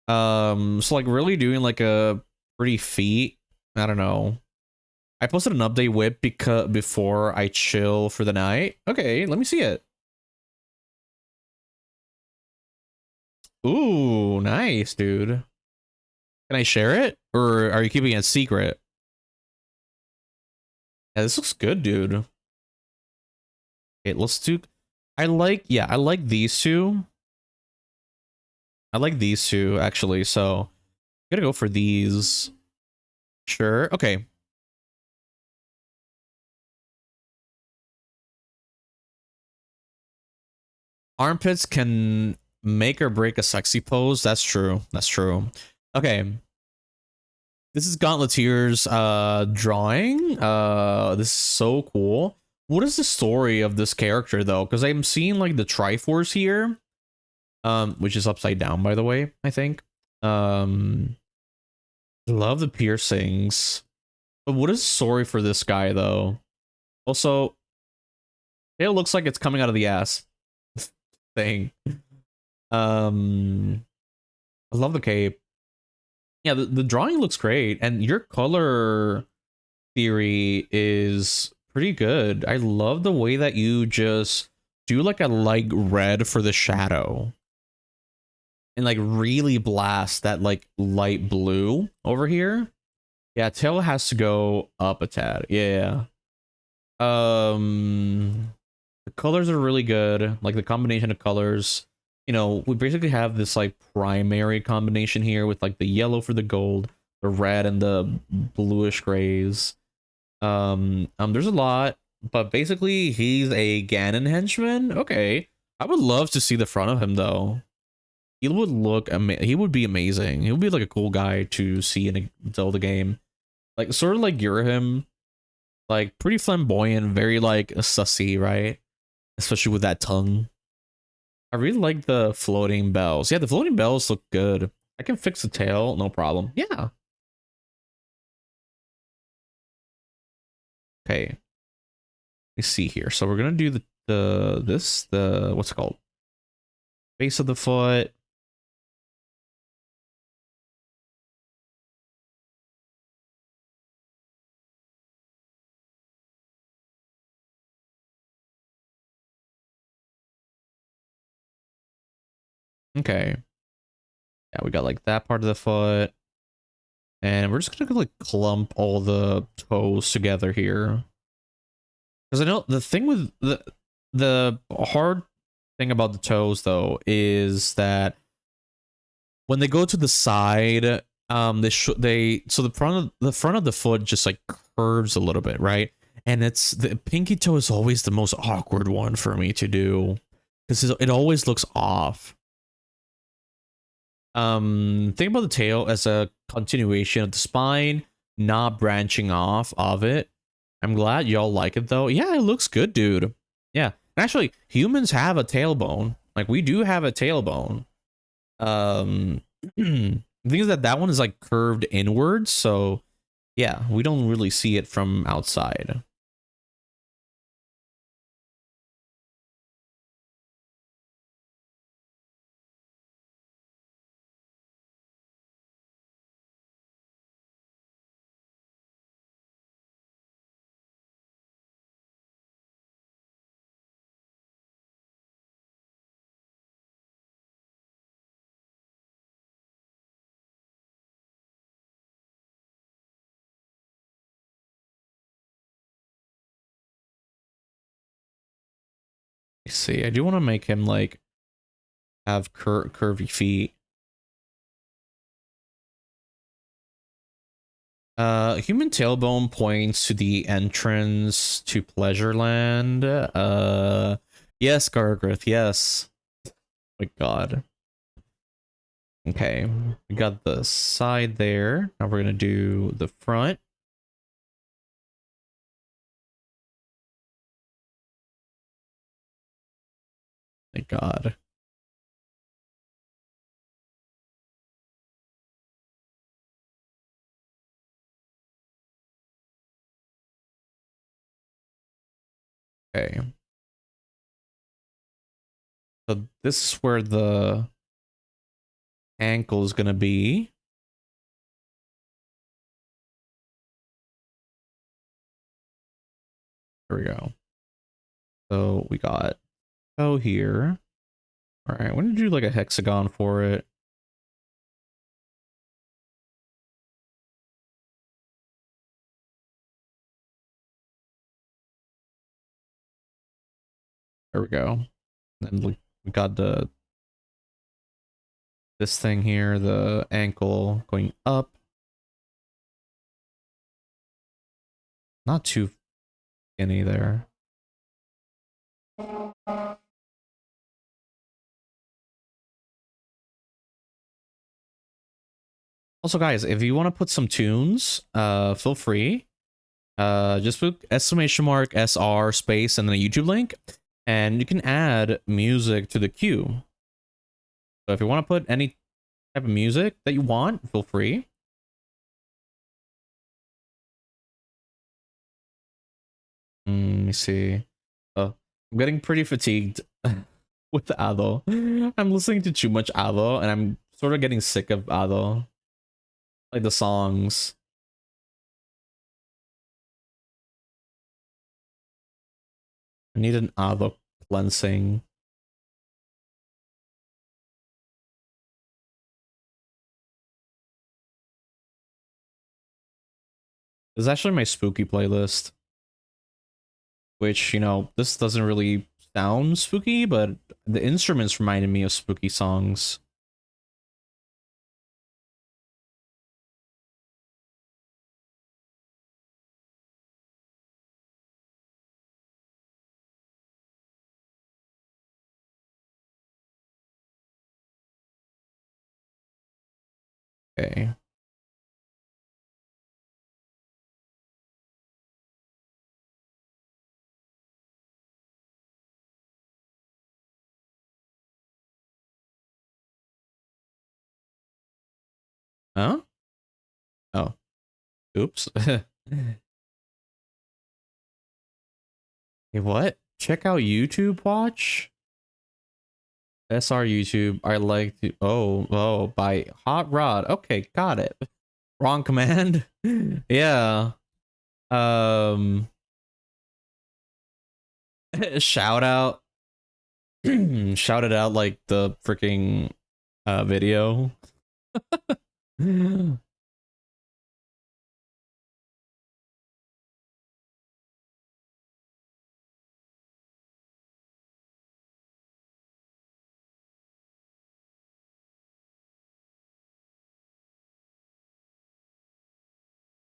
So like really doing like a pretty feet, I don't know. I posted an update whip because before I chill for the night. Okay, let me see it. Ooh, nice, dude. Can I share it? Or are you keeping it secret? Yeah, this looks good, dude. Okay, let's do... I like these two. I like these two, actually, so I'm gonna go for these. Sure, okay. Armpits can make or break a sexy pose. That's true. That's true. Okay. This is Gauntleteer's drawing. This is so cool. What is the story of this character though? Because I'm seeing like the Triforce here. Which is upside down, by the way, I think. Love the piercings. But what is the story for this guy though? Also, it looks like it's coming out of the ass thing. I love the cape. Yeah, the drawing looks great, and your color theory is pretty good. I love the way that you just do like a light red for the shadow. And like really blast that like light blue over here. Yeah, tail has to go up a tad. Yeah. The colors are really good. Like the combination of colors. You know, we basically have this like primary combination here with like the yellow for the gold, the red and the bluish grays. There's a lot, but basically he's a Ganon henchman. Okay. I would love to see the front of him though. He would look he would be amazing. He would be like a cool guy to see in a Zelda game. Like sort of like Girahim. Like pretty flamboyant, very like sussy, right? Especially with that tongue. I really like the floating bells. Yeah, the floating bells look good. I can fix the tail, no problem. Yeah. Okay. Let me see here. So we're gonna do the what's it called? Base of the foot. Okay. Yeah, we got like that part of the foot. And we're just gonna like clump all the toes together here. Because I know the thing with the hard thing about the toes though is that when they go to the side, so the front of the foot just like curves a little bit, right? And it's the pinky toe is always the most awkward one for me to do because it always looks off. Think about the tail as a continuation of the spine, not branching off of it. I'm glad y'all like it though. Yeah, it looks good, dude. Yeah. Actually, humans have a tailbone. Like we do have a tailbone. The thing is that that one is like curved inwards, so yeah, we don't really see it from outside. Let's see, I do want to make him like have curvy feet. Human tailbone points to the entrance to Pleasureland. Yes, Gargrith, yes. Oh my god. Okay, we got the side there. Now we're gonna do the front. Thank god. Okay. So this is where the ankle is gonna be. There we go. So we got toe here. All right, we're gonna do like a hexagon for it. There we go. Then we got this thing here, the ankle going up. Not too skinny there. Also, guys, if you want to put some tunes, feel free. Just put !SR space and then a YouTube link, and you can add music to the queue. So if you want to put any type of music that you want, feel free. Let me see. I'm getting pretty fatigued with Ado. I'm listening to too much Ado, and I'm sort of getting sick of Ado. Like the songs. I need an Ado cleansing. This is actually my spooky playlist. Which, you know, this doesn't really sound spooky, but the instruments reminded me of spooky songs. Okay. Huh? Oh. Oops. Hey, what? Check out YouTube watch? SR YouTube. I like to oh by Hot Rod. Okay, got it. Wrong command. Yeah. Um shout out. Shout it out like the freaking video.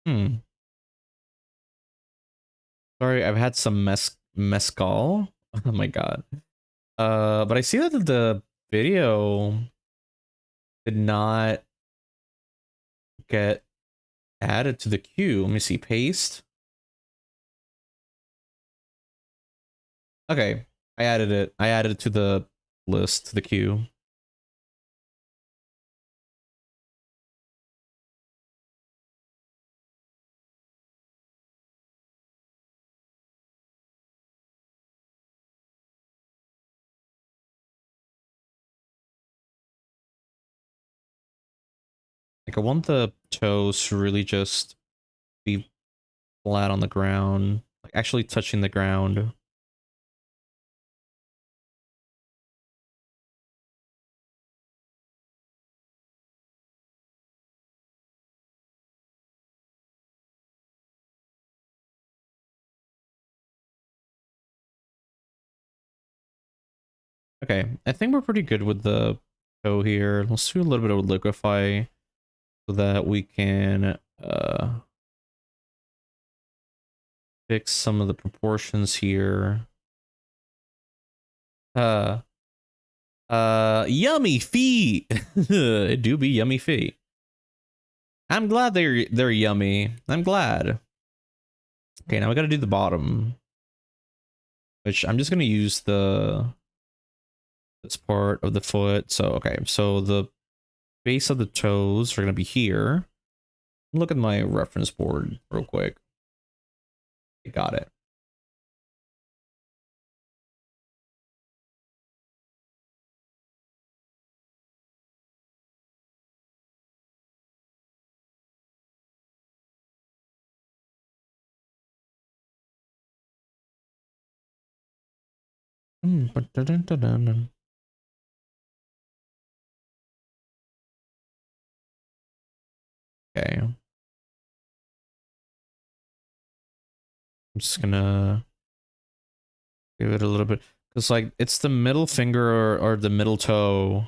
Hmm. Sorry, I've had some mescal. Oh my god. But I see that the video did not get added to the queue. Let me see. Paste. Okay. I added it. I added it to the list, to the queue. Like, I want the toes to really just be flat on the ground. Like, actually touching the ground. Okay, I think we're pretty good with the toe here. Let's do a little bit of liquefy so that we can fix some of the proportions here. Uh Yummy feet. It do be yummy feet. I'm glad they're yummy. I'm glad. Okay, now we gotta do the bottom. Which I'm just gonna use this part of the foot. So okay, so the base of the toes are gonna be here. Look at my reference board real quick. You got it. Dun-dun-dun-dun-dun. Okay. I'm just gonna give it a little bit. Because, like, it's the middle finger or the middle toe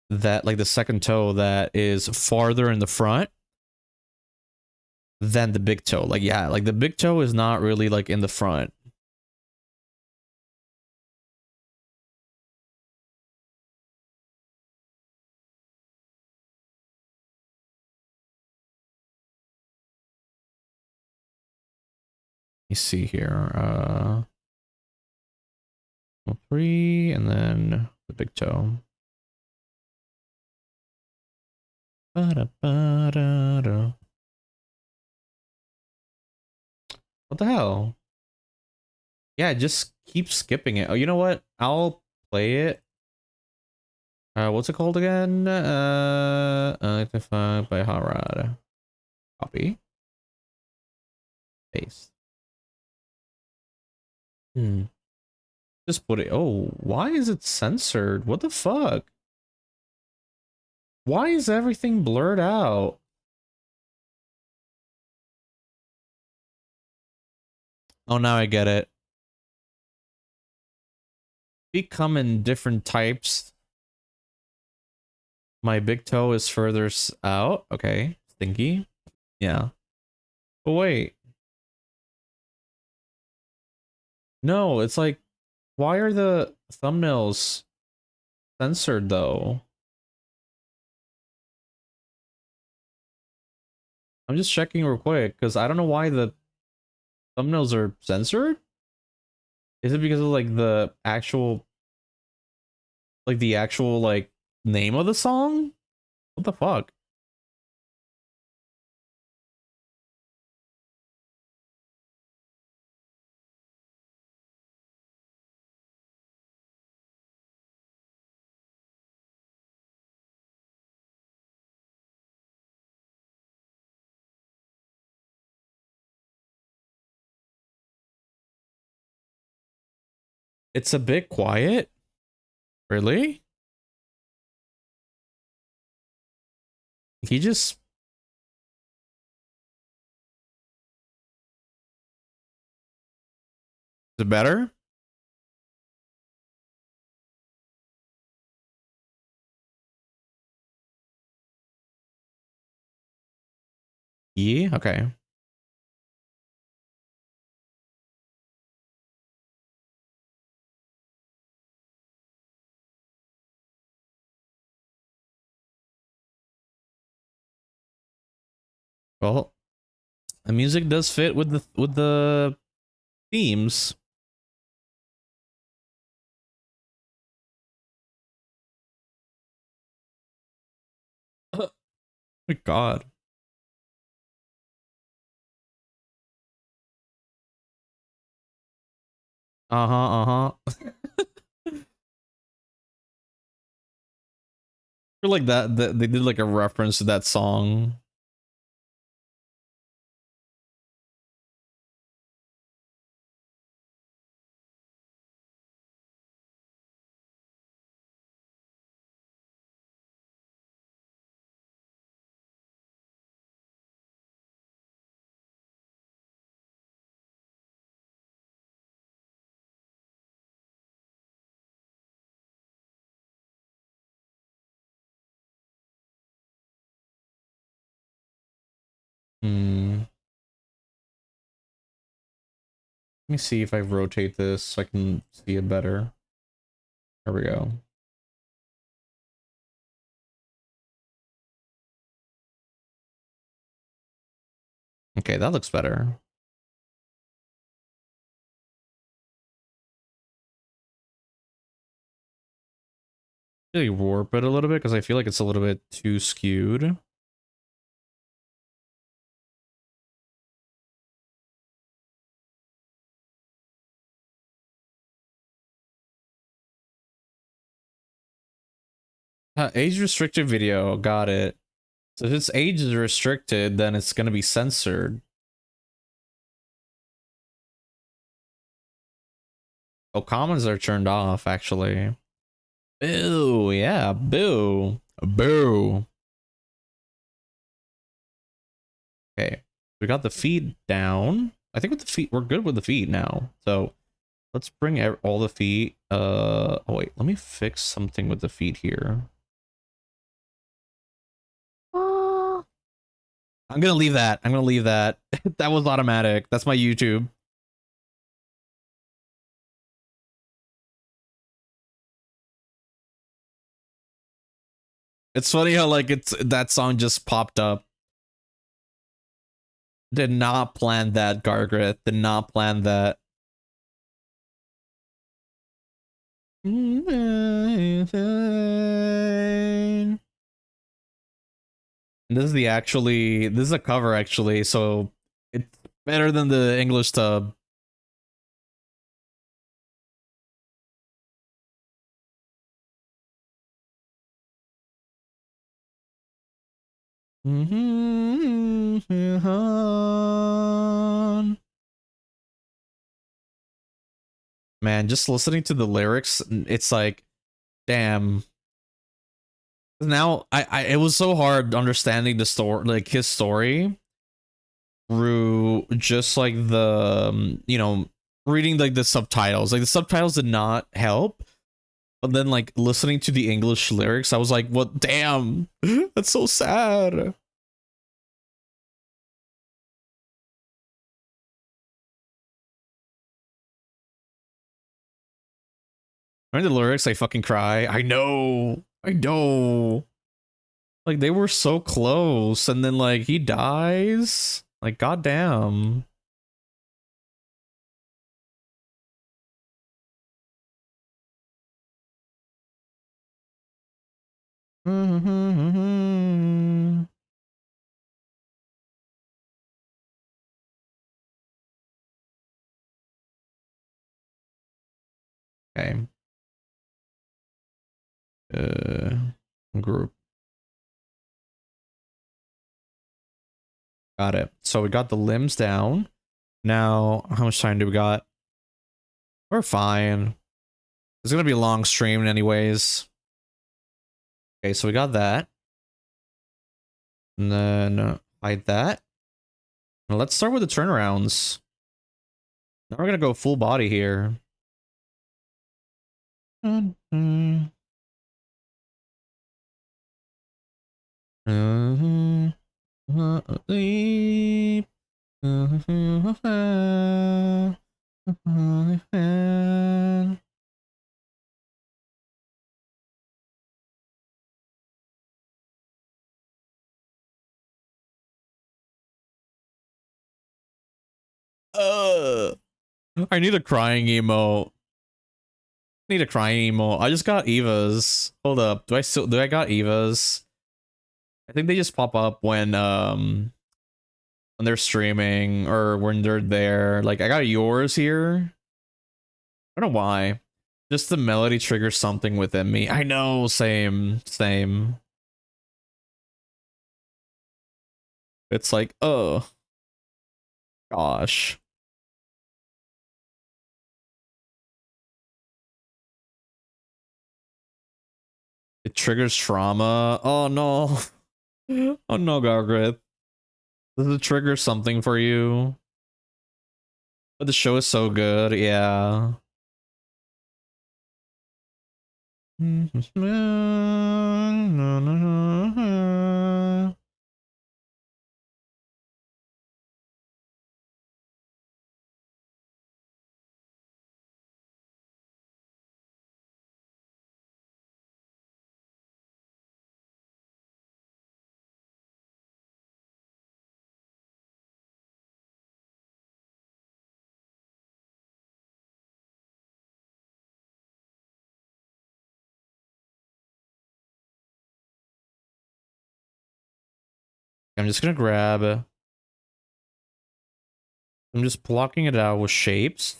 that, like, the second toe that is farther in the front than the big toe. Like, yeah, like, the big toe is not really, like, in the front. Let me see here. 3, and then the big toe. Ba-da-ba-da-da. What the hell? Yeah, just keep skipping it. Oh, you know what? I'll play it. What's it called again? Identified by Harad. Copy. Paste. Hmm. Just put it. Oh, why is it censored? What the fuck? Why is everything blurred out? Oh, now I get it. They come in different types. My big toe is further out. Okay. Stinky. Yeah. But wait. No, it's like, why are the thumbnails censored though? I'm just checking real quick because I don't know why the thumbnails are censored. Is it because of like the actual like name of the song? What the fuck? It's a bit quiet. Really? He just is it better? Yeah, okay. Well, the music does fit with the themes. Oh my god. Uh-huh, uh-huh. I feel like that they did like a reference to that song. Hmm. Let me see if I rotate this so I can see it better. There we go. Okay, that looks better. Really warp it a little bit because I feel like it's a little bit too skewed. Age restricted video, got it. So if its age is restricted, then it's gonna be censored. Oh, comments are turned off, actually. Boo, yeah, boo. Boo. Okay, we got the feed down. I think with the feet, we're good with the feet now. So let's bring all the feet. Oh wait, let me fix something with the feet here. I'm gonna leave that. I'm gonna leave that. That was automatic. That's my YouTube. It's funny how like it's that song just popped up. Did not plan that, Gargrith. Did not plan that. This is the actually, this is a cover actually, so it's better than the English dub. Man, just listening to the lyrics, it's like, damn. Now, it was so hard understanding the story, like his story, through just like the, you know, reading like the subtitles. Like the subtitles did not help, but then like listening to the English lyrics, I was like, what? Damn, that's so sad. Remember the lyrics? I fucking cry. I know. I know. Like they were so close, and then like he dies. Like goddamn. Okay. Uh, group. Got it. So we got the limbs down. Now, how much time do we got? We're fine. It's gonna be a long stream anyways. Okay, so we got that. And then hide that. Now let's start with the turnarounds. Now we're gonna go full body here. Sleep. I need a crying emo. Need a crying emo. I just got Evas. Hold up. Do I got Evas? I think they just pop up when they're streaming or when they're there. Like I got yours here. I don't know why. Just the melody triggers something within me. I know, same. It's like, oh gosh. It triggers trauma. Oh no. Oh no, Gargrith. Does it trigger something for you? But the show is so good, yeah. I'm just gonna grab. I'm just blocking it out with shapes.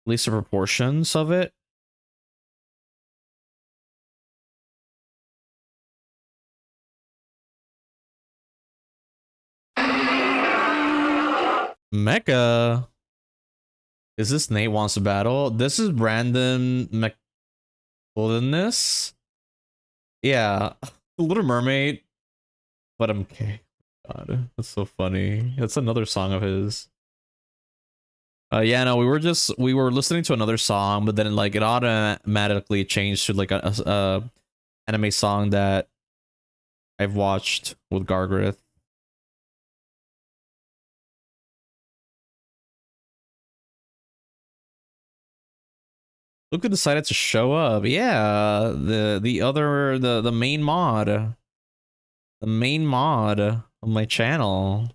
At least the proportions of it. Mecha. Is this Nate wants to battle? This is Brandon McWilderness. Yeah. The Little Mermaid. But I'm okay. God, that's so funny. That's another song of his. Yeah, no, we were listening to another song, but then like it automatically changed to like a anime song that I've watched with Gargrith. Luca decided to show up. Yeah, the main mod. The main mod of my channel.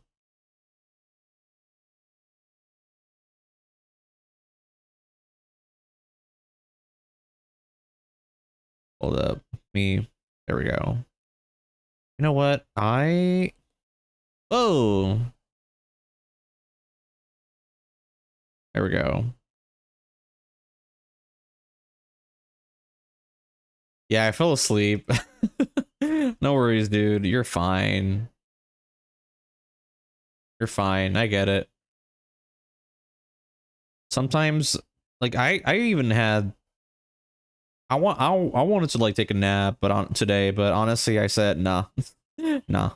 Hold up. Me. There we go. You know what? Oh. There we go. Yeah, I fell asleep. No worries, dude. You're fine. You're fine. I get it. Sometimes, like I even had. I wanted to like take a nap, but on today, but honestly, I said nah, nah,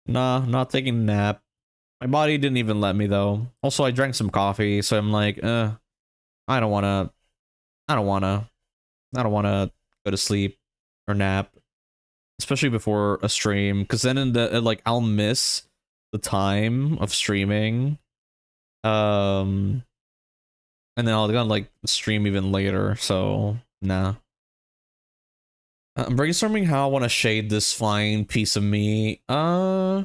not taking a nap. My body didn't even let me though. Also, I drank some coffee, so I'm like, I don't wanna, I don't wanna, I don't wanna go to sleep or nap, especially before a stream, because then in the like I'll miss the time of streaming, and then I'll gonna like stream even later. So nah. I'm brainstorming how I want to shade this flying piece of me. Well,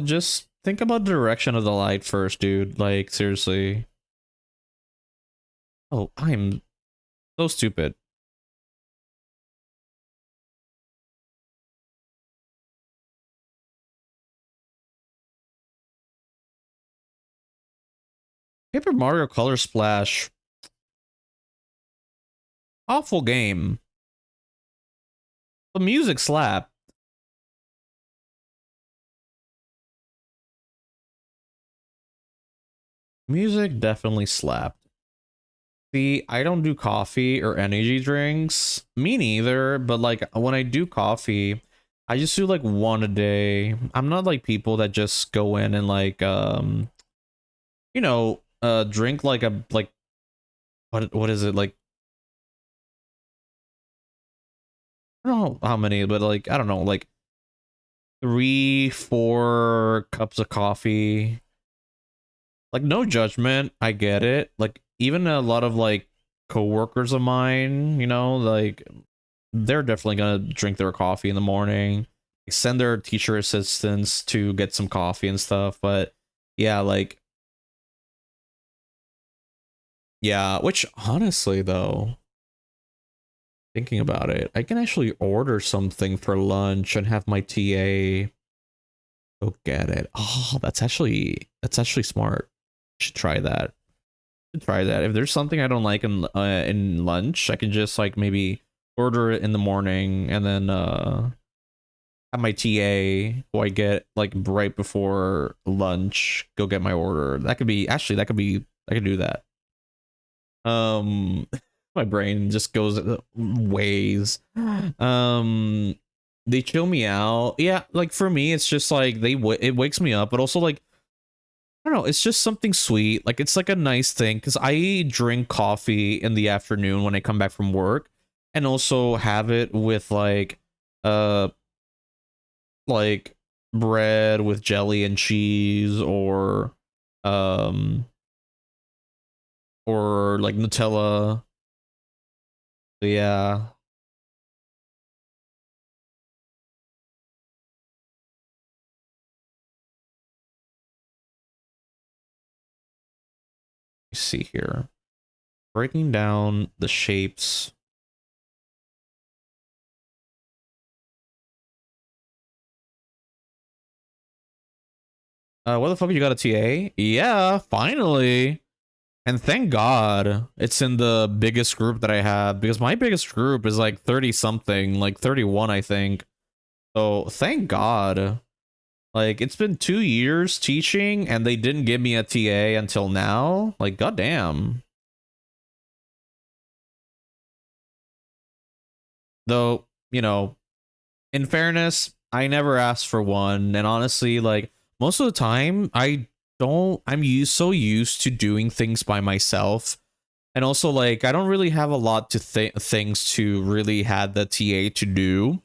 just think about the direction of the light first, dude. Like, seriously. Oh, I'm so stupid. Paper Mario Color Splash. Awful game. The music slap. Music definitely slapped. See, I don't do coffee or energy drinks. Me neither, but like when I do coffee, I just do like one a day. I'm not like people that just go in and like you know, drink like a like what is it like I don't know how many, but like I don't know, like 3, 4 cups of coffee. Like, no judgment. I get it. Like, even a lot of like coworkers of mine, you know, like they're definitely gonna drink their coffee in the morning, send their teacher assistants to get some coffee and stuff. But yeah, like, yeah, which honestly though, thinking about it, I can actually order something for lunch and have my TA go get it. Oh, that's actually smart. Should try that. Should try that. If there's something I don't like in lunch, I can just like maybe order it in the morning and then have my TA who I get like right before lunch go get my order. That could be actually I could do that. Um my brain just goes ways. Um they chill me out. Yeah, like for me it's just like it wakes me up, but also like I don't know, it's just something sweet. Like it's like a nice thing cuz I drink coffee in the afternoon when I come back from work and also have it with uh like bread with jelly and cheese um or like Nutella. Yeah. Let me see here. Breaking down the shapes. What the fuck you got a TA? Yeah, finally. And thank God it's in the biggest group that I have because my biggest group is like 30 something, like 31, I think. So thank God. Like it's been 2 years teaching and they didn't give me a TA until now. Like, goddamn. Though, you know, in fairness, I never asked for one. And honestly, like most of the time, I'm so used to doing things by myself. And also, like, I don't really have a lot to things to really have the TA to do.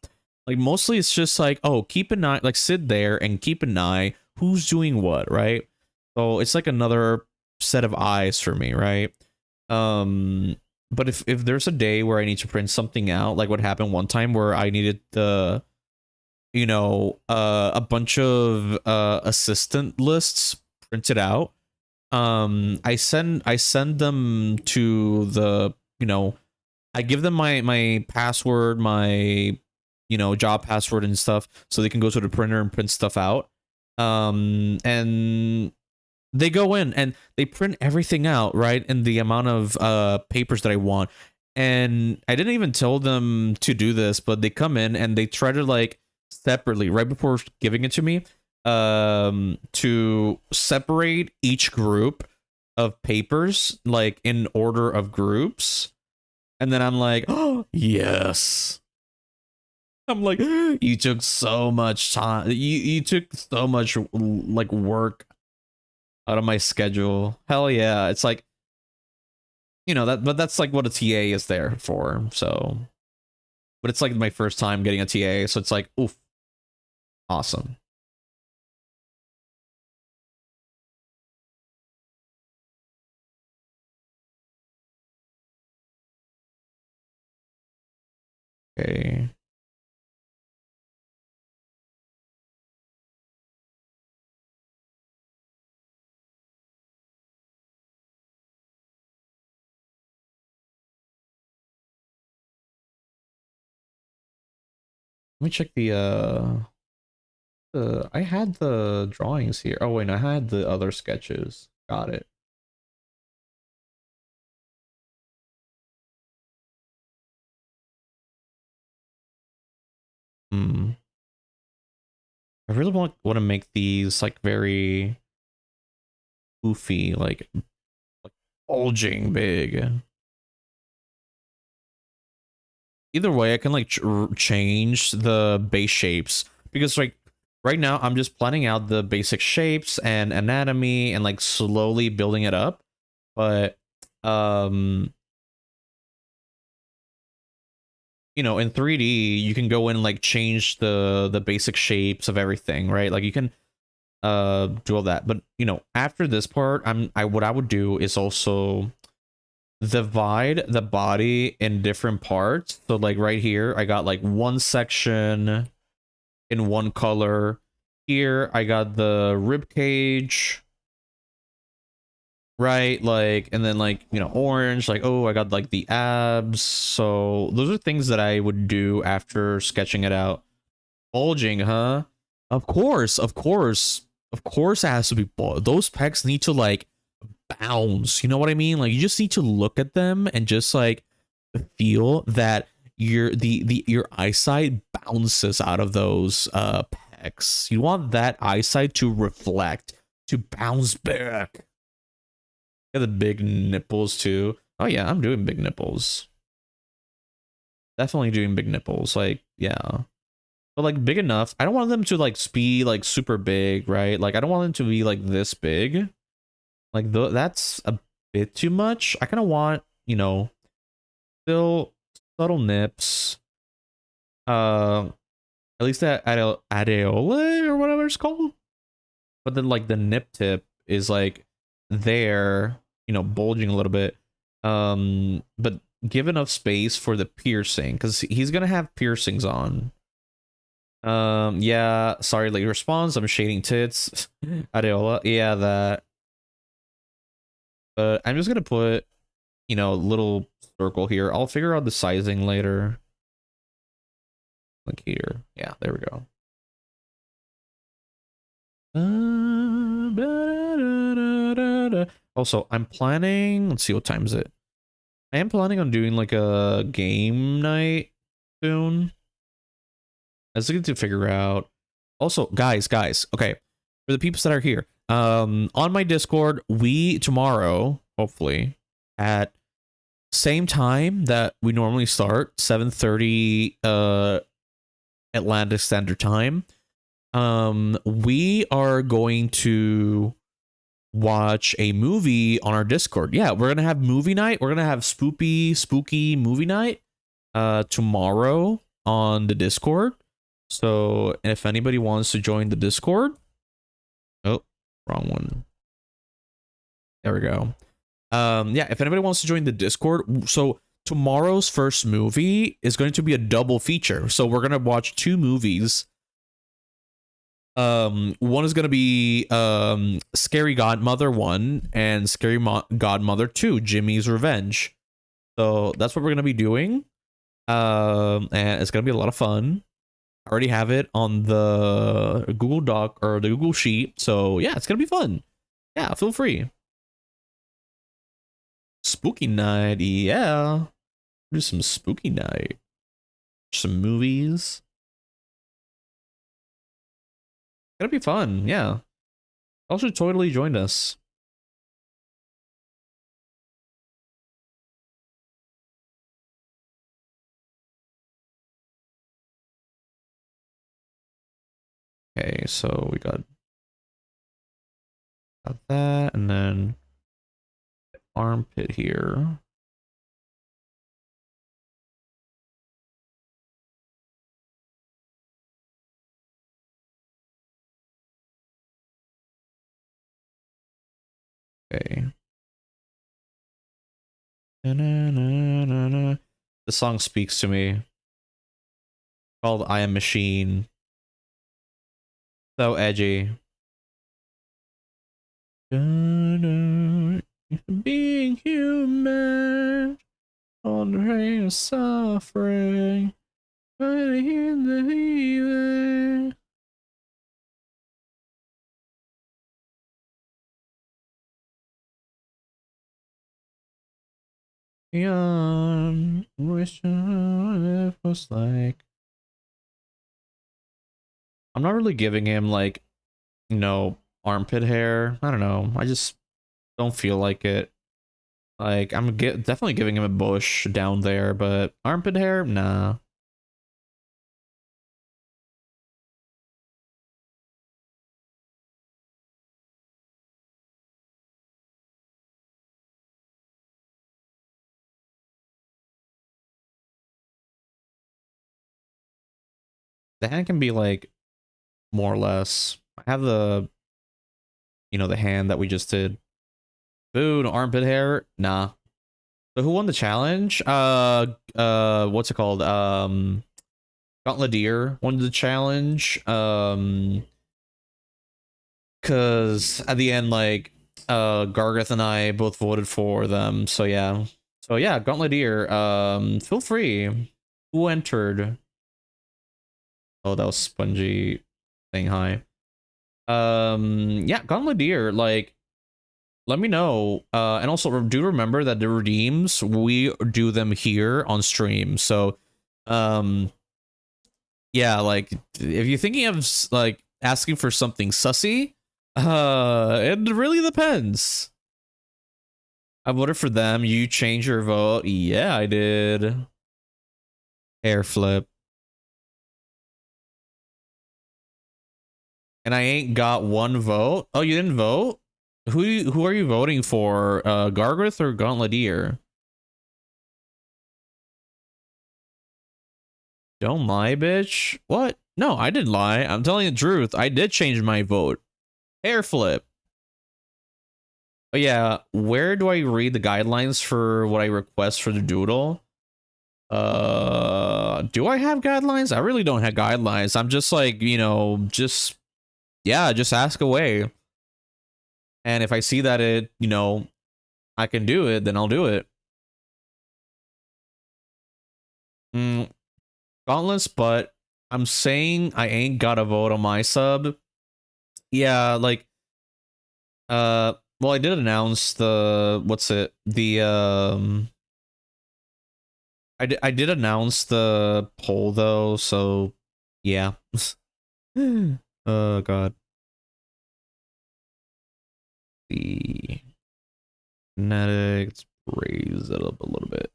Like, mostly it's just like, oh, keep an eye, like, sit there and keep an eye who's doing what, right? So it's like another set of eyes for me, right? But if there's a day where I need to print something out, like what happened one time where I needed a bunch of assistant lists printed out, I send them to the, I give them my password, my job password and stuff so they can go to the printer and print stuff out. And they go in and they print everything out right in the amount of papers that I want. And I didn't even tell them to do this, but they come in and they try to like separately right before giving it to me, to separate each group of papers like in order of groups. And then I'm like, oh yes. I'm like, you took so much time. You took so much like work out of my schedule. Hell yeah. It's like, but that's like what a TA is there for. So, but it's like my first time getting a TA. So it's like, oof, awesome. Okay. Let me check I had the drawings here. Oh wait, no, I had the other sketches. Got it. Hmm. I really want to make these like very goofy, like bulging big. Either way, I can like change the base shapes because like right now I'm just planning out the basic shapes and anatomy and like slowly building it up. But um you know, in 3D, you can go in and like change the basic shapes of everything, right? Like you can do all that. But you know, after this part, what I would do is also divide the body in different parts. So like right here, I got like one section in one color. Here, I got the rib cage, right? Like, and then like, you know, orange, like, oh, I got like the abs. So those are things that I would do after sketching it out. Bulging, huh? Of course, of course. Of course it has to be those pecs need to like bounce. You know what I mean? Like you just need to look at them and just like feel that your eyesight bounces out of those pecs. You want that eyesight to reflect, to bounce back. Got the big nipples too. Oh yeah, I'm doing big nipples. Definitely doing big nipples. Like, yeah. But like big enough. I don't want them to like be like super big, right? Like I don't want them to be like this big. Like that's a bit too much. I kind of want, you know, still subtle nips. Uh, at least that areola or whatever it's called. But then like the nip tip is like there, you know, bulging a little bit. But give enough space for the piercing because he's gonna have piercings on. Yeah, sorry, late response. I'm shading tits. Areola, yeah, that. But I'm just gonna put, you know, a little circle here. I'll figure out the sizing later. Like here. Yeah, there we go. Also, I'm planning, let's see what time is it. I am planning on doing like a game night soon. I was looking to figure out. Also, guys, okay, for the peeps that are here, on my Discord, we tomorrow, hopefully, at same time that we normally start, 7:30 Atlantic Standard Time, we are going to watch a movie on our Discord. Yeah, we're gonna have movie night. We're gonna have spooky movie night tomorrow on the Discord. So if anybody wants to join the Discord, oh, wrong one. There we go. Yeah, if anybody wants to join the Discord, so tomorrow's first movie is going to be a double feature. So we're gonna watch two movies. One is gonna be Scary Godmother 1 and Scary Godmother 2, Jimmy's Revenge. So that's what we're gonna be doing. And it's gonna be a lot of fun. I already have it on the Google Doc or the Google Sheet. So yeah, it's gonna be fun. Yeah, feel free. Spooky night, yeah. Do some spooky night. Some movies. Gonna be fun, yeah. Y'all should totally join us. Okay, so we got that, and then armpit here. Okay. The song speaks to me. Called I Am Machine. So edgy. Being human on the rain of suffering. In the healing. Beyond wishing it was like. I'm not really giving him like, you know, armpit hair. I don't know. I just don't feel like it. Like I'm definitely giving him a bush down there, but armpit hair, nah. The hand can be like more or less. I have the, you know, the hand that we just did. Food, armpit hair, nah. So who won the challenge? What's it called? Gauntleteer won the challenge. Cause at the end, like, Gargeth and I both voted for them. So yeah. So yeah, Gauntleteer. Feel free. Who entered? Oh, that was Spongy saying hi. Yeah, Gauntleteer. Like, let me know. And also do remember that the redeems, we do them here on stream. So, yeah, like if you're thinking of like asking for something sussy, it really depends. I voted for them. You change your vote. Yeah, I did. Hair flip. And I ain't got one vote. Oh, you didn't vote? Who are you voting for? Gargith or Gauntleteer? Don't lie, bitch. What? No, I didn't lie. I'm telling you the truth. I did change my vote. Hair flip. But yeah, where do I read the guidelines for what I request for the doodle? Do I have guidelines? I really don't have guidelines. I'm just like, you know, just yeah, just ask away. And if I see that it, you know, I can do it, then I'll do it. Gauntless, but I'm saying I ain't got a vote on my sub. Yeah, like well, I did announce the what's it? The I did announce the poll though, so yeah. Oh god. The kinetics, raise it up a little bit.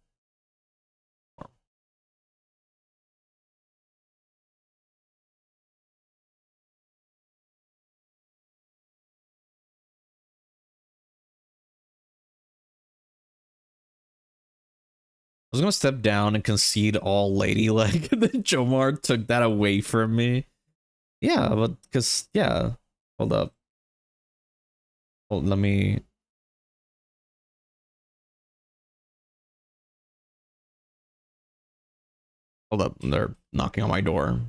I was gonna step down and concede all ladylike, and then Jomar took that away from me. Yeah, but because yeah, hold up. Hold, let me. Hold up, they're knocking on my door.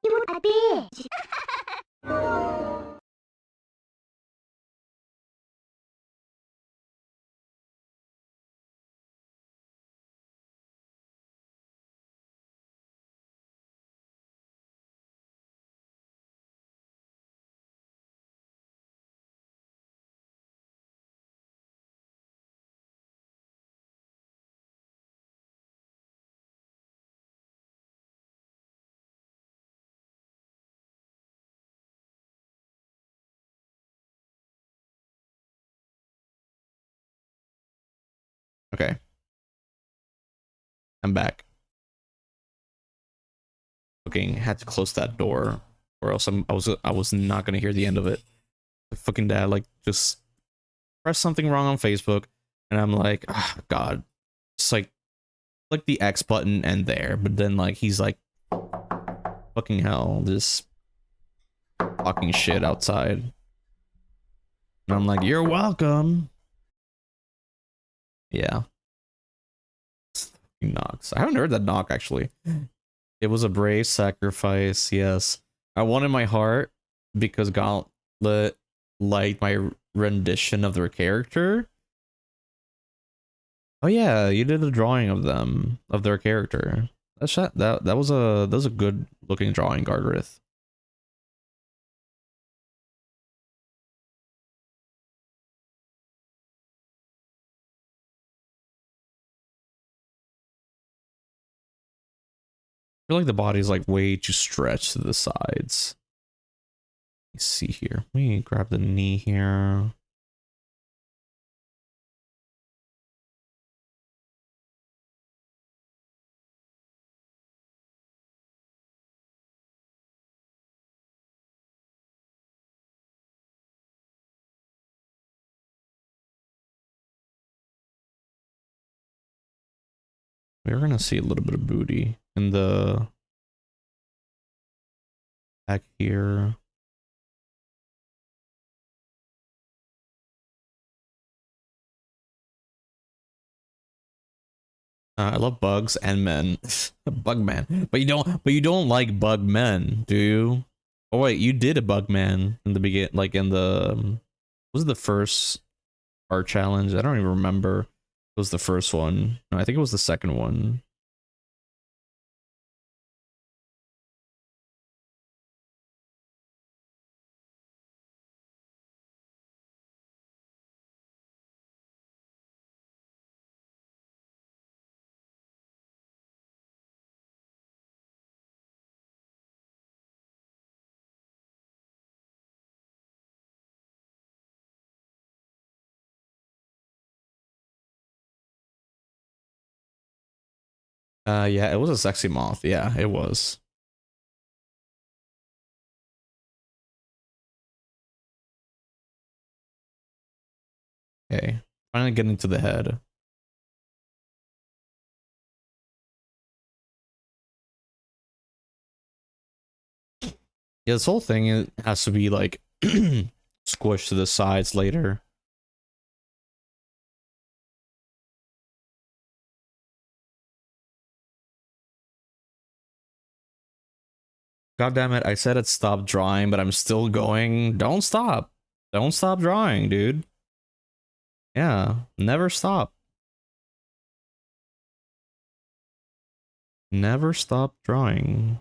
You a bitch. Okay, I'm back. Fucking had to close that door, or else I was not gonna hear the end of it. My fucking dad like just pressed something wrong on Facebook, and I'm like, ah, God, it's like the X button and there, but then like he's like, fucking hell, this fucking shit outside, and I'm like, you're welcome. Yeah, knocks. I haven't heard that knock actually. It was a brave sacrifice. Yes, I won in my heart because Gauntlet liked my rendition of their character. Oh yeah, you did a drawing of them, of their character. That was a good looking drawing, Gargareth. I feel like the body's like way too stretched to the sides. Let me see here. Let me grab the knee here. we're gonna see a little bit of booty in the back here. I love bugs and men. Bug man. But you don't like bug men, do you? Oh wait, you did a bug man in the begin, like in the was it the first art challenge? I don't even remember. It was the first one. No, I think it was the second one. Yeah, it was a sexy moth. Yeah, it was. Okay, finally getting to the head. Yeah, this whole thing has to be like squished to the sides later. God damn it, I said it stopped drawing, but I'm still going. Don't stop. Don't stop drawing, dude. Yeah, never stop. Never stop drawing.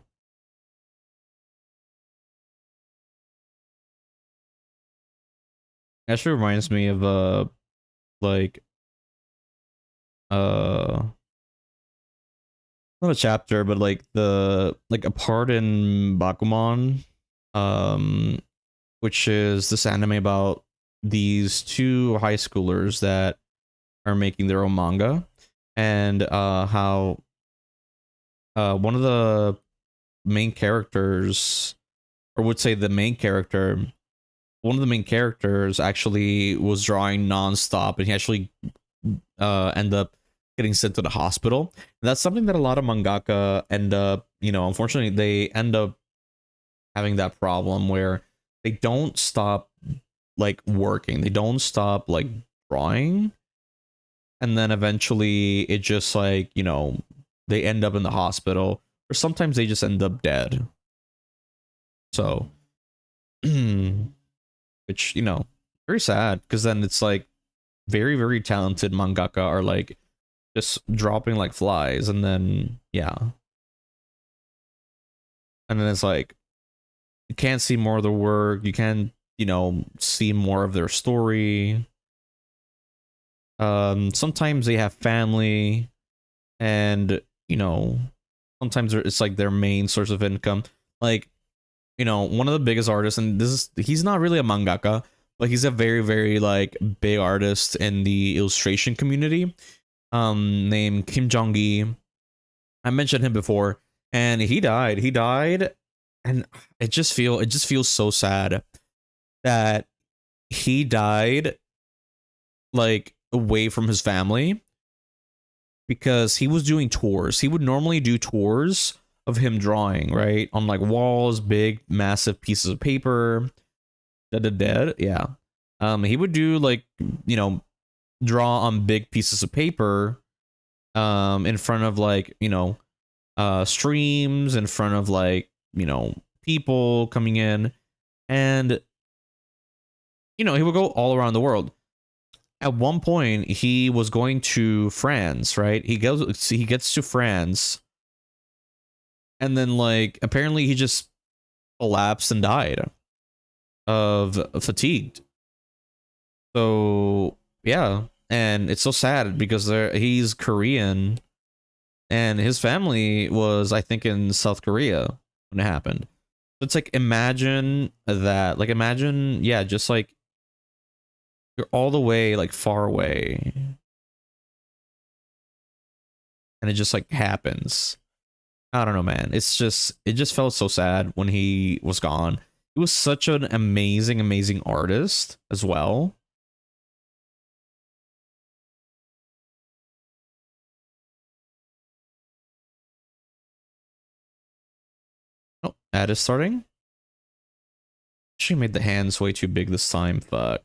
Actually reminds me of like not a chapter, but like a part in Bakuman, um, which is this anime about these two high schoolers that are making their own manga, and how one of the main characters, or would say the main character, one of the main characters actually was drawing nonstop, and he actually end up getting sent to the hospital. And that's something that a lot of mangaka end up, you know, unfortunately, they end up having that problem where they don't stop like working, they don't stop like drawing, and then eventually it just like, you know, they end up in the hospital, or sometimes they just end up dead. So which, you know, very sad, because then it's like very, very talented mangaka are like just dropping like flies, and then yeah, and then it's like you can't see more of their work, you can't, you know, see more of their story. Sometimes they have family, and you know, sometimes it's like their main source of income. Like, you know, one of the biggest artists, and this is, he's not really a mangaka, but he's a very, very like big artist in the illustration community, named Kim Jong-gi. I mentioned him before, and he died. He died, and it just feels so sad that he died like away from his family, because he was doing tours. He would normally do tours of him drawing, right, on like walls, big massive pieces of paper. Dead. Yeah. He would do like, you know, draw on big pieces of paper in front of like, you know, streams, in front of like, you know, people coming in, and you know, he would go all around the world. At one point he was going to France, right? He gets to France, and then like apparently he just collapsed and died of fatigued. So yeah, and it's so sad because he's Korean, and his family was, I think, in South Korea when it happened. It's like, imagine that, like imagine, yeah, just like you're all the way like far away, and it just like happens. I don't know, man. It just felt so sad when he was gone. He was such an amazing, amazing artist as well. Ad is starting. She made the hands way too big this time. Fuck.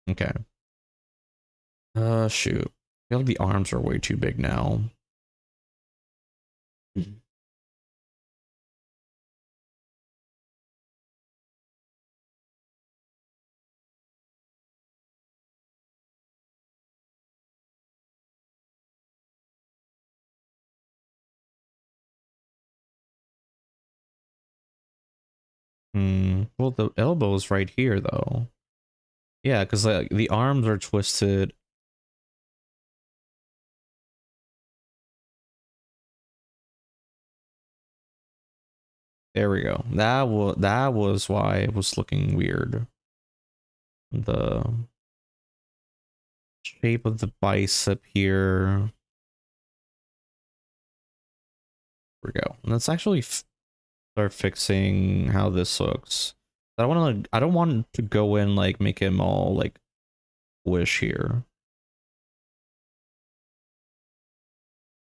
Okay. Shoot. I feel like the arms are way too big now. Well, the elbow's right here, though. Yeah, because like, the arms are twisted. There we go. That was why it was looking weird. The shape of the bicep here. There we go. Let's actually start fixing how this looks. I don't want to go in like make him all like wish here.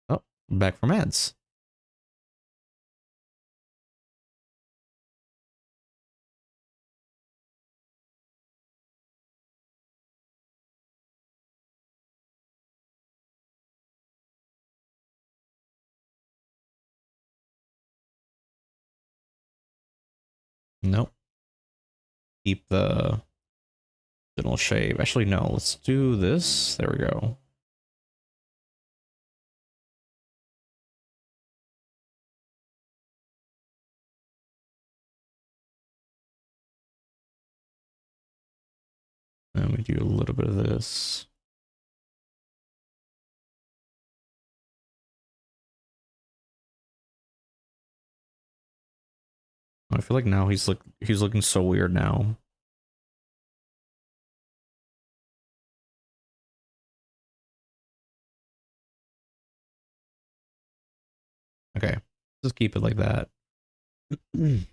Oh, back from ads. Nope. Keep the general shape. Actually, no. Let's do this. There we go. And we do a little bit of this. I feel like now he's looking so weird now. Okay, just keep it like that. Like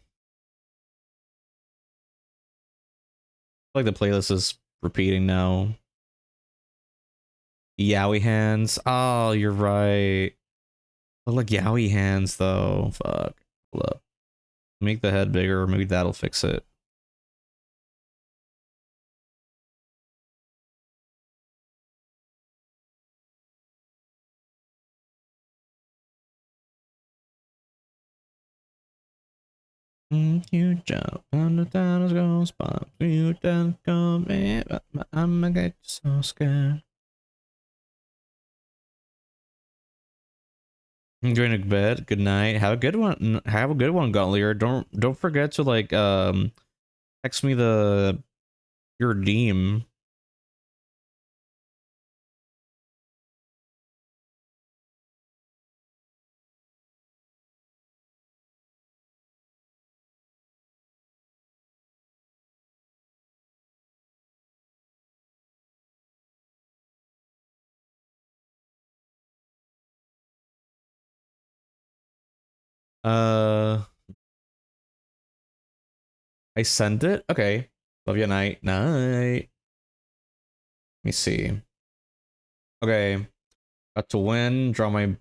the playlist is repeating now. Yowie hands. Oh, you're right. Look like Yowie hands though. Fuck. Hold up. Make the head bigger. Maybe that'll fix it. You jump on the down is gonna spot. You don't come in, but I'ma get so scared. I'm going to bed. Good night. Have a good one. Have a good one, Guntlier. Don't forget to like text me your redeem. Uh, I sent it. Okay. Love you. Night. Night. Let me see. Okay. Got to win. Draw my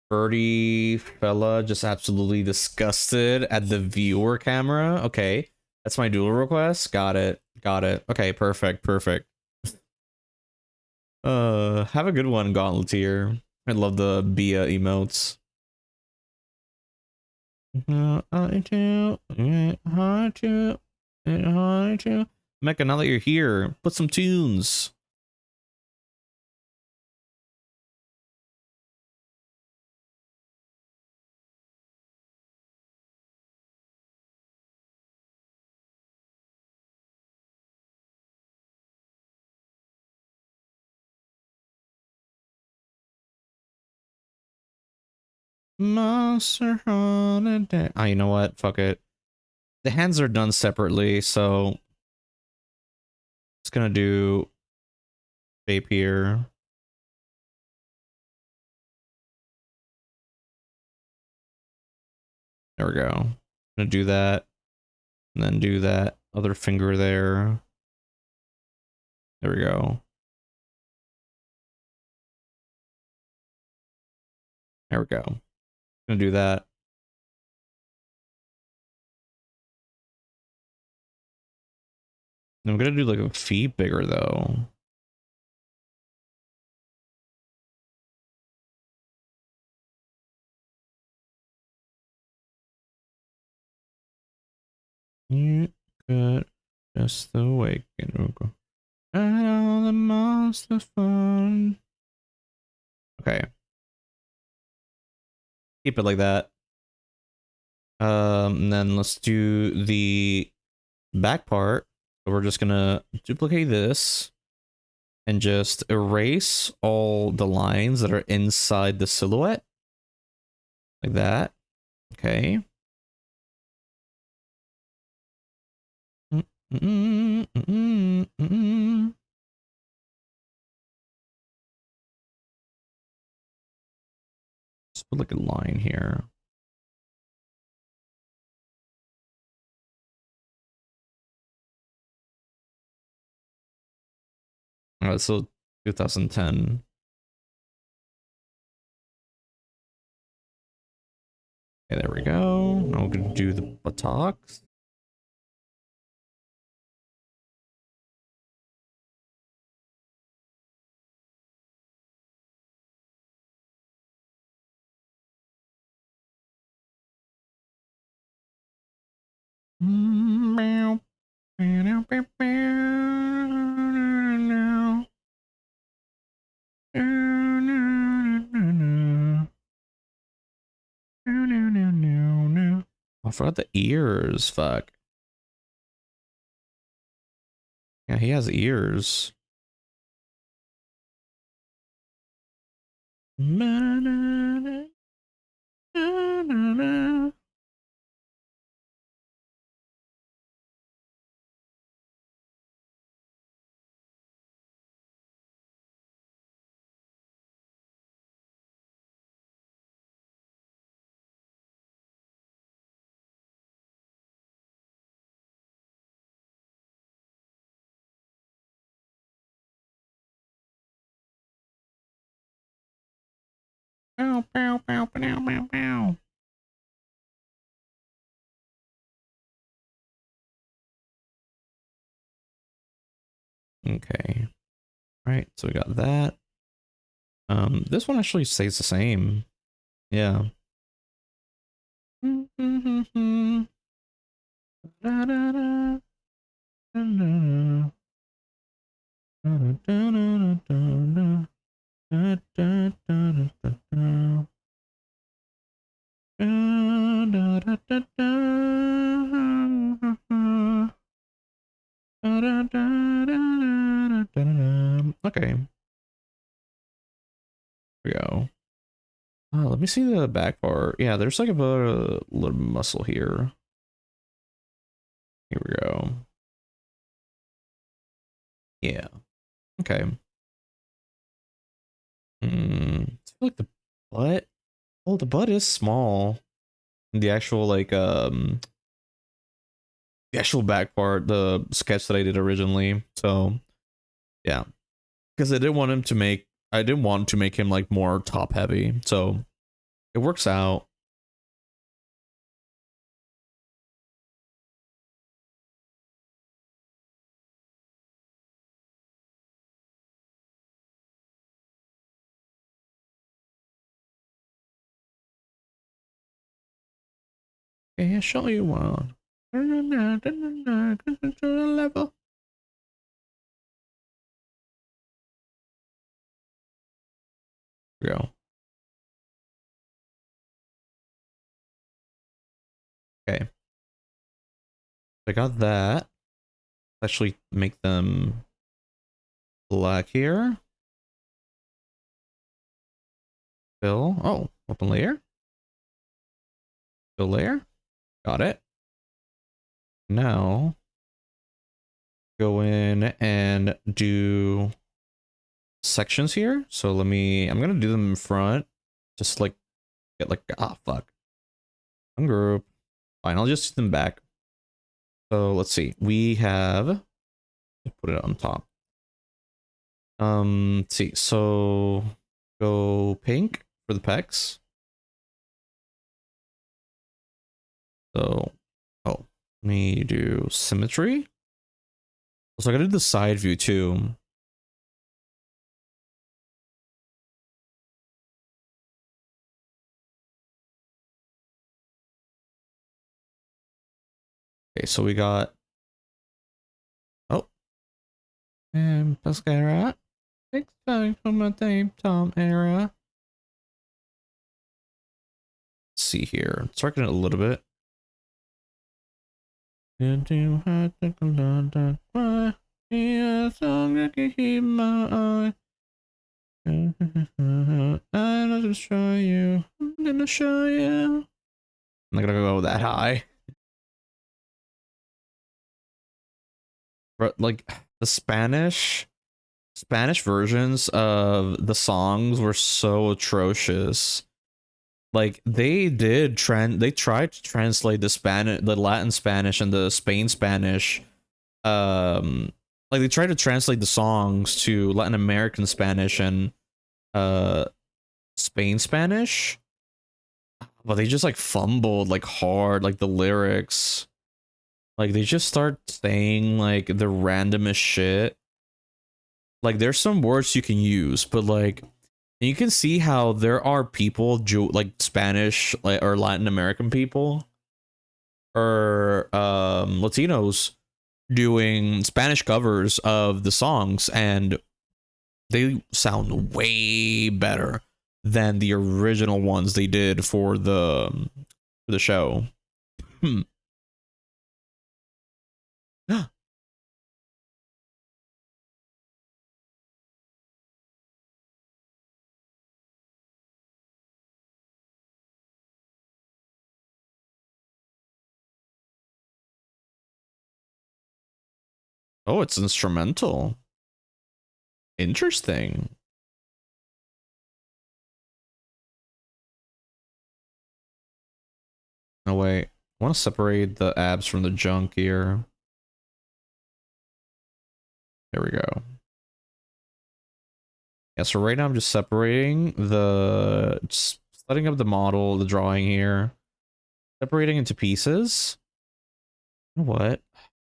birdie fella. Just absolutely disgusted at the viewer camera. Okay. That's my duel request. Got it. Got it. Okay. Perfect. Perfect. Have a good one, Gauntleteer. I love the Bia emotes. Mecca, now that you're here, put some tunes. Monster Holiday. Ah, you know what? Fuck it. The hands are done separately, so it's gonna do shape here. There we go. I'm gonna do that, and then do that other finger there. There we go. There we go. Gonna do that. I'm gonna do like a feet bigger though. You could just awaken. And all the monster fun. Okay. Keep it like that. And then let's do the back part. So we're just gonna duplicate this and just erase all the lines that are inside the silhouette. Like that. Okay. Just put like a line here. Alright, so 2010. Okay, there we go. Now we're gonna do the buttocks. I forgot the ears. Fuck. Yeah, he has ears. Bow, bow, bow, bow, bow, bow. Okay. All right, so we got that. This one actually stays the same. Yeah. Okay. Here we go. Let me see the back part. Yeah, there's like about a little muscle here. Here we go. Yeah. Okay. I feel like the butt. Well, the butt is small. The actual like the actual back part, the sketch that I did originally. So yeah, because I didn't want to make him like more top heavy. So it works out. Okay, I'll show you one. Level. Go. Okay. I got that. Actually make them black here. Fill. Oh, open layer. Fill layer. Got it. Now go in and do sections here. So I'm gonna do them in front. Just like get like, ah, fuck. Ungroup. Fine, I'll just do them back. So let's see. We have, let's put it on top. Let's see. So go pink for the pecs. So, oh, let me do symmetry. So I gotta do the side view too. Okay, so we got, oh, and mascara. Next time from my Dame Tom era. Let's see here. Let's darken it a little bit. Into high why? Yeah, song that can keep my eye. I'm gonna show you. I'm gonna show you. I'm not gonna go that high. But like the Spanish versions of the songs were so atrocious. Like they tried to translate the Latin Spanish and the Spain Spanish. Like they tried to translate the songs to Latin American Spanish and Spain Spanish, but they just like fumbled like hard, like the lyrics. Like they just start saying like the randomest shit. Like there's some words you can use, but like you can see how there are people like Spanish like, or Latin American people or Latinos doing Spanish covers of the songs, and they sound way better than the original ones they did for the show. Oh, it's instrumental. Interesting. No, wait. I want to separate the abs from the junk here. There we go. Yeah, so right now I'm just separating just setting up the model, the drawing here. Separating into pieces. You know what?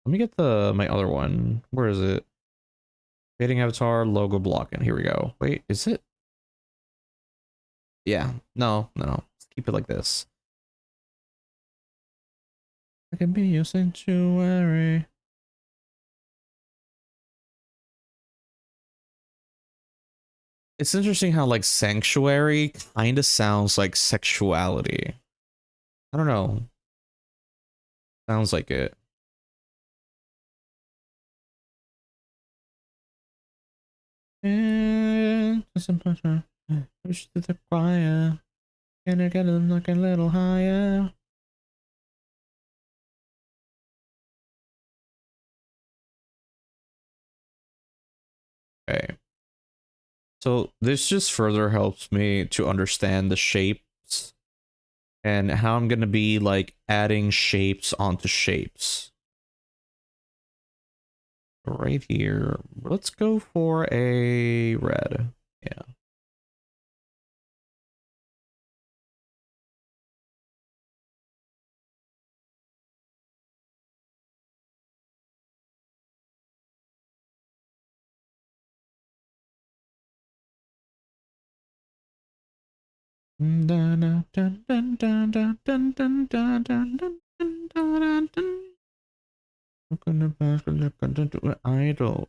Let me get my other one. Where is it? Creating avatar, logo blocking. Here we go. Wait, is it? Yeah. No. Let's keep it like this. I can be your sanctuary. It's interesting how like sanctuary kind of sounds like sexuality. I don't know. Sounds like it. And push to the choir. Can I get them like a little higher? Okay. So this just further helps me to understand the shapes and how I'm gonna be like adding shapes onto shapes. Right here, let's go for a red. Yeah. Idol.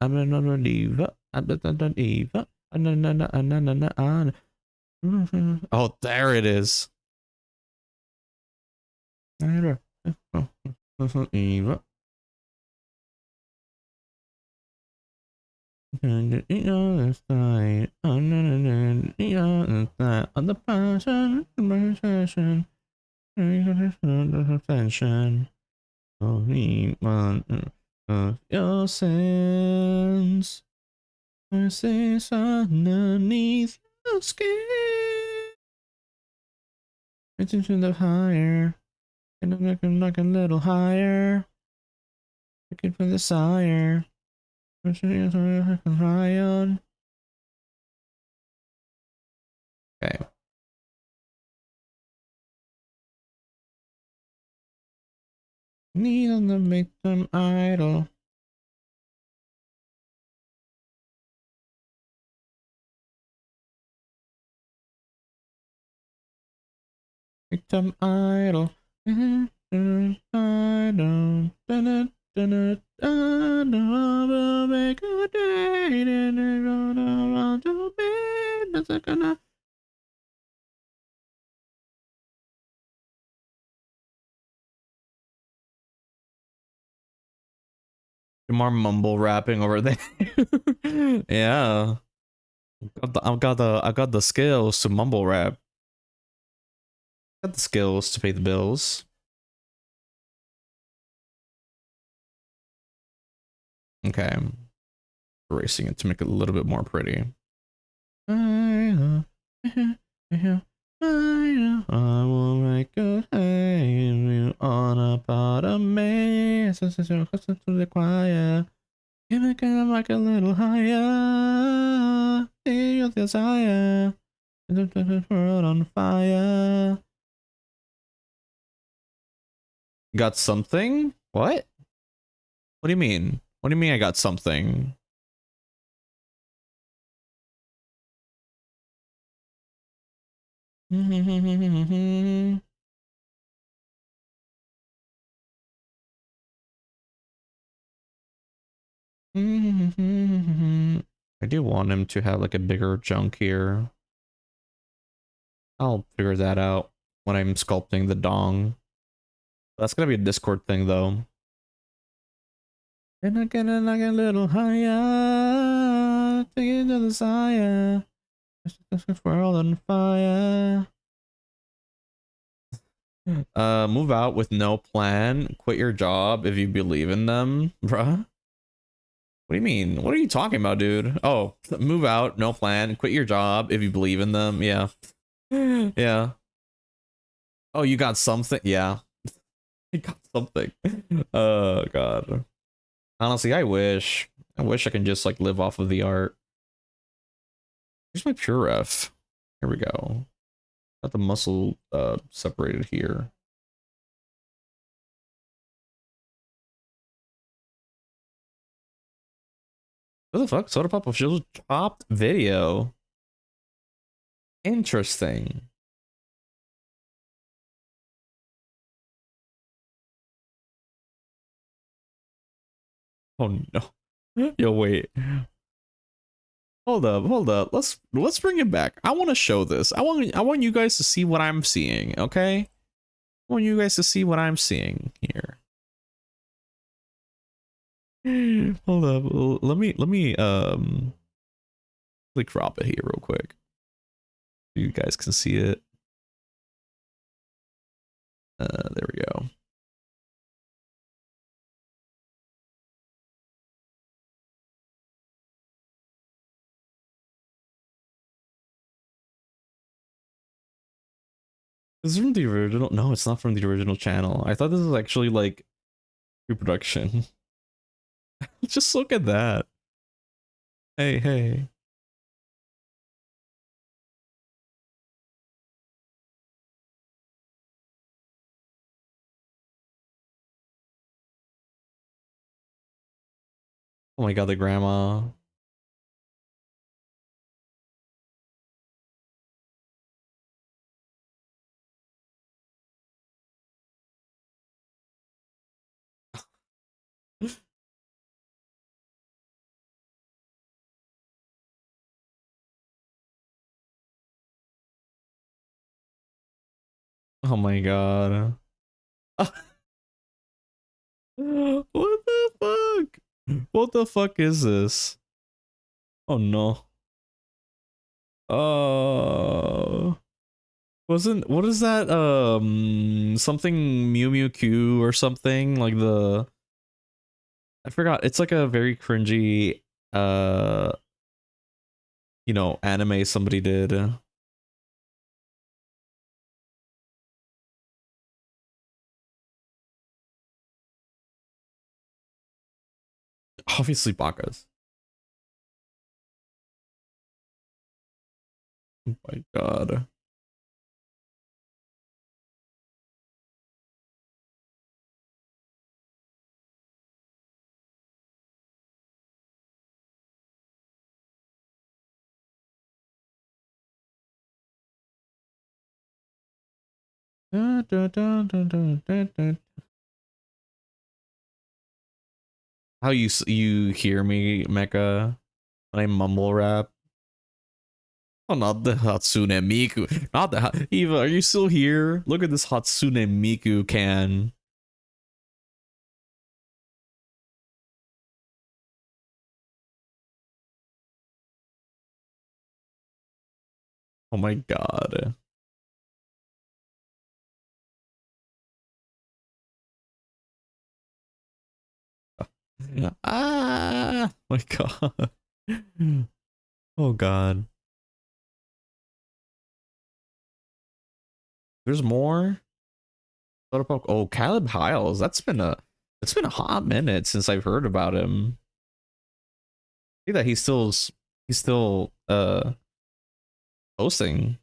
I'm another diva. I'm another diva. Oh, there it is. Eva. On the side, on the passion, conversation, attention. Only one of your sins. I see underneath your skin. It's into the higher. And knock a little higher. Looking for the sire. High on. Okay. Need on the victim idol. Victim idol. I don't. I will make a day and I'm gonna want to be. That's gonna. More mumble rapping over there. Yeah. I got the skills to mumble rap. Got the skills to pay the bills. Okay, I'm erasing it to make it a little bit more pretty. I will make a hay on a part of me. To the choir. You make it like a little higher. Your desire. The world on fire. Got something? What? What do you mean? What do you mean I got something? I do want him to have like a bigger chunk here. I'll figure that out when I'm sculpting the dong. That's gonna be a Discord thing though. And I get it like a little higher, take it to the side. This world on fire. Move out with no plan. Quit your job if you believe in them, bruh. What do you mean? What are you talking about, dude? Oh, move out, no plan. Quit your job if you believe in them. Yeah. Yeah. Oh, you got something? Yeah. You got something. Oh, God. Honestly, I wish. I wish I can just, like, live off of the art. Here's my pure ref. Here we go. Got the muscle separated here. What the fuck? Soda Pop official chopped video. Interesting. Oh no. Yo, wait. Hold up, hold up. Let's bring it back. I want to show this. I want you guys to see what I'm seeing, okay? I want you guys to see what I'm seeing here. Hold up. Let me like crop it here real quick. You guys can see it. There we go. This is from the original. No, it's not from the original channel. I thought this was actually like reproduction. Just look at that. Hey, hey. Oh my god, the grandma. Oh my god. What the fuck? What the fuck is this? Oh no. Wasn't what is that? Something Mew Mew Q or something like the. I forgot. It's like a very cringy, you know, anime somebody did. Obviously, Bakas. Oh my god. How you hear me, Mecha, when I mumble rap? Oh, not the Hatsune Miku. Not the Eva, are you still here? Look at this Hatsune Miku can. Oh my god. Ah, my god. Oh god. There's more. What about Caleb Hiles? It's been a hot minute since I've heard about him. See that he's still posting.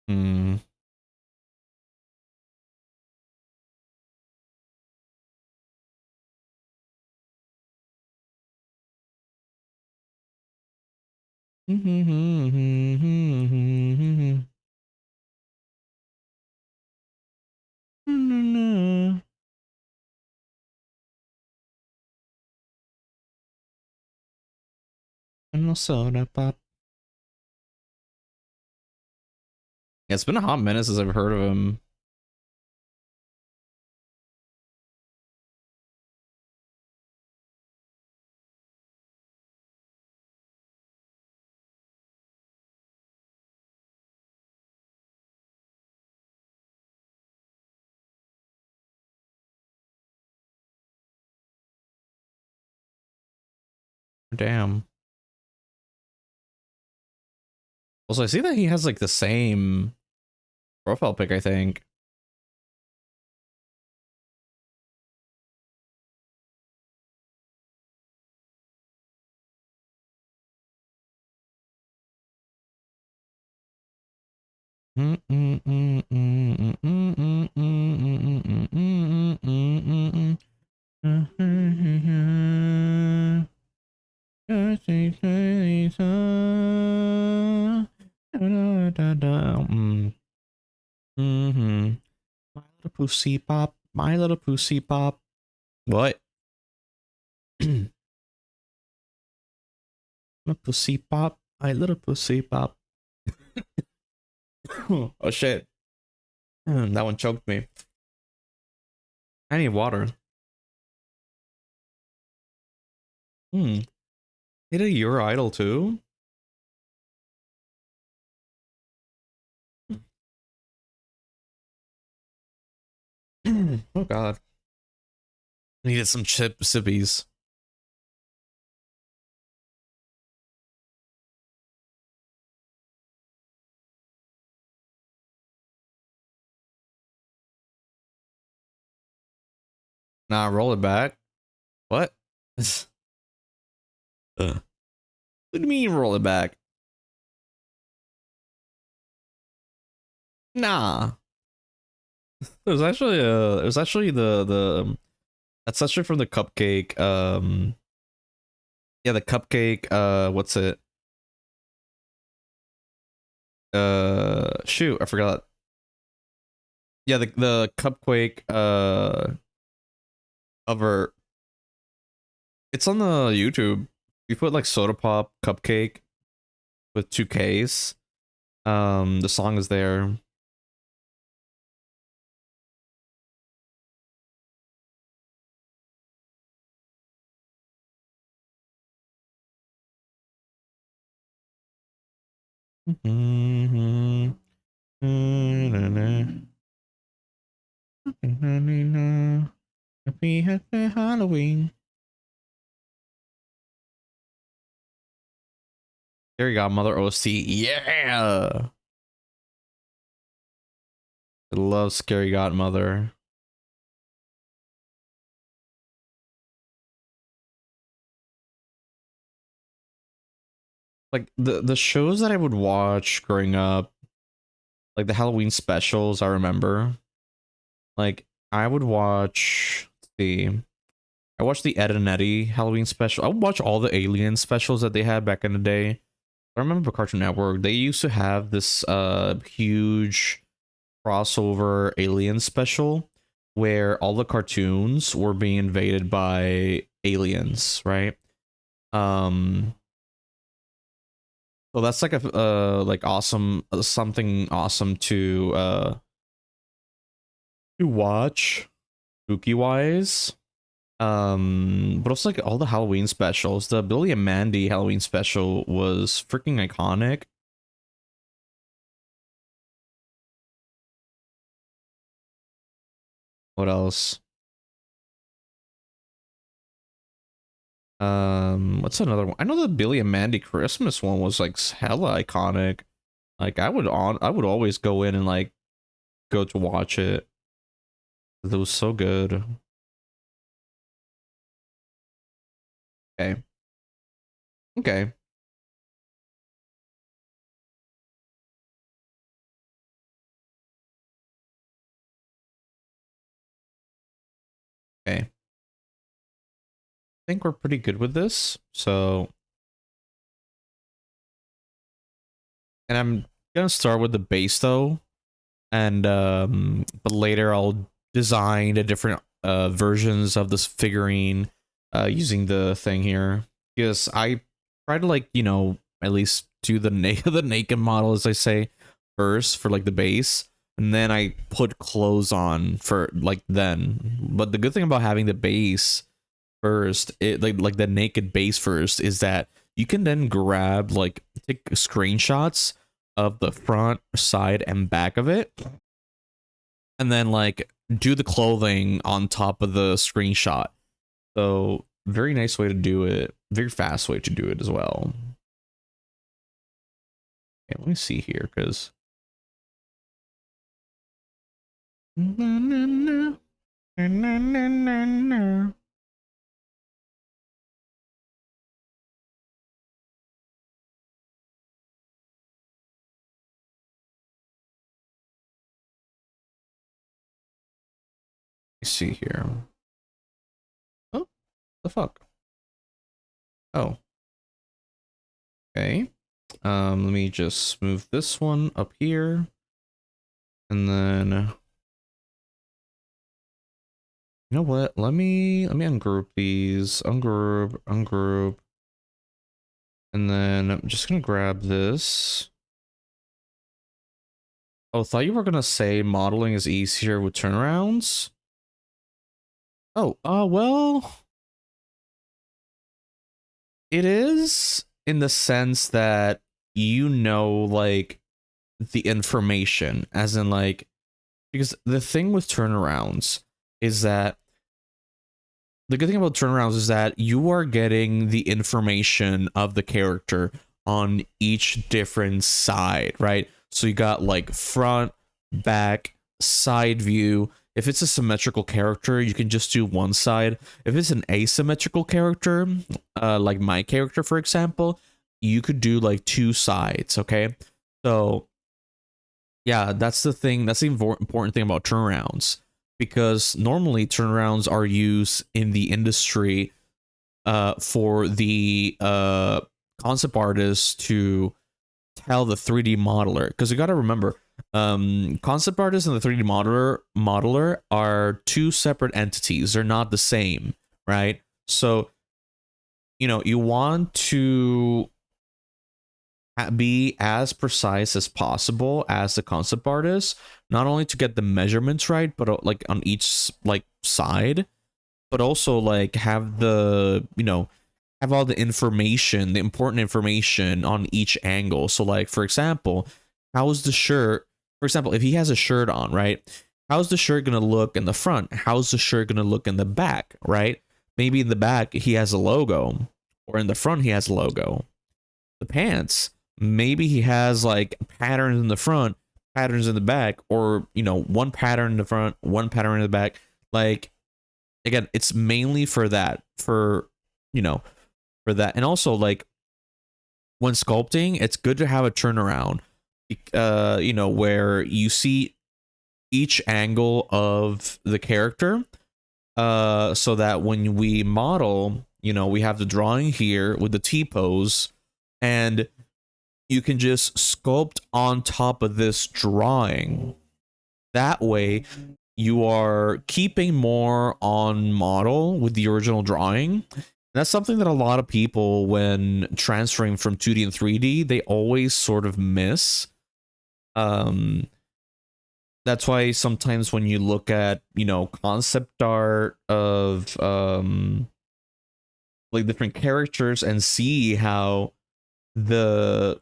Hmm. No soda pop. Yeah, it's been a hot minute since I've heard of him. Damn. Also, I see that he has like the same profile pic, I think. My little pussy pop, my little pussy pop. What? My pussy pop, my little pussy pop. Oh shit. That one choked me. I need water. Hmm. Hit a Your Idol too? Oh god. Needed some sippies. Nah, roll it back. What? What do you mean roll it back? Nah. It was actually that's actually from the cupcake. Yeah, the cupcake. What's it? Shoot, I forgot. Yeah, the cupcake. Cover. It's on the YouTube. You put like soda pop cupcake with 2 Ks. The song is there. Happy, happy Halloween. Scary Godmother OC. Yeah. I love Scary Godmother. Like the shows that I would watch growing up, like the Halloween specials, I remember. Like I would watch I watched the Ed and Eddie Halloween special. I would watch all the Alien specials that they had back in the day. I remember Cartoon Network. They used to have this huge crossover Alien special where all the cartoons were being invaded by aliens, right? So that's like a like awesome something awesome to watch spooky wise. But also like all the Halloween specials. The Billy and Mandy Halloween special was freaking iconic. What else? What's another one? I know the Billy and Mandy Christmas one was like hella iconic. Like I would always go in and like go to watch it. It was so good. Okay. Okay. Okay. I think we're pretty good with this. So, and I'm gonna start with the base though, and but later I'll design the different versions of this figurine using the thing here, because I try to like, you know, at least do the the naked model, as I say, first for like the base, and then I put clothes on for like then. But the good thing about having the base first, it like the naked base first, is that you can then grab like take screenshots of the front, side, and back of it, and then like do the clothing on top of the screenshot. So very nice way to do it, very fast way to do it as well. Okay, let me see here, because see here. Oh, the fuck. Oh. Okay. Let me just move this one up here. And then you know what? Let me ungroup these. Ungroup. And then I'm just gonna grab this. Oh, thought you were gonna say modeling is easier with turnarounds. Oh, well, it is in the sense that you know, like, the information, as in, like, because the thing with turnarounds is that the good thing about turnarounds is that you are getting the information of the character on each different side, right? So you got like front, back, side view. If it's a symmetrical character, you can just do one side. If it's an asymmetrical character, like my character, for example, you could do like two sides, okay? So yeah, that's the thing. That's the important thing about turnarounds, because normally turnarounds are used in the industry for the concept artists to tell the 3D modeler. Because you got to remember, concept artists and the 3D modeler are two separate entities. They're not the same, right? So, you know, you want to be as precise as possible as the concept artist, not only to get the measurements right, but like on each like side, but also like have the, you know, have all the information, the important information on each angle. So like, for example, how is the shirt, for example, if he has a shirt on, right, how's the shirt gonna look in the front? How's the shirt gonna look in the back, right? Maybe in the back he has a logo, or in the front he has a logo. The pants, maybe he has like patterns in the front, patterns in the back, or you know, one pattern in the front, one pattern in the back. Like, again, it's mainly for that, for, you know, for that. And also, like, when sculpting, it's good to have a turnaround, you know, where you see each angle of the character, so that when we model, you know, we have the drawing here with the T pose, and you can just sculpt on top of this drawing. That way, you are keeping more on model with the original drawing. That's something that a lot of people, when transferring from 2D and 3D, they always sort of miss. Um, that's why sometimes when you look at, you know, concept art of like different characters and see how the,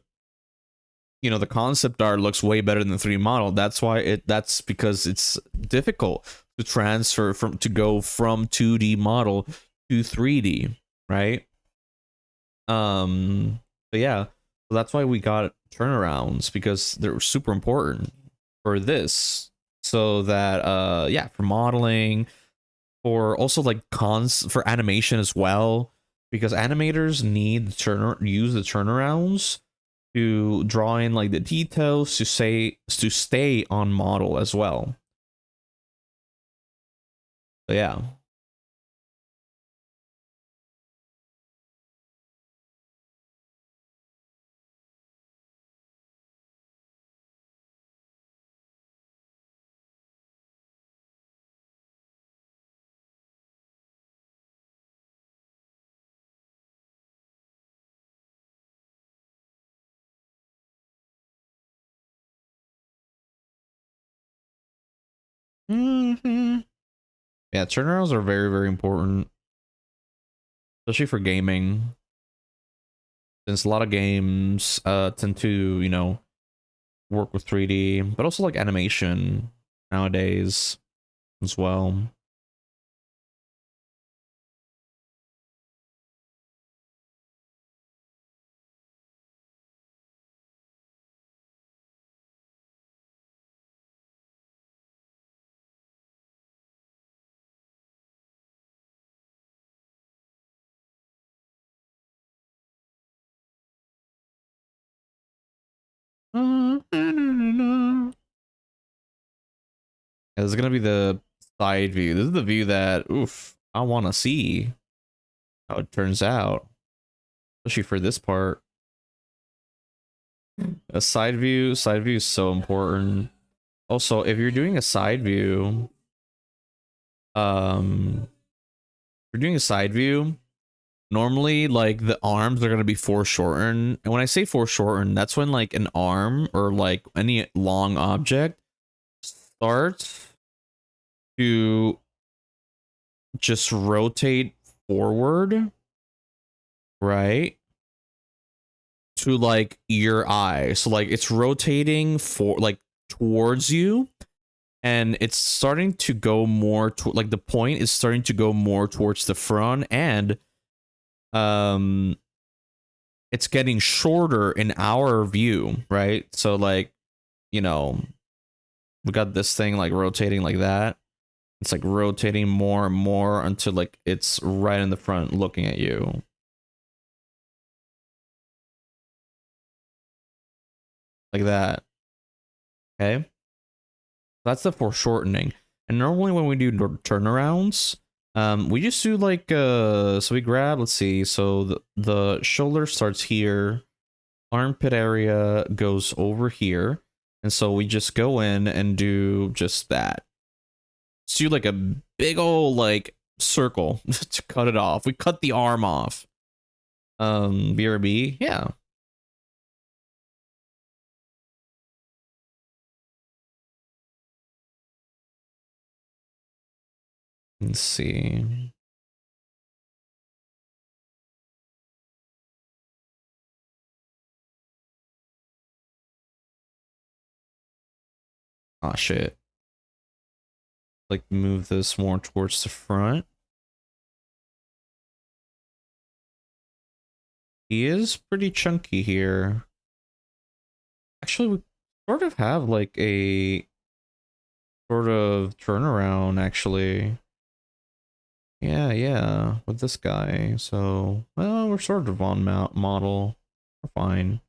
you know, the concept art looks way better than the 3D model. That's because it's difficult to transfer from, to go from 2D model to 3D, right? But yeah, so that's why we got turnarounds, because they're super important for this. So that yeah, for modeling, for also like for animation as well, because animators need use the turnarounds to draw in like the details to stay on model as well. So yeah. Mm-hmm. Yeah, turnarounds are very, very important, especially for gaming, since a lot of games tend to, you know, work with 3D, but also like animation nowadays as well. This is gonna be the side view. This is the view that, oof, I want to see how it turns out, especially for this part. A side view is so important. Also, if you're doing a side view, if you're doing a side view, normally like the arms are gonna be foreshortened. And when I say foreshortened, that's when like an arm or like any long object starts to just rotate forward, right? To like your eye. So like it's rotating for like towards you, and it's starting to go more to like the point is starting to go more towards the front, and um it's getting shorter in our view, right? So like, you know, we got this thing like rotating like that. It's like rotating more and more until like it's right in the front looking at you. Like that. Okay? That's the foreshortening. And normally when we do turnarounds, we just do like so we grab, let's see, so the shoulder starts here, armpit area goes over here, and so we just go in and do just that. Let's do like a big old like circle to cut it off. We cut the arm off. BRB, yeah. Let's see. Oh shit. Like move this more towards the front. He is pretty chunky here. Actually, we sort of have like a sort of turnaround actually. Yeah, with this guy. So, well, we're sort of on model. We're fine.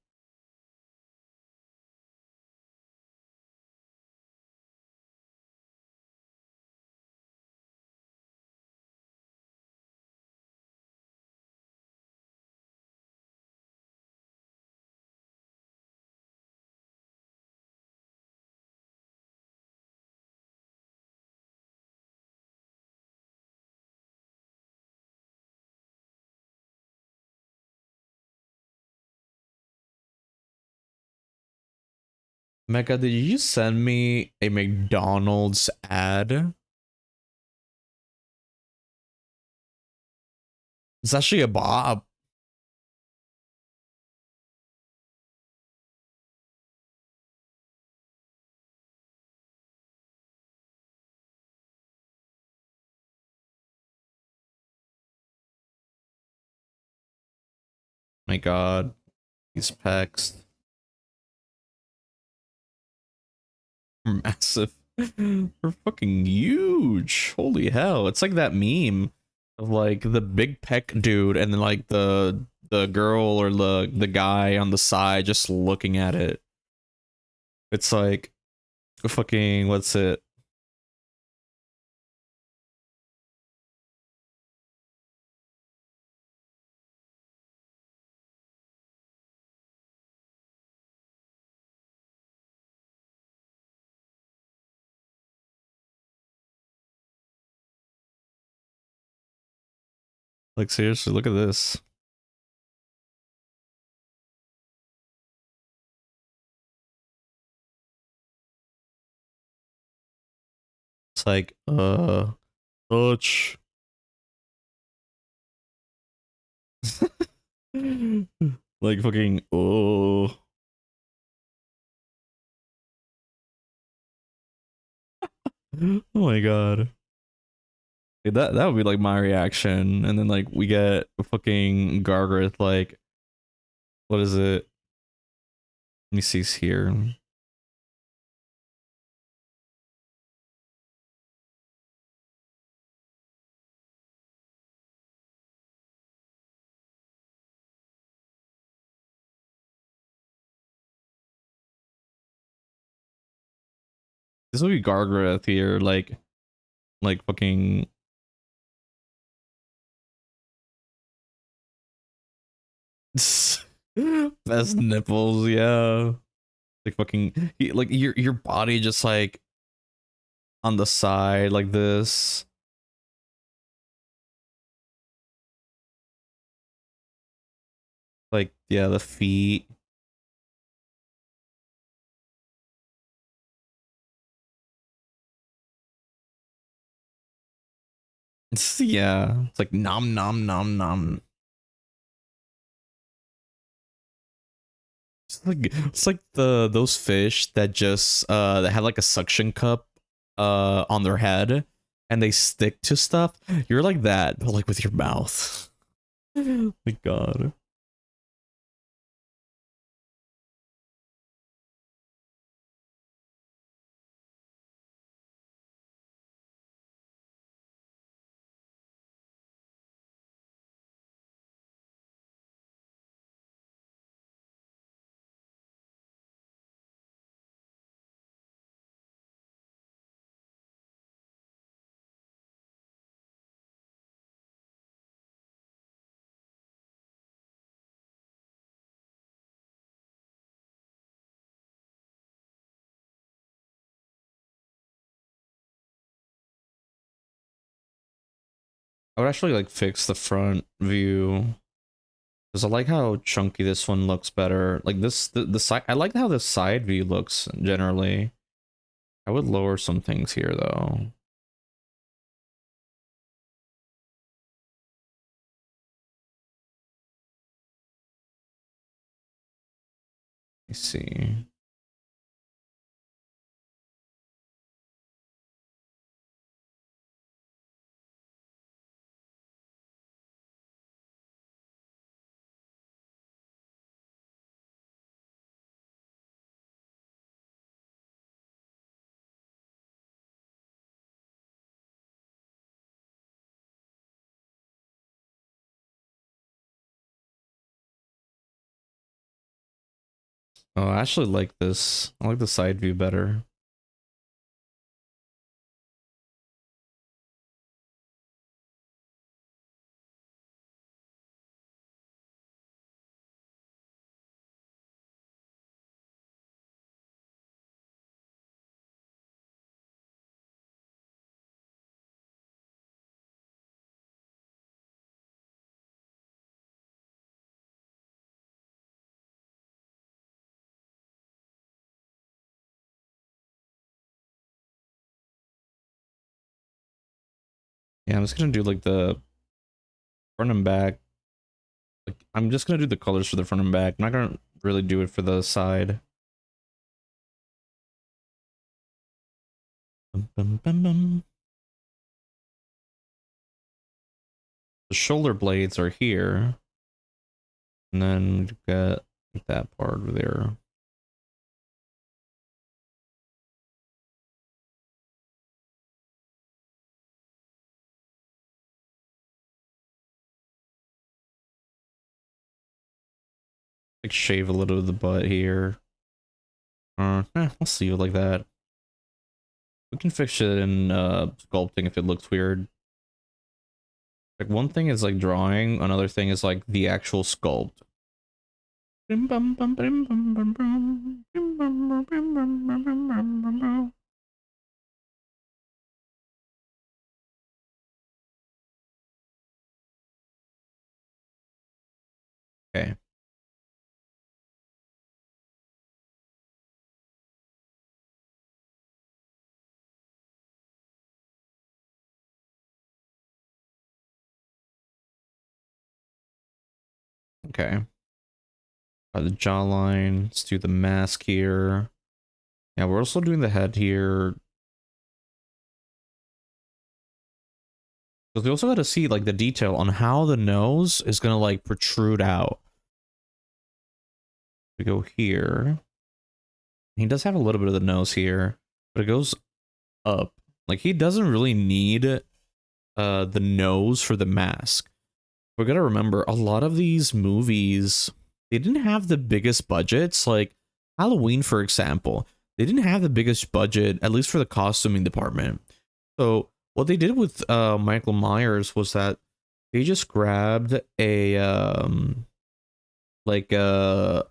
Mecca, did you just send me a McDonald's ad? It's actually a Bob. My God, these pecs are massive. They're fucking huge. Holy hell! It's like that meme of like the big pec dude and then like the girl or the guy on the side just looking at it. It's like fucking what's it? Like seriously, look at this. It's like touch. Like fucking oh. Oh my God. Dude, that would be like my reaction, and then like we get a fucking Gargareth like, what is it? Let me see here. This would be Gargareth here, like fucking. Best nipples, yeah. Like fucking, like your body just like on the side like this. Like yeah, the feet. Yeah, it's like nom nom nom nom. It's like the those fish that just that have like a suction cup on their head and they stick to stuff. You're like that, but like with your mouth. My God. I would actually like fix the front view because I like how chunky this one looks better. Like this, the side. I like how the side view looks generally. I would lower some things here though. Let me see. Oh, I actually like this. I like the side view better. Yeah, I'm just gonna do like the front and back. Like, I'm just gonna do the colors for the front and back. I'm not gonna really do it for the side. Bum, bum, bum, bum. The shoulder blades are here, and then you got that part over there. Like shave a little of the butt here. We'll see it like that. We can fix it in sculpting if it looks weird. Like one thing is like drawing, another thing is like the actual sculpt. Okay. Okay. The jawline. Let's do the mask here. Yeah, we're also doing the head here. Because we also got to see like the detail on how the nose is gonna like protrude out. We go here. He does have a little bit of the nose here, but it goes up. Like he doesn't really need the nose for the mask. We gotta remember a lot of these movies, they didn't have the biggest budgets. Like Halloween, for example, they didn't have the biggest budget, at least for the costuming department. So what they did with Michael Myers was that they just grabbed a like what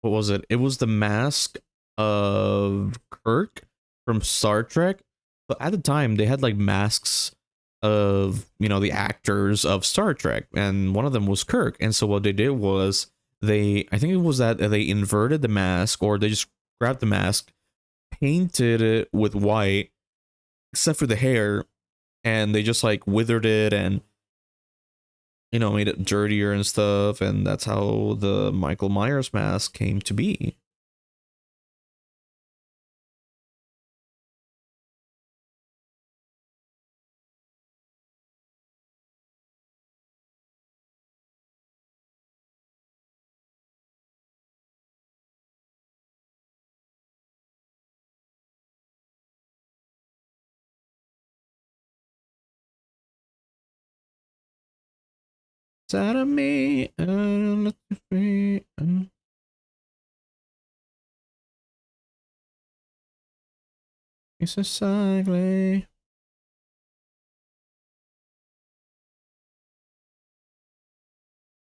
was it? It was the mask of Kirk from Star Trek. But at the time, they had like masks of, you know, the actors of Star Trek, and one of them was Kirk. And so what they did was I think it was that they inverted the mask, or they just grabbed the mask, painted it with white, except for the hair, and they just like withered it and, you know, made it dirtier and stuff. And that's how the Michael Myers mask came to be. Out of me, let me free. It's a cycle.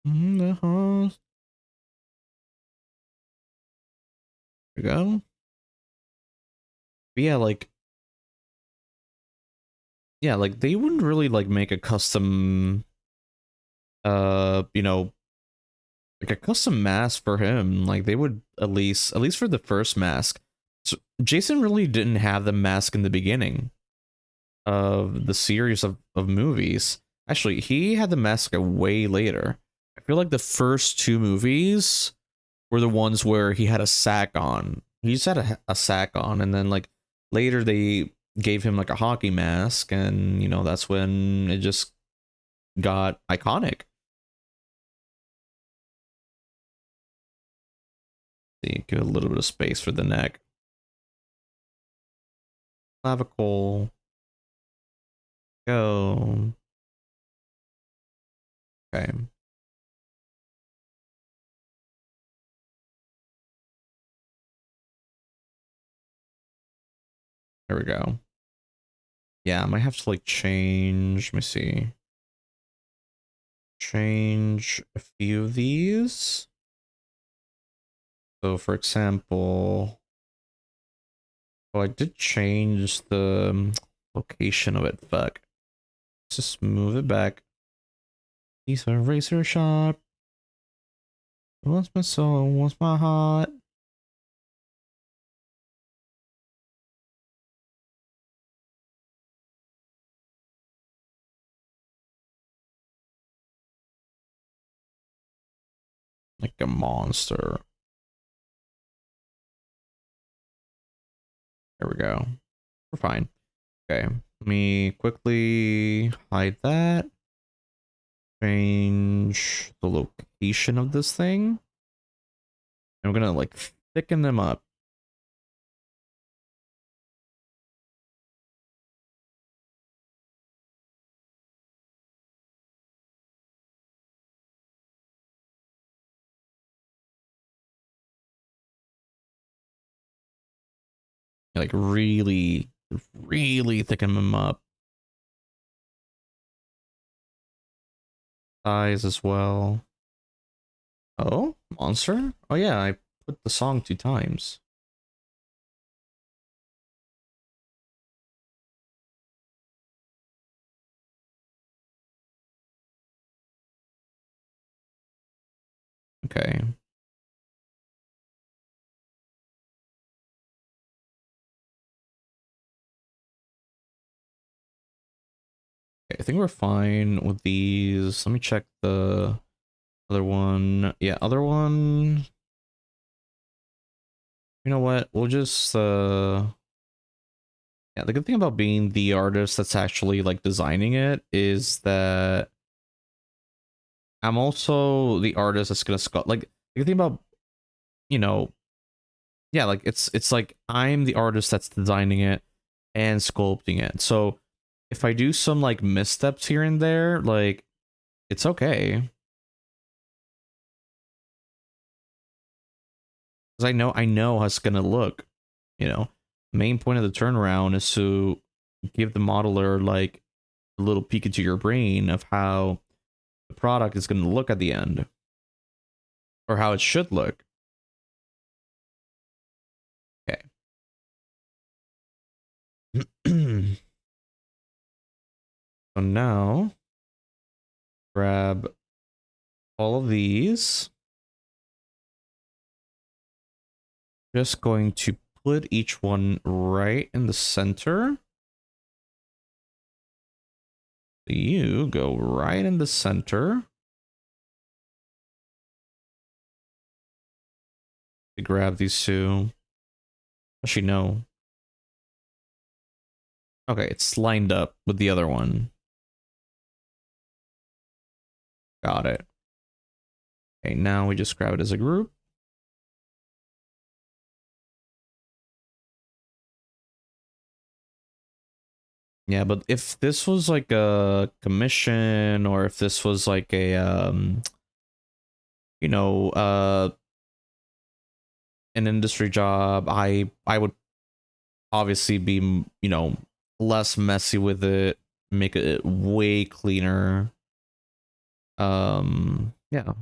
The horse. There we go. But yeah, like they wouldn't really like make a custom, you know, like a custom mask for him. Like they would at least for the first mask. So Jason really didn't have the mask in the beginning of the series of movies. Actually, he had the mask way later. I feel like the first two movies were the ones where he had a sack on. He just had a sack on, and then like later they gave him like a hockey mask, and you know that's when it just got iconic. See, give a little bit of space for the neck. Clavicle. Go. Okay. There we go. Yeah, I might have to like change. Let me see. Change a few of these. So for example, oh, I did change the location of it. Fuck. Let's just move it back. These are razor sharp. What's my soul? What's my heart? Like a monster. There we go. We're fine. Okay. Let me quickly hide that. Change the location of this thing. And we're gonna like thicken them up. Like really, really thicken them up. Size as well. Oh, monster? Oh yeah, I put the song 2 times. Okay. Okay, I think we're fine with these. Let me check the other one. Yeah, other one. You know what? We'll just yeah, the good thing about being the artist that's actually like designing it is that I'm also the artist that's gonna sculpt. Like the good thing about, you know, yeah, like it's like I'm the artist that's designing it and sculpting it. So if I do some like missteps here and there, like it's okay. Because I know how it's gonna look. You know, main point of the turnaround is to give the modeler like a little peek into your brain of how the product is gonna look at the end. Or how it should look. Okay. So now grab all of these. Just going to put each one right in the center. You go right in the center. To grab these two. Actually, no. Okay, it's lined up with the other one. Got it. Okay, now we just grab it as a group. Yeah, but if this was like a commission or if this was like a you know, an industry job, I would obviously be, you know, less messy with it, make it way cleaner. Yeah.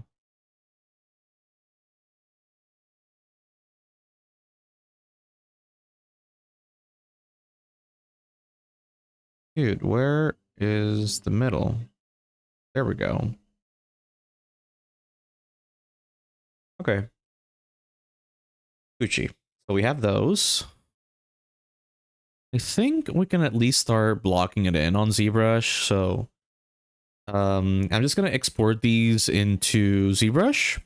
Dude, where is the middle? There we go. Okay. Gucci. So we have those. I think we can at least start blocking it in on ZBrush. So I'm just gonna export these into ZBrush.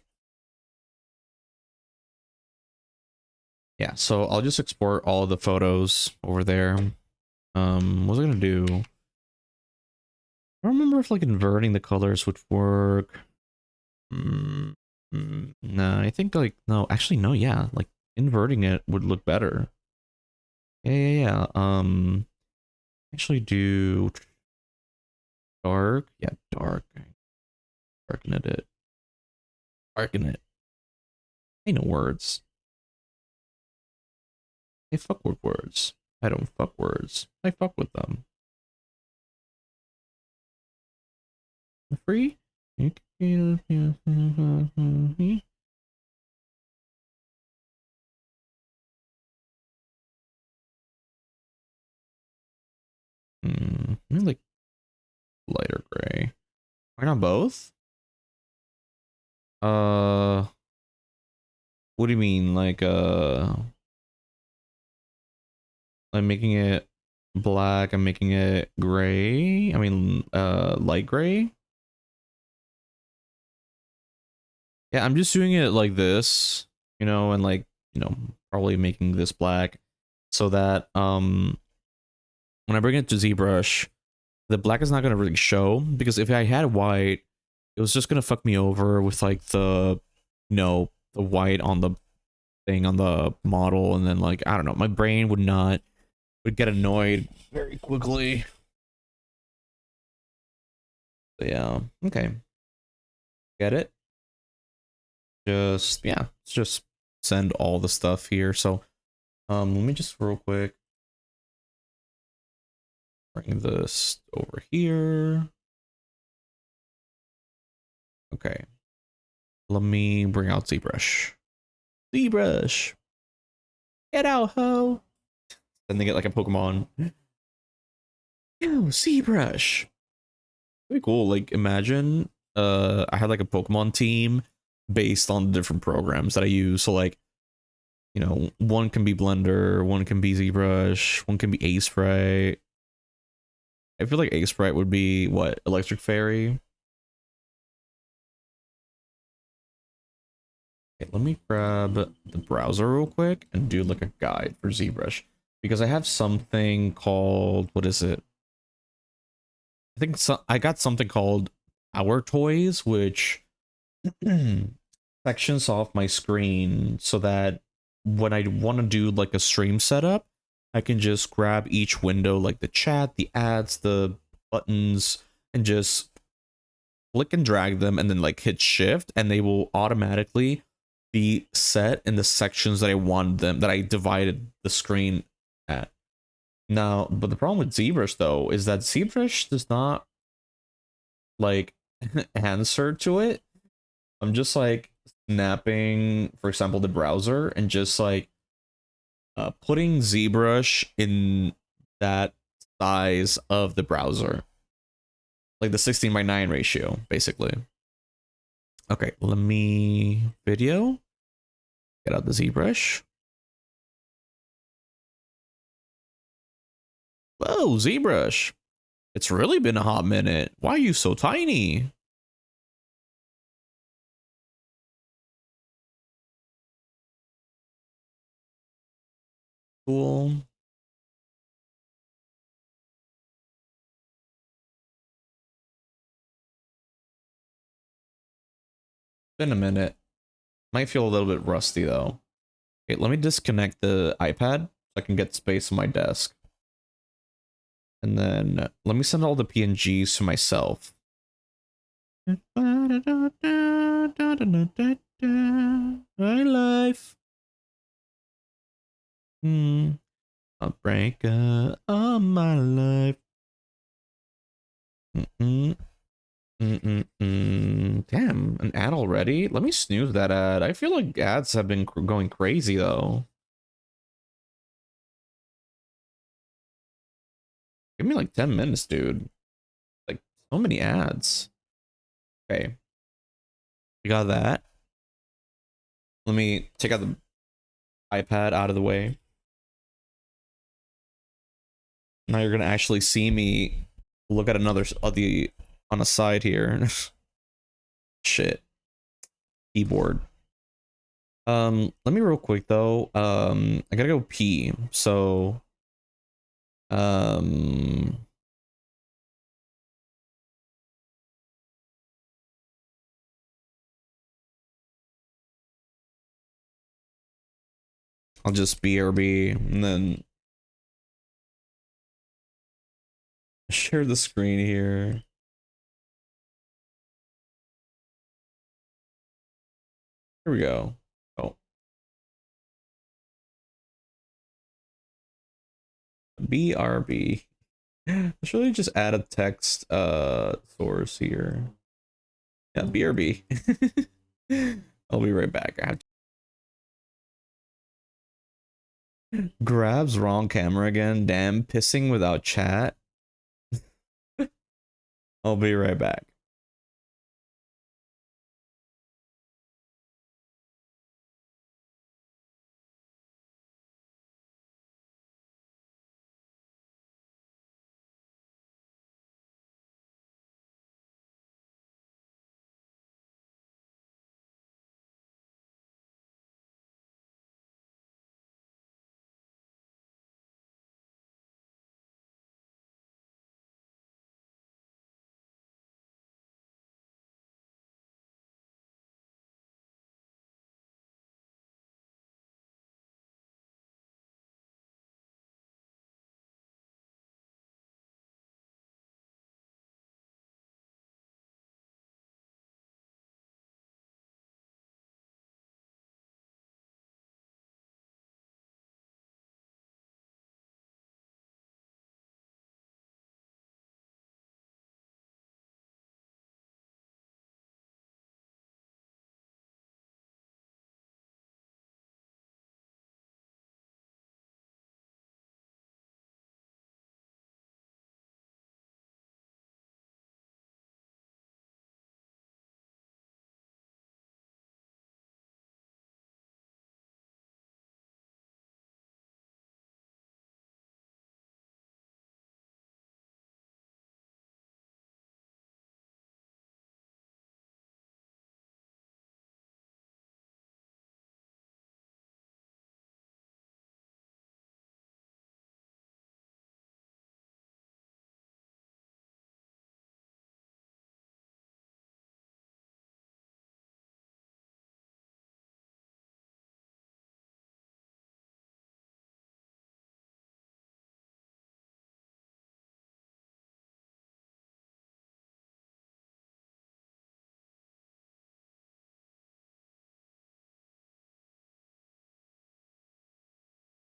Yeah, so I'll just export all the photos over there. What was I gonna do? I don't remember if like inverting the colors would work. Nah, I think like no, actually no, yeah, like inverting it would look better. Yeah. Actually do dark. Yeah, dark. Darken it. Darken it. Ain't no words. Hey, fuck with words. I don't fuck words. I fuck with them. Free? I like lighter gray. Why not both? What do you mean? Like making it black and making it gray? I mean, light gray? Yeah, I'm just doing it like this, you know, and like, you know, probably making this black so that, when I bring it to ZBrush, the black is not going to really show, because if I had white, it was just going to fuck me over with like the, you know, the white on the thing on the model, and then like, I don't know, my brain would get annoyed very quickly. So yeah, okay. Get it? Just, yeah, let's just send all the stuff here. So, let me just real quick bring this over here. Okay. Let me bring out ZBrush. ZBrush! Get out, ho! Then they get like a Pokemon. Yo, ZBrush! Pretty cool. Like, imagine, I had like a Pokemon team based on the different programs that I use. So like, you know, one can be Blender, one can be ZBrush, one can be Ace-Sprite. I feel like Ace-Sprite would be, what, Electric Fairy? Okay, let me grab the browser real quick and do like a guide for ZBrush. Because I have something called, what is it? I think I got something called Power Toys, which sections off my screen so that when I want to do like a stream setup, I can just grab each window, like the chat, the ads, the buttons, and just click and drag them and then like hit shift, and they will automatically be set in the sections that I want them, that I divided the screen at. Now, but the problem with ZBrush though is that ZBrush does not like answer to it. I'm just like snapping, for example, the browser and just like putting ZBrush in that size of the browser, like the 16:9 ratio, basically. Okay, let me video. Get out the ZBrush. Whoa, ZBrush. It's really been a hot minute. Why are you so tiny? Cool. Been a minute. Might feel a little bit rusty though. Okay, let me disconnect the iPad so I can get space on my desk. And then let me send all the PNGs to myself. My life. A breaker of my life. Damn, an ad already? Let me snooze that ad. I feel like ads have been going crazy though. Give me like 10 minutes, dude. Like, so many ads. Okay. We got that. Let me take out the iPad out of the way. Now you're gonna actually see me look at another on a side here. Shit. Keyboard. Let me real quick though. I gotta go pee. So um I'll just BRB and then share the screen here. Here we go. Oh. BRB. Let's really just add a text source here. Yeah, BRB. I'll be right back. I have to... Grabs wrong camera again. Damn, pissing without chat. I'll be right back.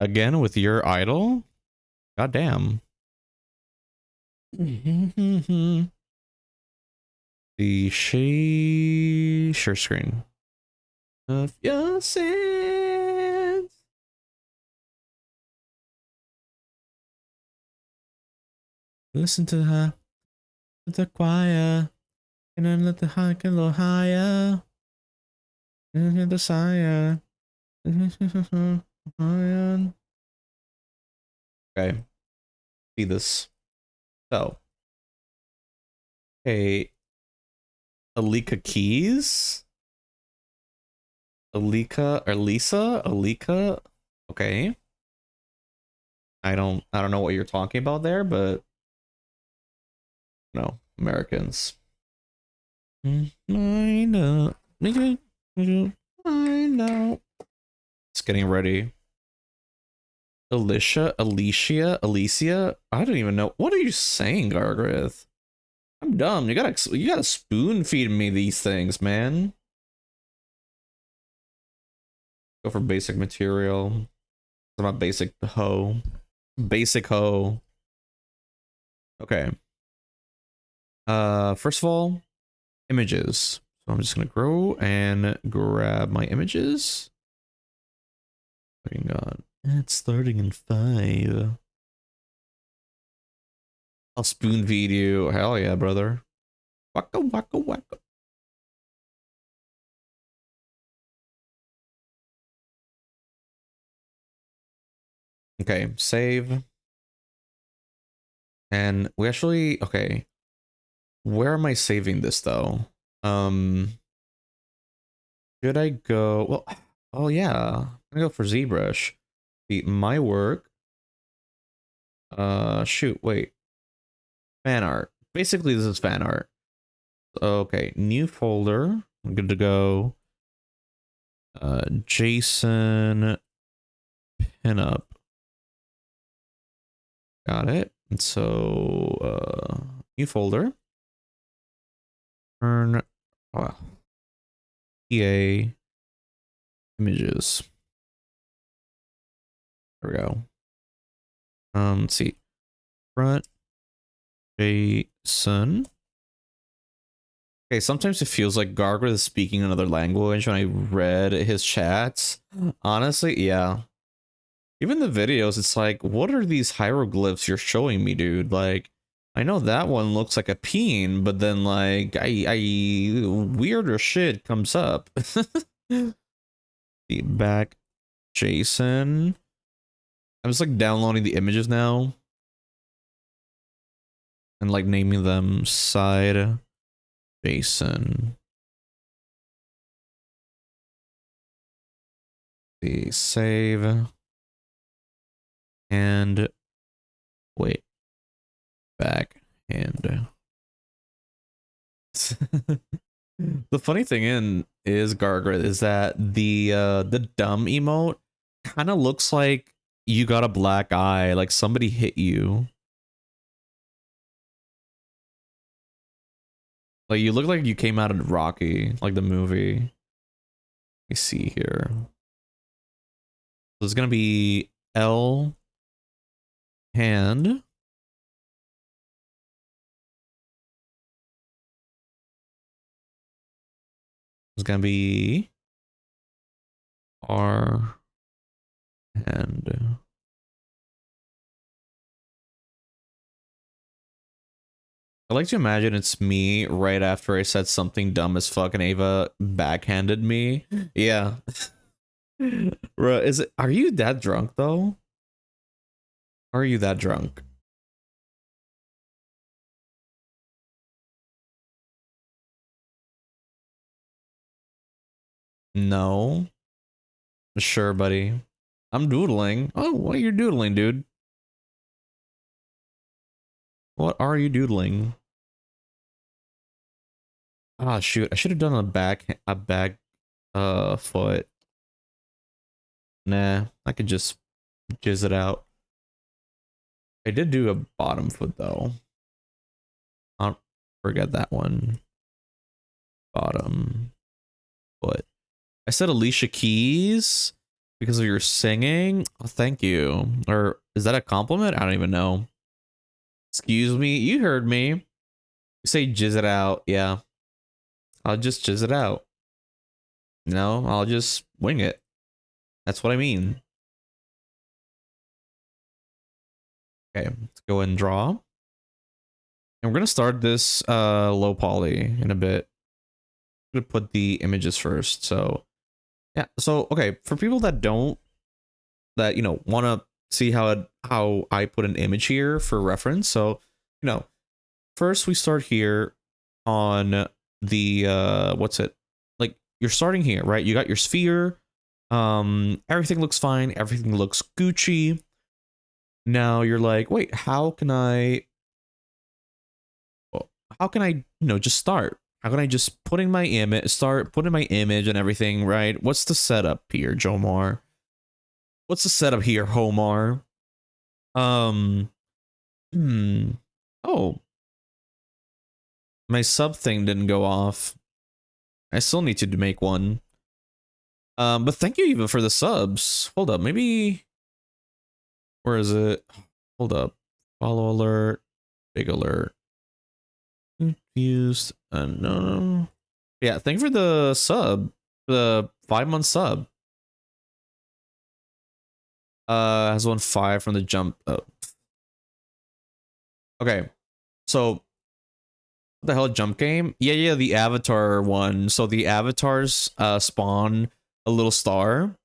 Again with your idol? God damn. The share screen of your sins. Listen to her, the choir, and then let the high get a little higher. And then the sire. Okay, see this. So, hey, Alika Keys? Alika? Okay. I don't know what you're talking about there, but no, Americans. I know. I know. It's getting ready. Alicia? I don't even know. What are you saying, Gargrith? I'm dumb. You gotta spoon feed me these things, man. Go for basic material. I'm not basic hoe. Basic hoe. Okay. First of all, images. So I'm just gonna grow and grab my images. Fucking god. It's starting in 5. I'll spoon feed you. Hell yeah, brother. Waka waka waka. Okay, save. And we actually, okay. Where am I saving this though? Should I go? Well, oh yeah, I'm gonna go for ZBrush. My work. Shoot, wait. Fan art. Basically, this is fan art. Okay, new folder. I'm good to go. Jason pinup. Got it. And so, new folder. Turn. Oh, EA images. There we go. Let's see. Front Jason. Okay, sometimes it feels like Gargoyle is speaking another language when I read his chats. Honestly, yeah. Even the videos, it's like, what are these hieroglyphs you're showing me, dude? Like, I know that one looks like a peen, but then like I weirder shit comes up. The back Jason. I'm just like downloading the images now and like naming them side Jason. The save and wait back and the funny thing is Gargret is that the dumb emote kind of looks like you got a black eye, like somebody hit you. Like you look like you came out of Rocky, like the movie. Let me see here. So it's gonna be L hand. It's gonna be R hand. I like to imagine it's me right after I said something dumb as fuck and Ava backhanded me. Yeah. Bro, are you that drunk though? Are you that drunk? No. Sure, buddy. I'm doodling. Oh, what are you doodling, dude? What are you doodling? Ah, shoot. I should have done a back foot. Nah, I could just jizz it out. I did do a bottom foot though. I'll forget that one. Bottom foot. I said Alicia Keys because of your singing. Oh, thank you. Or is that a compliment? I don't even know. Excuse me. You heard me. You say jizz it out. Yeah. I'll just jizz it out. No, I'll just wing it. That's what I mean. Okay, let's go and draw. And we're gonna start this low poly in a bit. I'm gonna put the images first. So yeah, so okay, for people that don't want to see how I put an image here for reference. So, first we start here on the what's it? Like you're starting here, right? You got your sphere. Everything looks fine, everything looks Gucci. Now you're like, wait, how can I just start? How can I just start putting my image and everything, right? What's the setup here, Jomar? What's the setup here, Homar? Um, Oh, my sub thing didn't go off. I still need to make one. But thank you, Eva, for the subs. Hold up, maybe... Where is it? Hold up. Follow alert. Big alert. Confused. No. Yeah, thank you for the sub. The 5-month sub. Has won 5 from the jump. Oh. Okay. So, what the hell, jump game? Yeah, the avatar one. So the avatars spawn a little star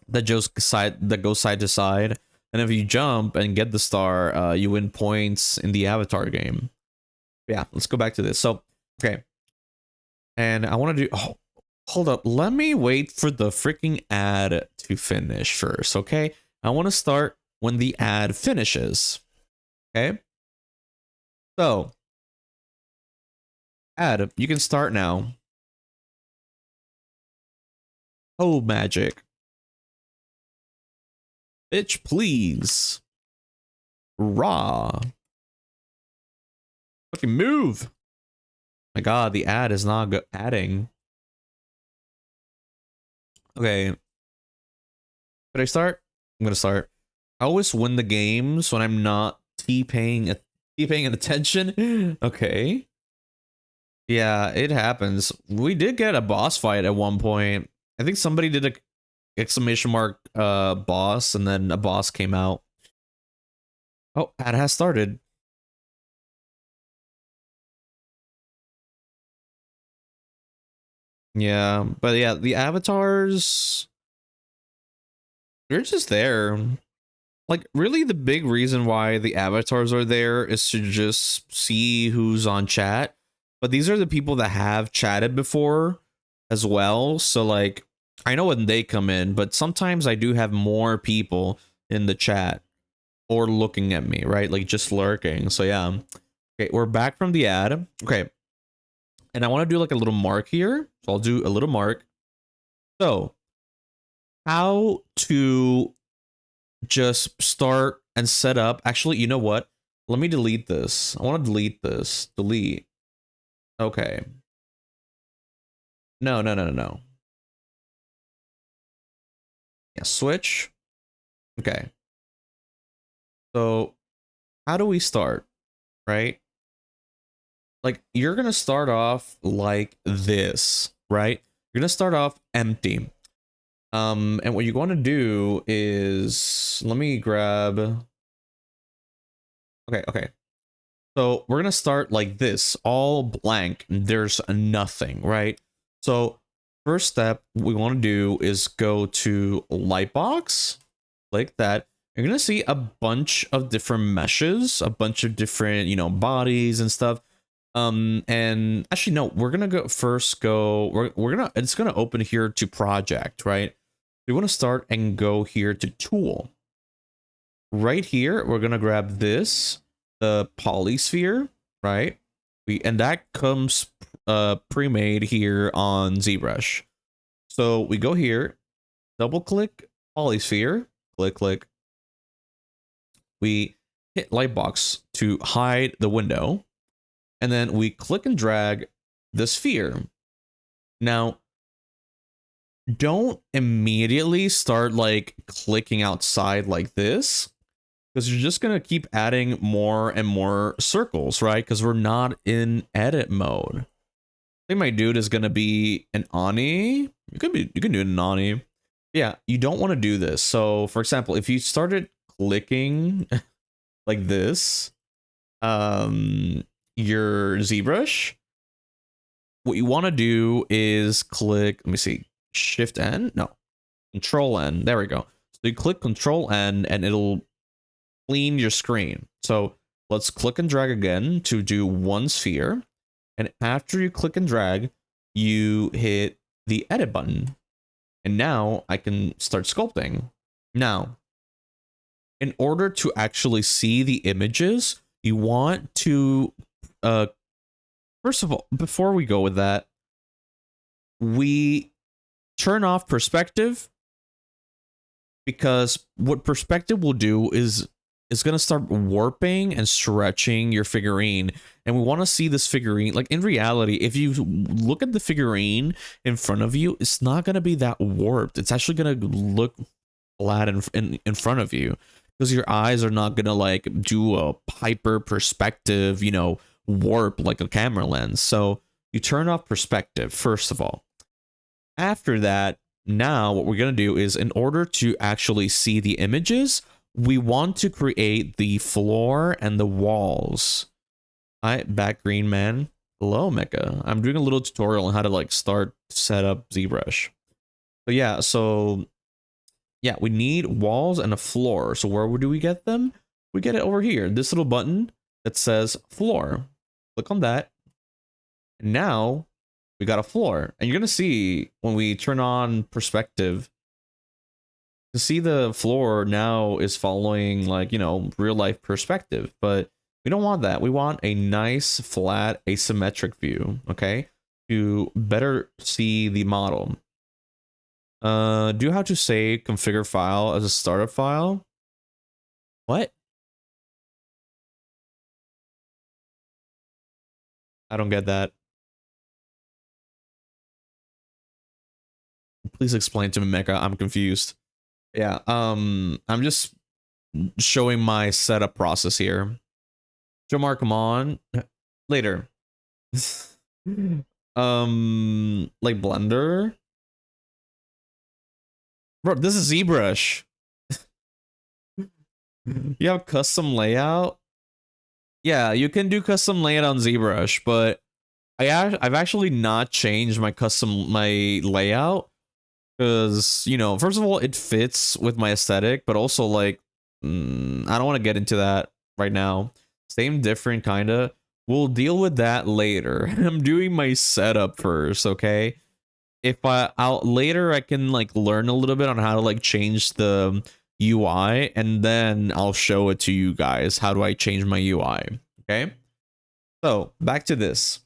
that goes side to side, and if you jump and get the star, you win points in the avatar game. Yeah, let's go back to this. So, okay. And I want to do... Oh, hold up. Let me wait for the freaking ad to finish first, okay? I want to start when the ad finishes. Okay? So, ad, you can start now. Oh, magic. Bitch, please. Raw. Fucking move. My god, the ad is not adding. Okay. Should I start? I'm gonna start. I always win the games when I'm not T-paying attention. Okay. Yeah, it happens. We did get a boss fight at one point. I think somebody did a exclamation mark boss, and then a boss came out. Oh, ad has started. Yeah, but yeah, the avatars, they're just there. Like, really, the big reason why the avatars are there is to just see who's on chat. But these are the people that have chatted before as well. So, like, I know when they come in, but sometimes I do have more people in the chat or looking at me, right? Like, just lurking. So, yeah. Okay, we're back from the ad. Okay. And I want to do, like, a little mark here. So, I'll do a little mark. So, how to just start and set up. Actually, you know what? Let me delete this. I want to delete this. Delete. Okay. No, no, no, no, no. Yeah, switch. Okay. So how do we start? Right? Like, you're going to start off like this, right? You're going to start off empty. And what you're going to do is, let me grab. Okay. So we're gonna start like this, all blank. There's nothing, right? So first step we want to do is go to Lightbox, like that. You're gonna see a bunch of different meshes, a bunch of different, bodies and stuff. And actually no, we're gonna go first. We're gonna it's gonna open here to project, right? We want to start and go here to tool. Right here, we're gonna grab this, the polysphere, right? And that comes pre-made here on ZBrush. So we go here, double click polysphere, click. We hit lightbox to hide the window, and then we click and drag the sphere. Now, don't immediately start like clicking outside like this, because you're just gonna keep adding more and more circles, right? Because we're not in edit mode. I think my dude is gonna be an Ani. You can do an Ani. Yeah, you don't want to do this. So, for example, if you started clicking like this, your ZBrush, what you want to do is click. Let me see, Shift N. No, Control N. There we go. So you click Control N, and it'll clean your screen. So let's click and drag again to do one sphere. And after you click and drag, you hit the edit button. And now I can start sculpting. Now, in order to actually see the images, you want to, first of all, before we go with that, we turn off perspective, because what perspective will do is it's going to start warping and stretching your figurine. And we want to see this figurine. Like, in reality, if you look at the figurine in front of you, it's not going to be that warped. It's actually going to look flat in front of you, because your eyes are not going to like do a hyper perspective, warp like a camera lens. So you turn off perspective, first of all. After that, now what we're going to do is, in order to actually see the images, we want to create the floor and the walls. Hi, back green man. Hello, Mecha. I'm doing a little tutorial on how to like start set up ZBrush. But yeah, we need walls and a floor. So where do we get them? We get it over here. This little button that says floor. Click on that. And now we got a floor. And you're going to see when we turn on perspective, to see the floor now is following like, real life perspective, but we don't want that. We want a nice flat asymmetric view, okay? To better see the model. Do how to save configure file as a startup file? What? I don't get that. Please explain to me, Mecha. I'm confused. Yeah, I'm just showing my setup process here. Jomar, come on. Later. Like Blender. Bro, this is ZBrush. You have custom layout? Yeah, you can do custom layout on ZBrush, but I've actually not changed my layout because, you know, first of all, it fits with my aesthetic, but also like I don't want to get into that right now. Same different kind of. We'll deal with that later. I'm doing my setup first, okay? If I'll later I can like learn a little bit on how to like change the UI, and then I'll show it to you guys. How do I change my UI? Okay. So back to this.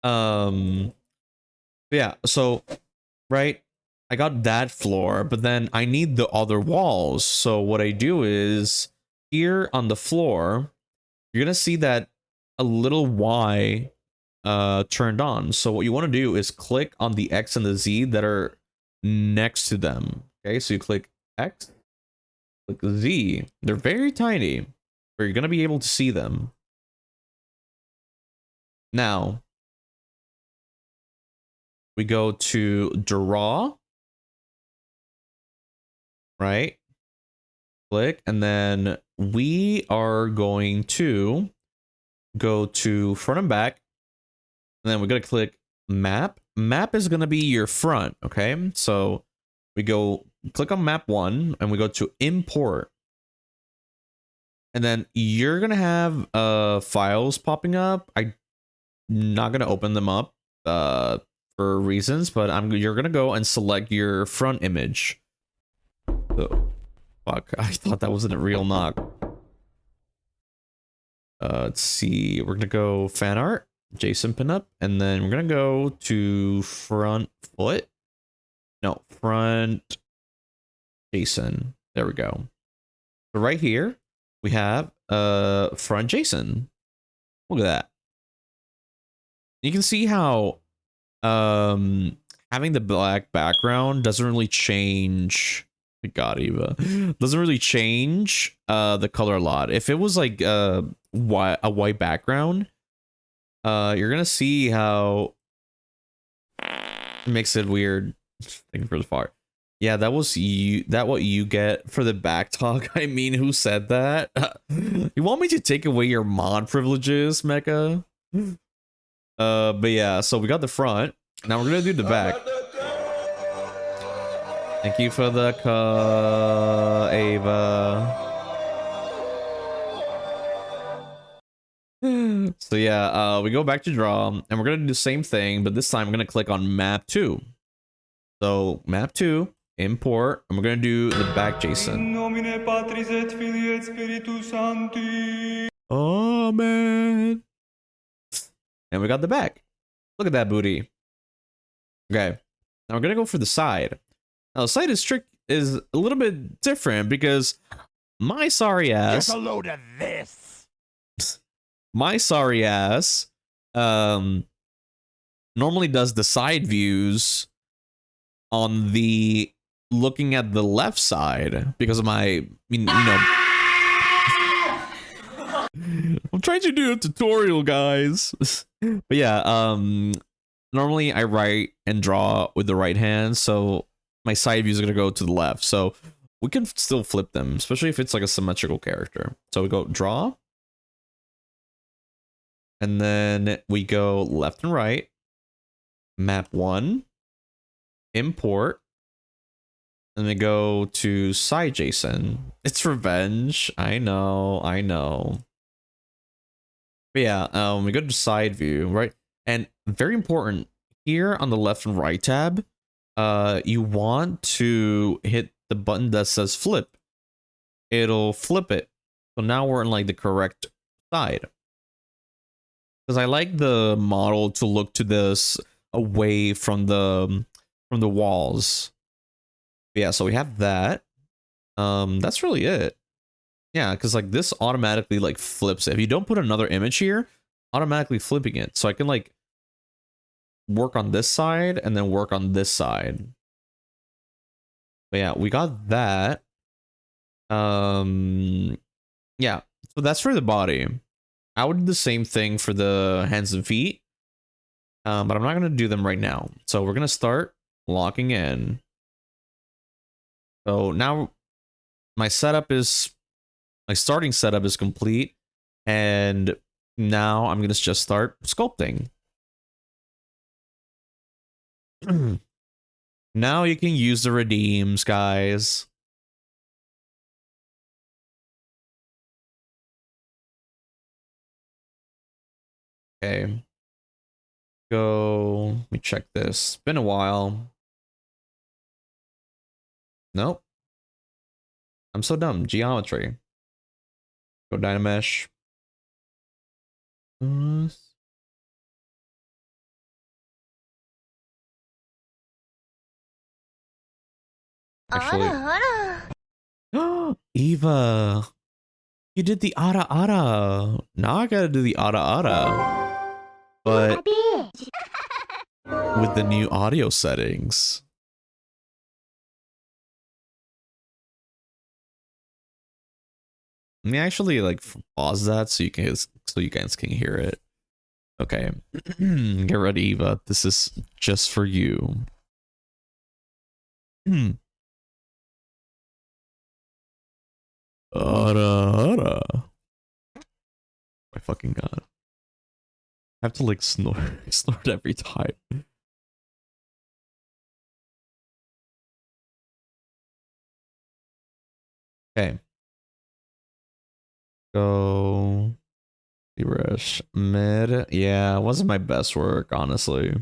Yeah, so right, I got that floor, but then I need the other walls. So what I do is here on the floor, you're gonna see that a little Y turned on. So what you want to do is click on the X and the Z that are next to them. Okay, so you click X, click Z. They're very tiny, but you're gonna be able to see them. Now we go to draw, right? Click, and then we are going to go to front and back, and then we're gonna click map. Map is gonna be your front, okay? So we go click on map 1 and we go to import, and then you're gonna have files popping up. I'm not gonna open them up for reasons, but you're gonna go and select your front image. So, fuck, I thought that wasn't a real knock. Let's see, we're gonna go fan art, JSON pinup, and then we're gonna go to front foot. No, front JSON. There we go. So right here we have front JSON. Look at that. You can see how having the black background doesn't really change. God, Eva, doesn't really change the color a lot. If it was like a white background, you're gonna see how it makes it weird. Thank you for the fart. Yeah, that was you. That what you get for the back talk. I mean, who said that? You want me to take away your mod privileges, Mecha? But yeah, so we got the front. Now we're gonna do the back. Thank you for the Ava. So yeah, we go back to draw, and we're gonna do the same thing, but this time I'm gonna click on map 2. So map 2, import, and we're gonna do the back JSON. Oh man. And we got the back. Look at that booty. Okay. Now we're gonna go for the side. Now the side is a little bit different because my sorry ass. Just a load of this. My sorry ass normally does the side views on the looking at the left side because of my, you know, I'm trying to do a tutorial, guys. But yeah, normally I write and draw with the right hand, so my side views are gonna go to the left. So we can still flip them, especially if it's like a symmetrical character. So we go draw, and then we go left and right, map 1, import, and then go to side JSON. It's revenge. I know. But yeah, we go to side view, right? And very important here on the left and right tab, you want to hit the button that says flip. It'll flip it. So now we're in like the correct side. Because I like the model to look to this away from the walls. But yeah, so we have that. That's really it. Yeah, because like this automatically like flips it. If you don't put another image here, automatically flipping it. So I can like work on this side and then work on this side. But yeah, we got that. Yeah, so that's for the body. I would do the same thing for the hands and feet, but I'm not gonna do them right now. So we're gonna start locking in. So now my starting setup is complete, and now I'm gonna just start sculpting. Now you can use the redeems, guys. Okay. Go. Let me check this. It's been a while. Nope. I'm so dumb. Geometry. Go Dynamesh. Actually. Eva. You did the Ara Ara. Now I gotta do the Ara Ara. But with the new audio settings. Let me actually like pause that so you guys can hear it. Okay. Get ready, Eva. This is just for you. Ara Ara. My fucking god. I have to like snort snort every time. Okay. Go. Rush mid. Yeah, it wasn't my best work, honestly.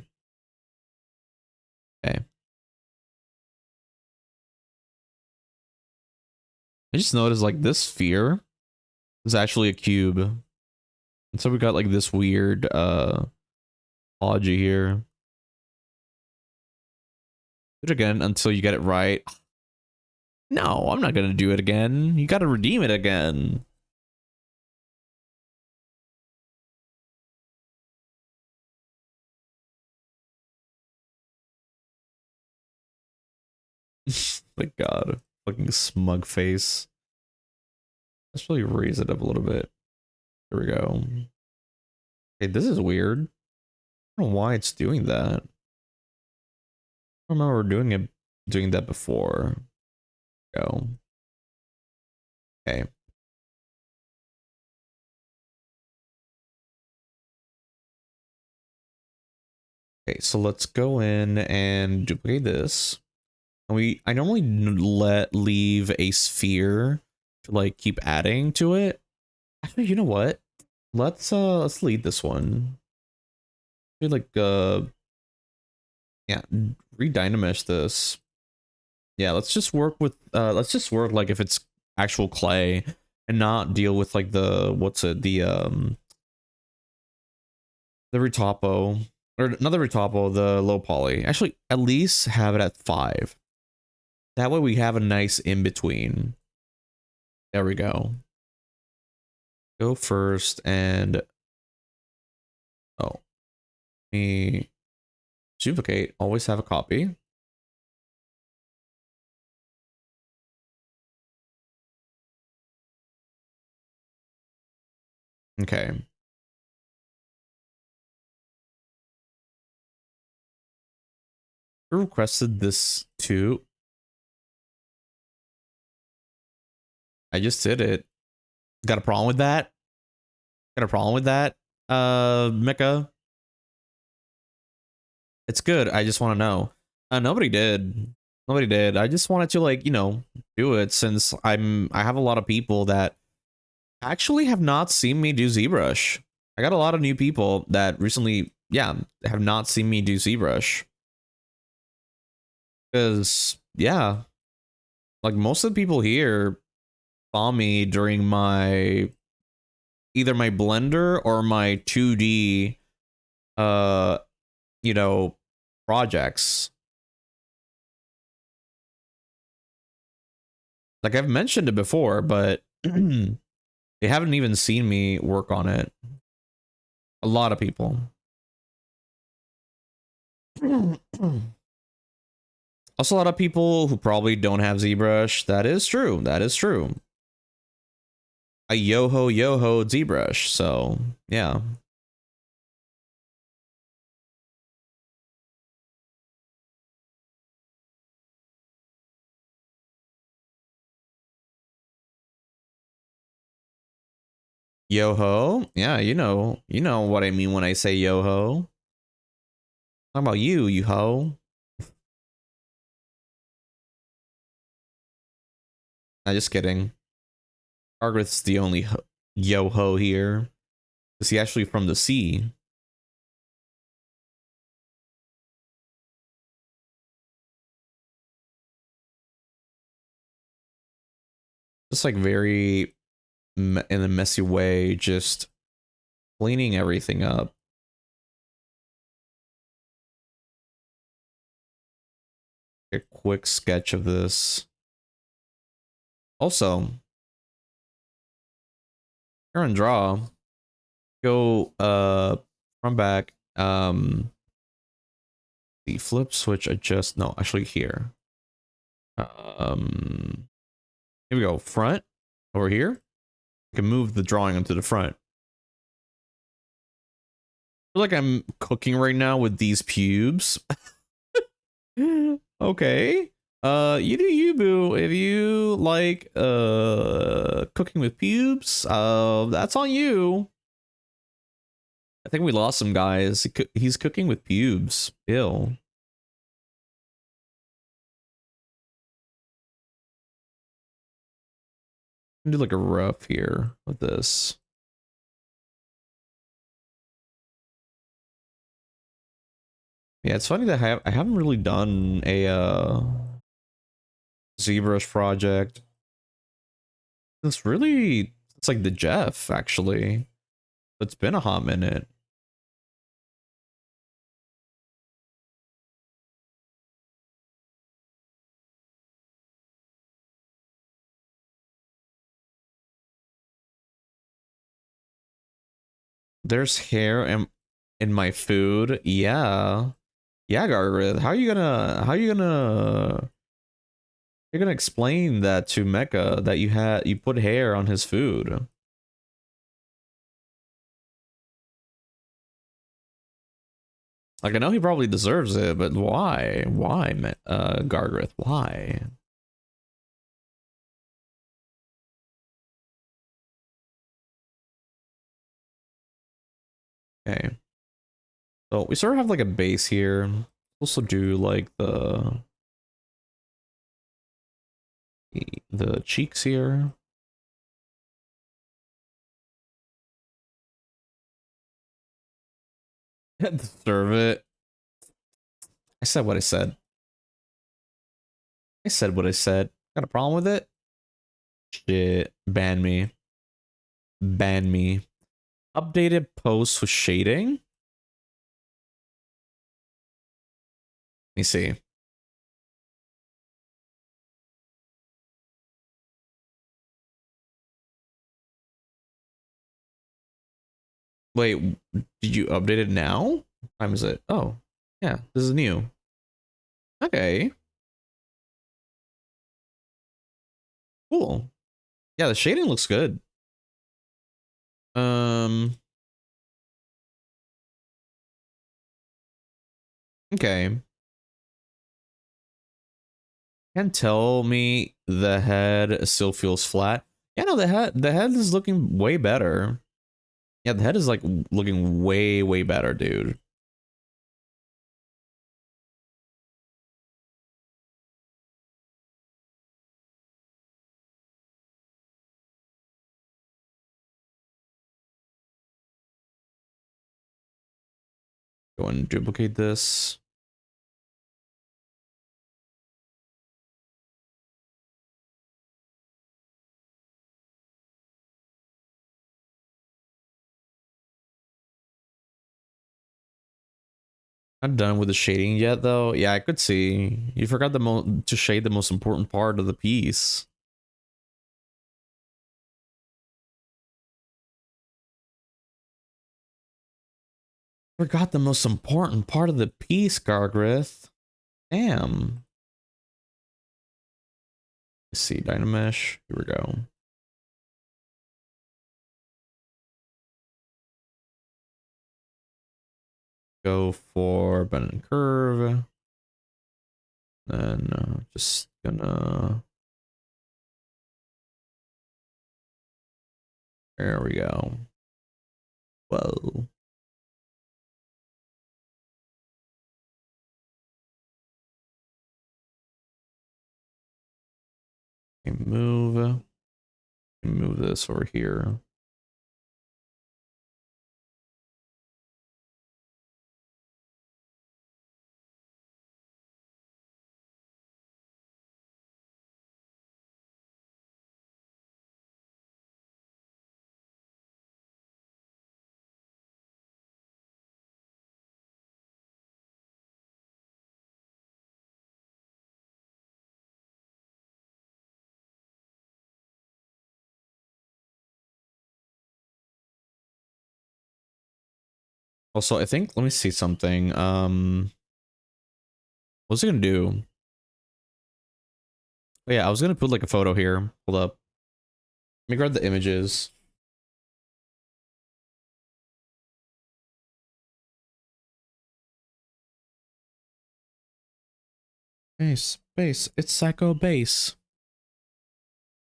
Okay. I just noticed like this sphere is actually a cube. And so we got like this weird topology here. Do it again until you get it right. No, I'm not gonna do it again. You gotta redeem it again. My god. Fucking smug face. Let's really raise it up a little bit. There we go. Okay, this is weird. I don't know why it's doing that. I don't remember doing that before. Go. Okay. Okay, so let's go in and duplicate this. And I normally leave a sphere to like keep adding to it. Actually, you know what? Let's lead this one. Do like yeah, redynamesh this. Yeah, let's just work like if it's actual clay and not deal with like the retopo, or another retopo, the low poly. Actually, at least have it at 5. That way we have a nice in between. There we go. Go first and me duplicate. Always have a copy. Okay. Who requested this too? I just did it. Got a problem with that? Got a problem with that? Mecca? It's good. I just want to know. Nobody did. Nobody did. I just wanted to like, you know, do it since I have a lot of people that actually have not seen me do ZBrush. I got a lot of new people that recently, yeah, have not seen me do ZBrush. Because, yeah, like most of the people here saw me during either my Blender or my 2D, you know, projects. Like I've mentioned it before, but they haven't even seen me work on it. A lot of people. Also, a lot of people who probably don't have ZBrush. That is true. That is true. I yo-ho ZBrush. So, yeah. Yo-ho? Yeah, you know what I mean when I say yo-ho. How about you, you ho? Nah, just kidding. Argrith's the only yo-ho here. Is he actually from the sea? Just like very in a messy way, just cleaning everything up. A quick sketch of this. Also, here on draw, go from back, the flip switch adjust, no, actually here. Here we go, front, over here. You can move the drawing onto the front. I feel like I'm cooking right now with these pubes. Okay. You do you, boo. If you like cooking with pubes, that's on you. I think we lost some guys. He's cooking with pubes. Ew. Do like a rough here with this. Yeah, it's funny that I haven't really done a ZBrush project. It's like the Jeff actually. It's been a hot minute. There's hair in my food. Yeah. Yeah, Gargrid. You're gonna explain that to Mecha that you put hair on his food. Like I know he probably deserves it, but why? Why, Gargrith? Why? Okay. So we sort of have like a base here. Also do like the cheeks here. Deserve it. I said what I said. I said what I said. Got a problem with it? Shit. Ban me. Ban me. Updated posts with shading? Let me see. Wait, did you update it now? What time is it? Oh, yeah, this is new. Okay. Cool. Yeah, the shading looks good. Okay. Can't tell me the head still feels flat. Yeah, no, the head is looking way better. Yeah, the head is like looking way better, dude. Go and duplicate this. Not done with the shading yet, though. Yeah, I could see. You forgot to shade the most important part of the piece. Forgot the most important part of the piece, Gargrith. Damn. Let's see, Dynamesh. Here we go. Go for bend and curve. Then just gonna. There we go. Whoa. Okay, move this over here. Also, I think, let me see something. What's it gonna do? Oh, yeah, I was gonna put like a photo here. Hold up. Let me grab the images. Base. It's Psycho Base.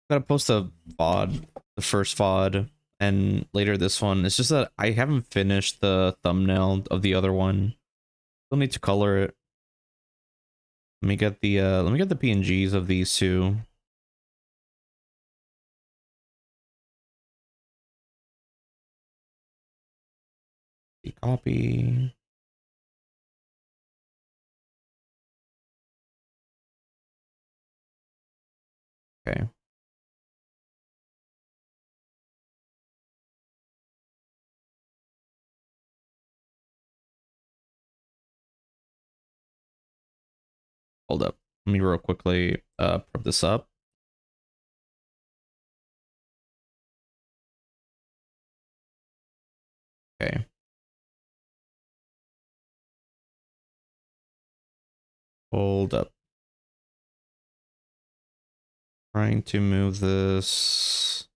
Gotta post a VOD, the first VOD, and later this one. It's just that I haven't finished the thumbnail of the other one. Still need to color it. Let me get the PNGs of these two. Copy. Okay. Hold up. Let me real quickly prep this up. Okay. Hold up. Trying to move this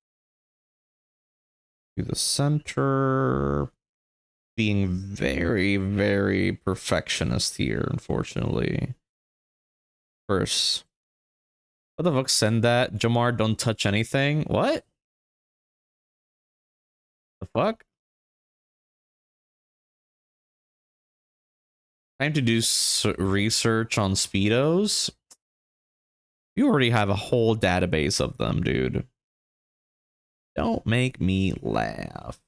to the center. Being very, very perfectionist here, unfortunately. First. What the fuck? Send that. Jomar, don't touch anything. What? The fuck? Time to do research on Speedos? You already have a whole database of them, dude. Don't make me laugh.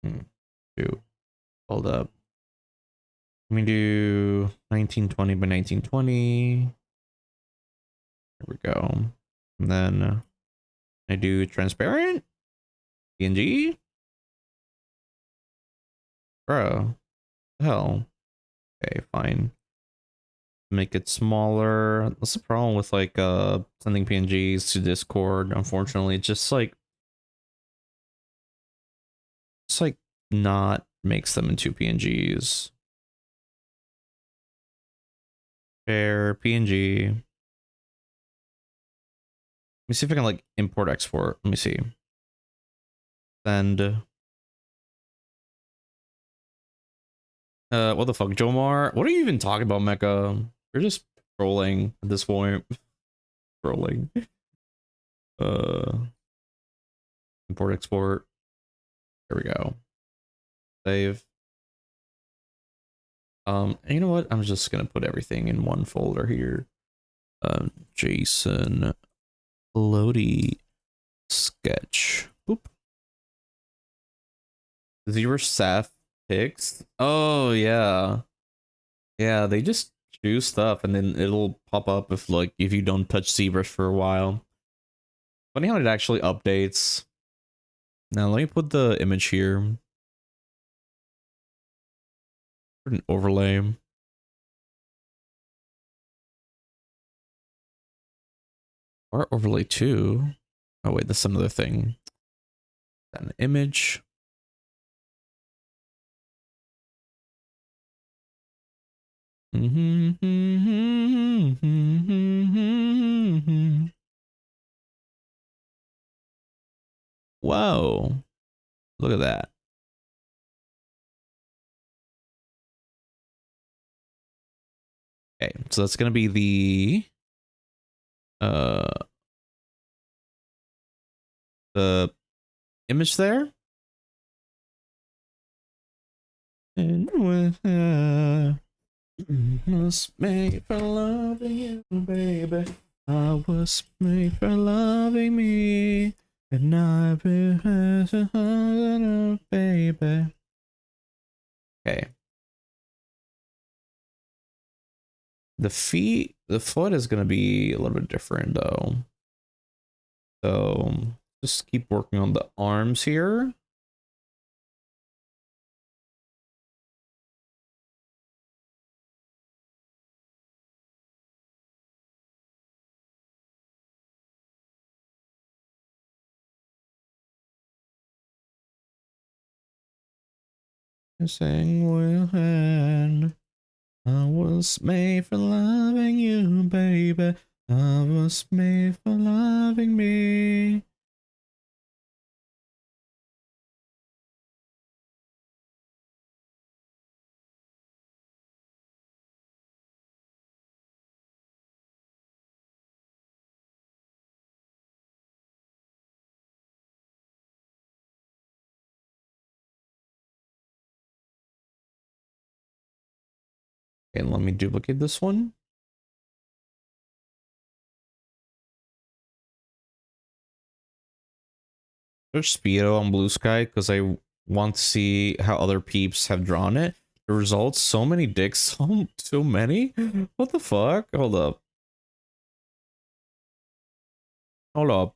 Dude, hold up. Let me do 1920 by 1920. There we go. And then I do transparent PNG. Bro, the hell. Okay, fine. Make it smaller. That's the problem with like sending PNGs to Discord. Unfortunately, it's like not makes them into PNGs. Share PNG. Let me see if I can like import export. Let me see. Send. What the fuck, Jomar? What are you even talking about, Mecha? You're just trolling at this point. Trolling. Import export. There we go. Save. You know what? I'm just gonna put everything in one folder here. Jason Lodi sketch. Boop. Zero Saf picks. Oh yeah. Yeah, they just choose stuff and then it'll pop up if you don't touch ZBrush for a while. Funny how it actually updates. Now let me put the image here. Put an overlay. Or overlay 2. Oh wait, that's another thing. An image. Whoa. Look at that. Okay, so that's gonna be the image there. And with was made for loving you, baby. I was made for loving me, and I've been baby. Okay. The foot is gonna be a little bit different though. So just keep working on the arms here. Sing with hand. I was made for loving you, baby. I was made for loving me. Okay, let me duplicate this one. Search Speedo on Blue Sky because I want to see how other peeps have drawn it. The results, so many dicks, so many. What the fuck? Hold up. Hold up.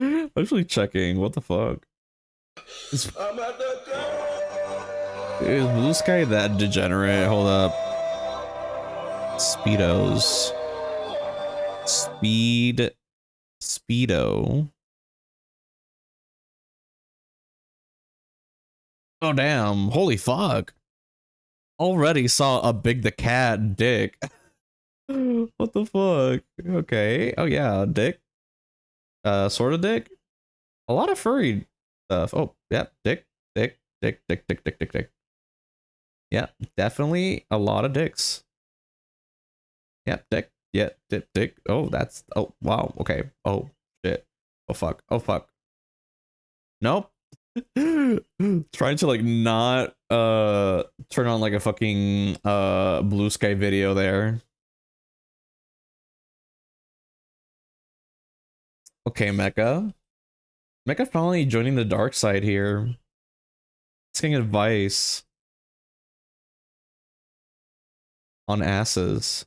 I'm actually checking. What the fuck? Is Blue Sky that degenerate? Hold up. Speedos. Speedo. Oh damn. Holy fuck. Already saw a Big the Cat dick. What the fuck? Okay. Oh yeah, dick. Sort of dick. A lot of furry stuff. Oh, yeah, dick. Yeah, definitely a lot of dicks. Yeah, dick. Yeah, dick. Oh, that's. Oh, wow. Okay. Oh, shit. Oh, fuck. Oh, fuck. Nope. Trying to like not turn on like a fucking Blue Sky video there. Okay, Mecha. Mecha finally joining the dark side here. Asking advice on asses.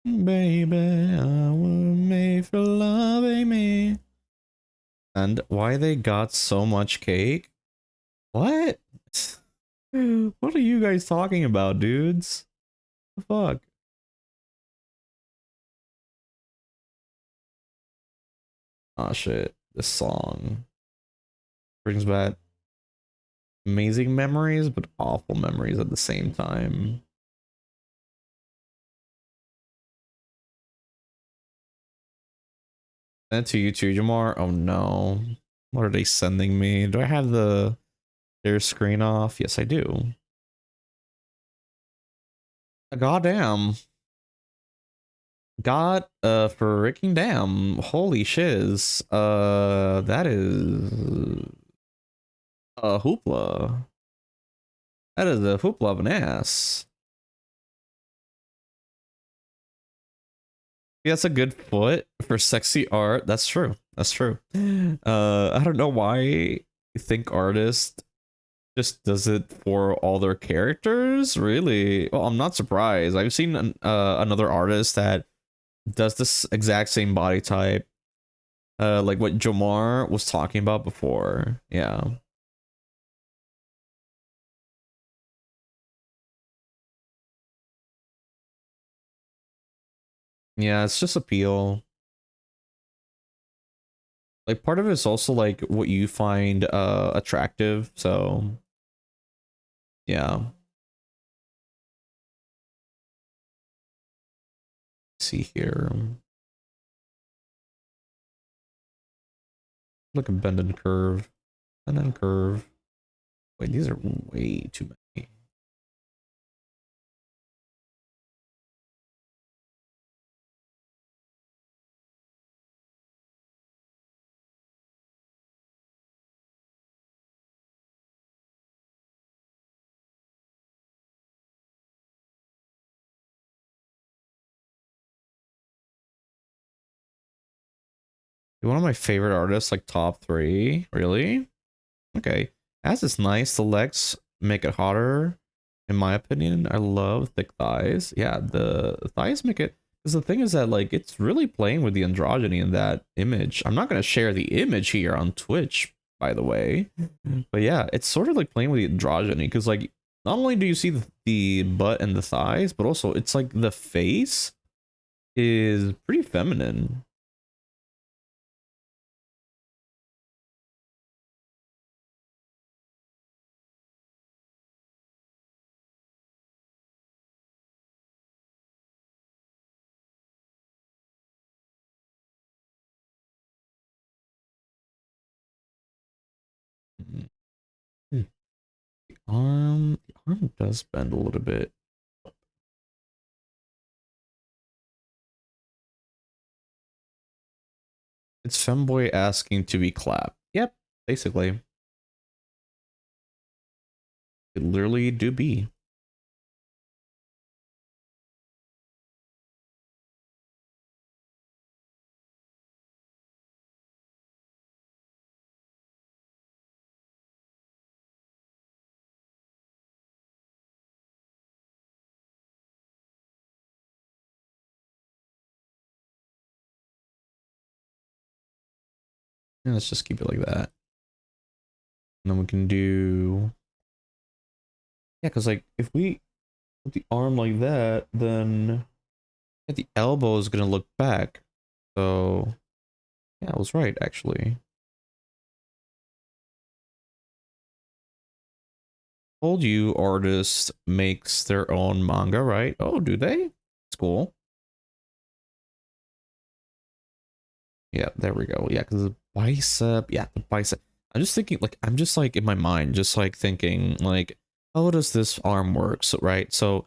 Baby, I was made for loving me. And why they got so much cake? What? What are you guys talking about, dudes? The fuck? Oh shit. This song brings back amazing memories, but awful memories at the same time. Send it to you too, Jamar. Oh no. What are they sending me? Do I have their screen off? Yes, I do. Goddamn. God freaking damn. Holy shiz. That is a hoopla. That is a hoopla of an ass. Yeah, that's a good foot for sexy art. That's true. That's true. I don't know why you think artist just does it for all their characters. Really? Well, I'm not surprised. I've seen another artist that does this exact same body type, like what Jomar was talking about before. Yeah. Yeah, it's just appeal. Like part of it's also like what you find attractive, so yeah. Let's see here. Look at bend and curve. And then curve. Wait, these are way too many. One of my favorite artists, like top 3. Really? Okay. As is nice, the legs make it hotter. In my opinion, I love thick thighs. Yeah, the thighs make it. Because the thing is that, like, it's really playing with the androgyny in that image. I'm not going to share the image here on Twitch, by the way. But yeah, it's sort of like playing with the androgyny. Because, like, not only do you see the butt and the thighs, but also it's like the face is pretty feminine. The arm does bend a little bit. It's femboy asking to be clapped. Yep, basically. It literally do be. And let's just keep it like that. And then we can do... Yeah, because like, if we put the arm like that, then the elbow is going to look back. So, yeah, I was right, actually. Told you artist makes their own manga, right? Oh, do they? It's cool. Yeah, there we go. Yeah, because the bicep, yeah, the bicep. I'm just thinking, like, I'm just like in my mind, just like thinking, like, how does this arm work? So, right? So,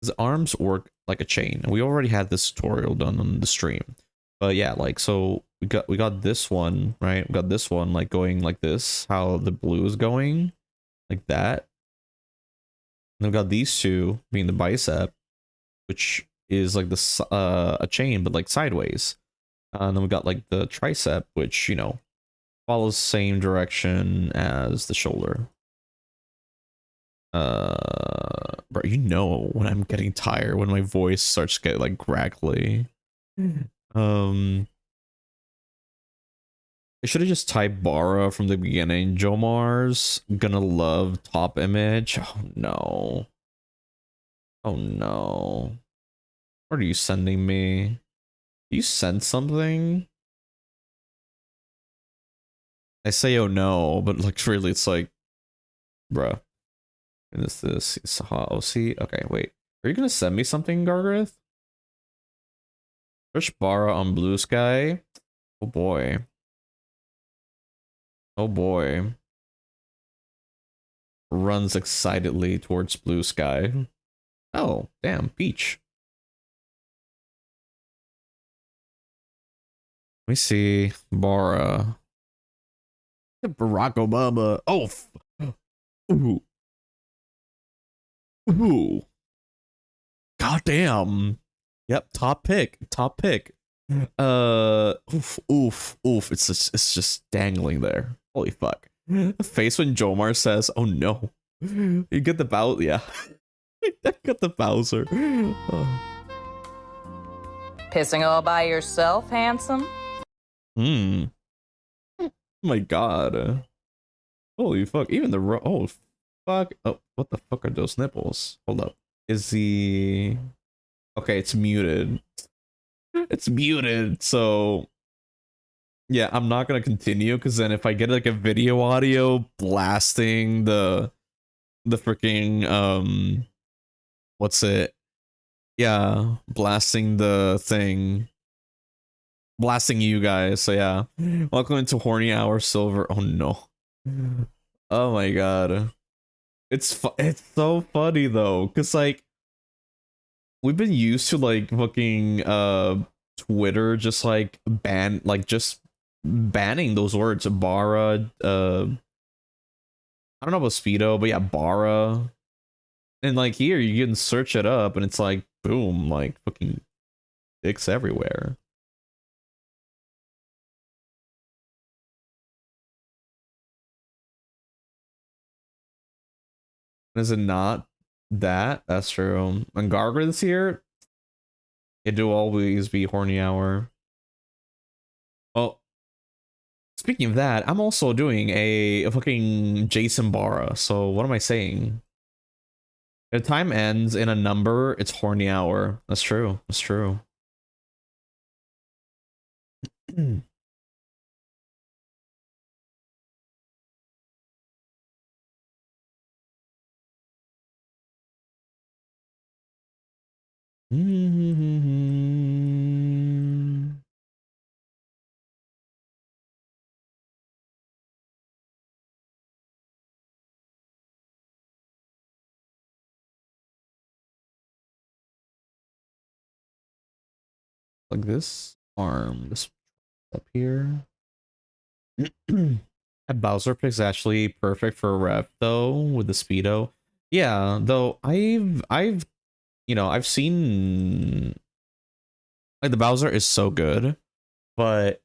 the arms work like a chain. We already had this tutorial done on the stream, but yeah, like, so we got this one, right? We got this one like going like this, how the blue is going, like that. And we got these two being the bicep, which is like the a chain, but like sideways. And then we got like the tricep, which, you know, follows same direction as the shoulder. Bro, you know when I'm getting tired, when my voice starts to get like graggly. I should have just typed Bara from the beginning. Jomar's gonna love top image. Oh no. Oh no. What are you sending me? You sent something? I say oh no, but like really it's like, bruh. And this is OC. Okay, wait. Are you gonna send me something, Gargareth? Search Bara on Blue Sky. Oh boy. Oh boy. Runs excitedly towards Blue Sky. Oh, damn, Peach. Let me see. Bara. Barack Obama. Oh. Ooh. Ooh. Goddamn. Yep, top pick. Top pick. Oof, oof, oof. It's just dangling there. Holy fuck. The face when Jomar says, "Oh no." You get the yeah. I got the Bowser. Oh. Pissing all by yourself, handsome? Hmm. Oh my god. Holy fuck. Even the oh fuck. Oh, what the fuck are those nipples? Hold up. Is the okay, it's muted. It's muted, so yeah, I'm not gonna continue because then if I get like a video audio blasting the freaking what's it? Yeah, blasting the thing. Blasting you guys, so yeah. Welcome into Horny Hour Silver. Oh no. Oh my god. It's so funny though, cause like we've been used to like fucking Twitter just like just banning those words. Bara, I don't know about Speedo, but yeah, Bara. And like here you can search it up and it's like boom, like fucking dicks everywhere. Is it not that? That's true. When Gargara's here, it do always be Horny Hour. Well, speaking of that, I'm also doing a fucking Jason Barra. So what am I saying? If time ends in a number, it's Horny Hour. That's true. That's true. Like this arm, this up here. That Bowser pick's actually perfect for a rep though with the speedo. Yeah, though I've I've seen like the Bowser is so good, but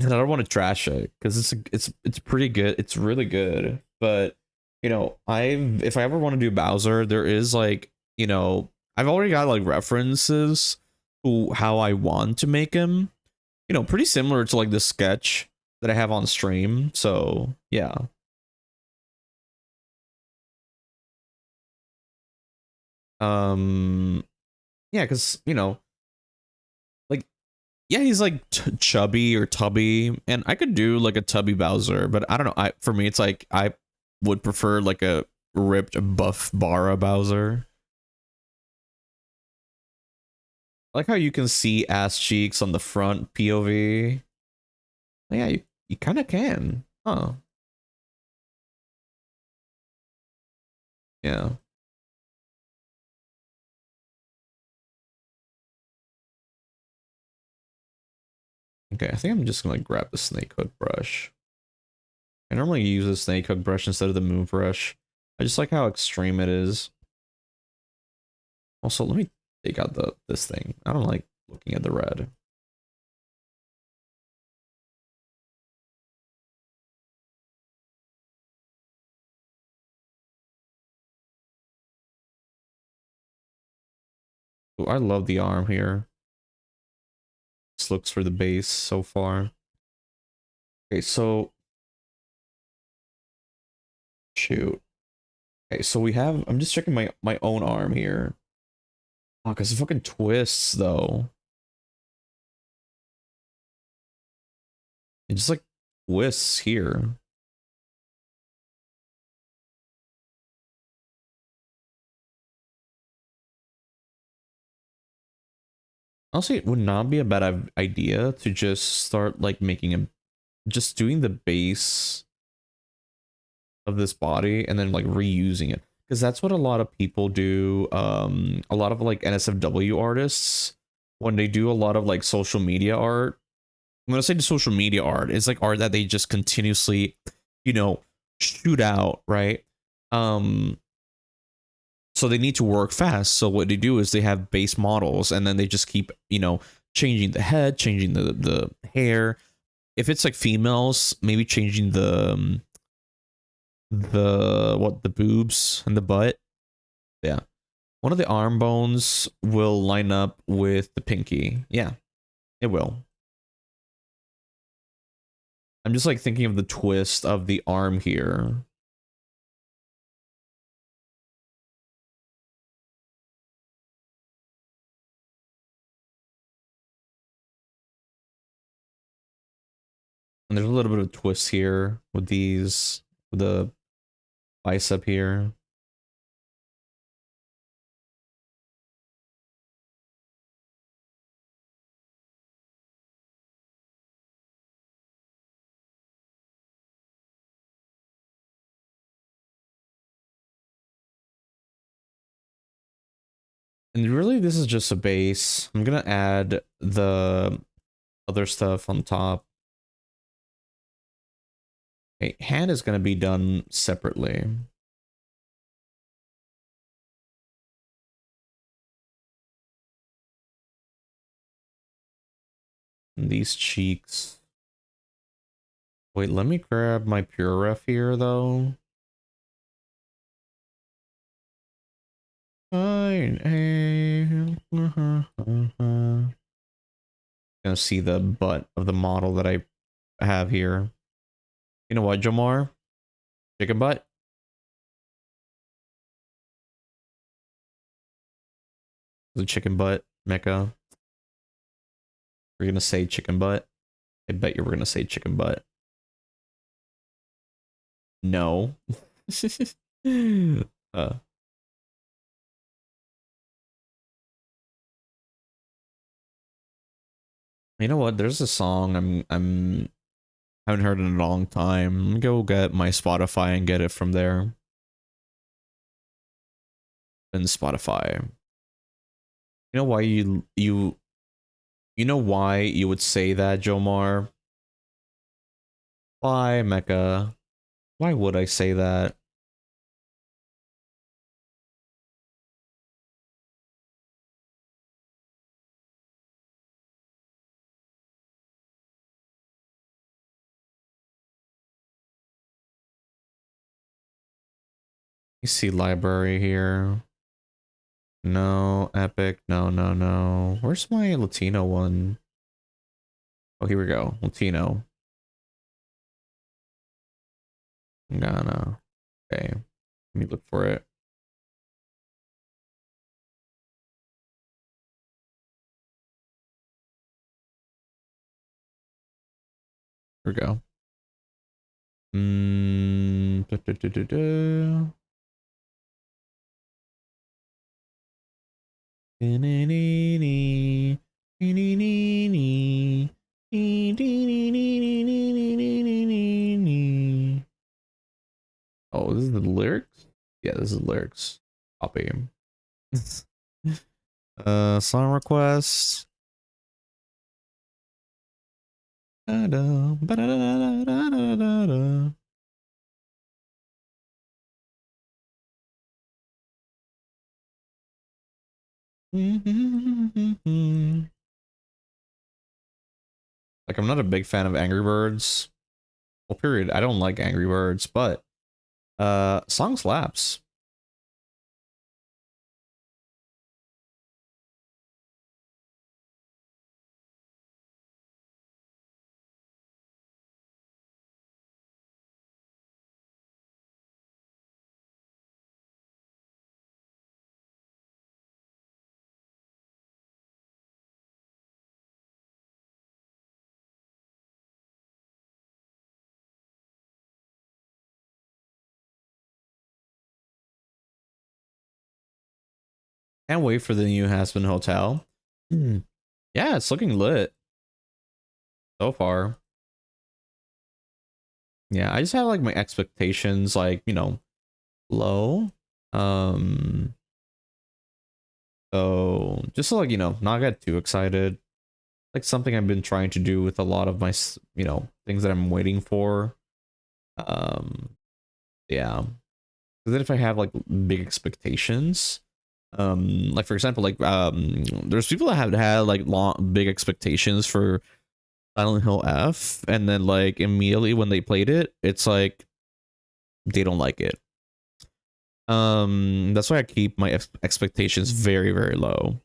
I don't want to trash it because it's pretty good. It's really good, but if I ever want to do Bowser, there is like I've already got like references to how I want to make him. Pretty similar to like the sketch that I have on stream. So yeah. Yeah, because like yeah, he's like chubby or tubby, and I could do like a tubby Bowser, but I don't know. For me, it's like I would prefer like a ripped buff Bara Bowser. I like how you can see ass cheeks on the front POV. Yeah, you kind of can, huh? Yeah. Okay, I think I'm just gonna grab the snake hook brush. I normally use a snake hook brush instead of the move brush. I just like how extreme it is. Also, let me take out this thing. I don't like looking at the red. Ooh, I love the arm here. This looks for the base so far. Okay, so shoot. Okay, so we have. I'm just checking my own arm here. Oh, cause it fucking twists though. It just like twists here. Honestly, it would not be a bad idea to just start like just doing the base of this body and then like reusing it, because that's what a lot of people do. A lot of like NSFW artists, when they do a lot of like social media art. When I say the social media art, it's like art that they just continuously, shoot out, right? So they need to work fast. So what they do is they have base models and then they just keep, changing the head, changing the hair. If it's like females, maybe changing the boobs and the butt. Yeah. One of the arm bones will line up with the pinky. Yeah, it will. I'm just like thinking of the twist of the arm here. And there's a little bit of twist here with these, with the bicep here. And really, this is just a base. I'm gonna add the other stuff on top. Okay, hand is gonna be done separately. And these cheeks. Wait, let me grab my pure ref here though. Gonna see the butt of the model that I have here. You know what, Jomar? Chicken butt? The chicken butt, Mecca. We're gonna say chicken butt. I bet you were gonna say chicken butt. No. uh. You know what? There's a song I'm haven't heard in a long time. Let me go get my Spotify and get it from there. And Spotify. You know why you know why you would say that, Jomar? Why, Mecca? Why would I say that? You see library here. No, epic. No, no, no. Where's my Latino one? Oh, here we go. Latino. Ghana. Okay. Let me look for it. Here we go. Da, da, da, da, da. Oh, this is the lyrics? Yeah, this is lyrics. Copy. Song requests. Like, I'm not a big fan of Angry Birds. Well, period. I don't like Angry Birds, but song slaps. Can't wait for the new Hasbin Hotel. Yeah, it's looking lit so far. Yeah, I just have like my expectations, like, you know, low. So just to, like, you know, not get too excited. Like something I've been trying to do with a lot of my, you know, things that I'm waiting for. Yeah. Because then if I have like big expectations, like for example, like there's people that have had like big expectations for Silent Hill F, and then like immediately when they played it, it's like they don't like it. That's why I keep my expectations very, very low.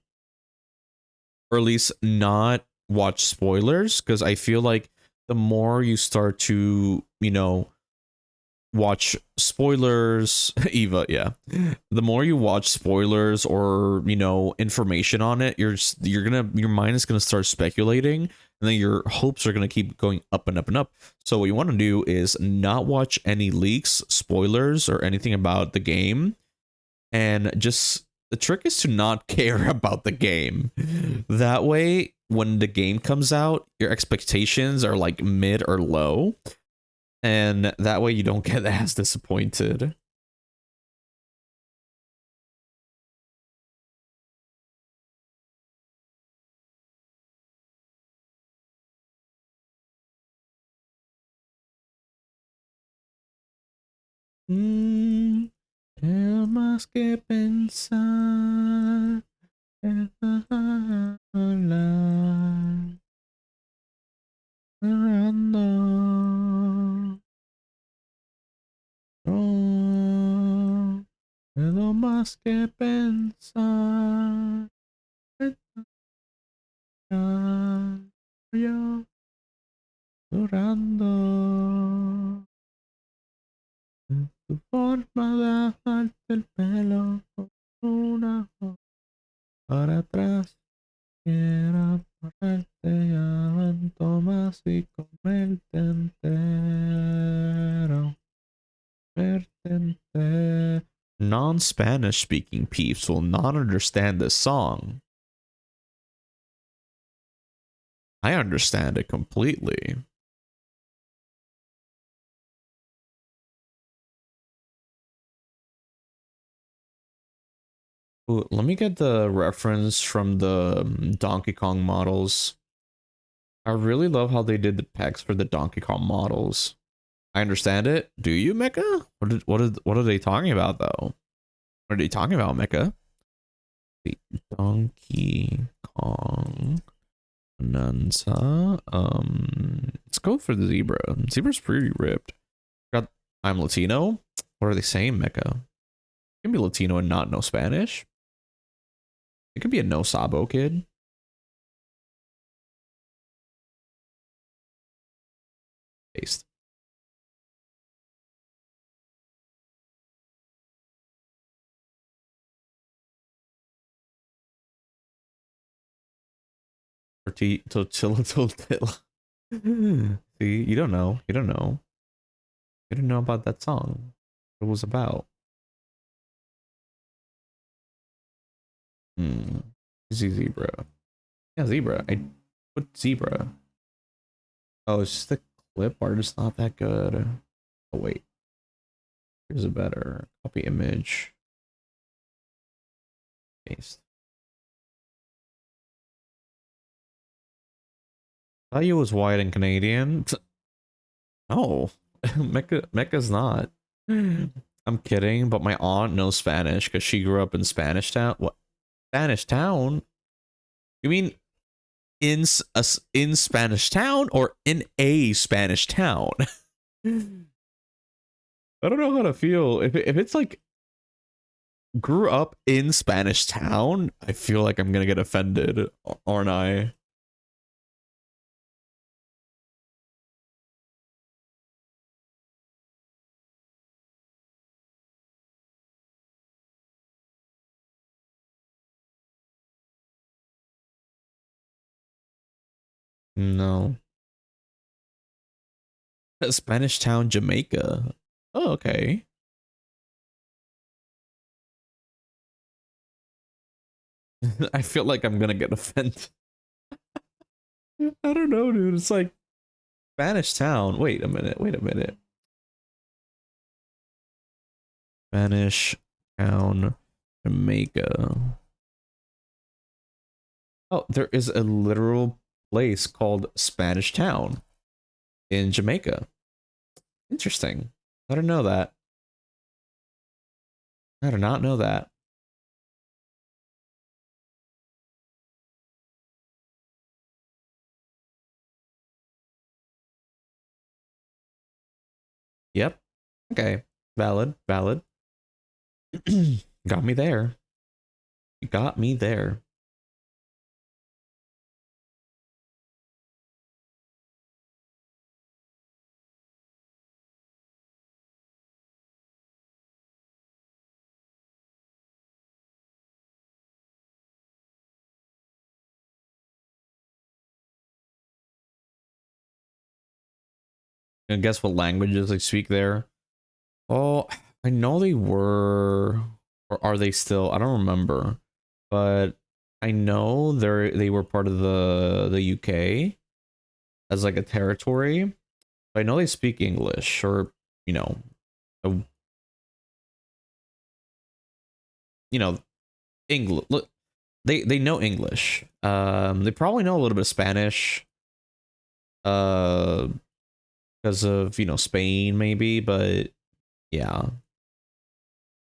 Or at least not watch spoilers, because I feel like the more you start to, you know, watch spoilers, Eva, yeah. The more you watch spoilers or, you know, information on it, your mind is gonna start speculating, and then your hopes are gonna keep going up and up and up. So what you want to do is not watch any leaks, spoilers, or anything about the game, and just the trick is to not care about the game. That way, when the game comes out, your expectations are like mid or low, and that way you don't get as disappointed. Tengo más que pensar en hablar, cerrando. No, tengo más que pensar. Yo llorando. Tu forma de dejarte el pelo con una hoja para atrás. Quiero ponerte ya en tomas y comerte entero. Verte entero. Non-Spanish speaking peeps will not understand this song. I understand it completely. Ooh, let me get the reference from the Donkey Kong models. I really love how they did the pecs for the Donkey Kong models. I understand it. Do you, Mecha? What are they talking about though? What are they talking about, Mecha? The Donkey Kong Nunza. Let's go for the zebra. Zebra's pretty ripped. Got I'm Latino. What are they saying, Mecha? You can be Latino and not know Spanish. It could be a no sabo kid. Based. Tortilla. See, you don't know. You don't know. You didn't know about that song. What it was about. Hmm. Zebra. Yeah, zebra. I put zebra. Oh, it's just the clip art is not that good. Oh wait. Here's a better copy image. Paste. Thought you was white and Canadian. No. Mecca's not. I'm kidding, but my aunt knows Spanish because she grew up in Spanish Town. What? Spanish Town? You mean in Spanish Town or in a Spanish town? I don't know how to feel. If it's like grew up in Spanish Town, I feel like I'm gonna get offended, aren't I? No. Spanish Town, Jamaica. Oh, okay. I feel like I'm gonna get offended. I don't know, dude. It's like Spanish Town. Wait a minute. Wait a minute. Spanish Town, Jamaica. Oh, there is a literal place called Spanish Town in Jamaica. Interesting. I didn't know that. I did not know that. Yep. Okay. Valid. Valid. Got me there. You got me there. And guess what languages they speak there? Oh, I know they were, or are they still? I don't remember, but I know they were part of the UK as like a territory. I know they speak English, or you know, a, you know, English. Look, they know English. They probably know a little bit of Spanish. Uh, because of Spain maybe, but yeah,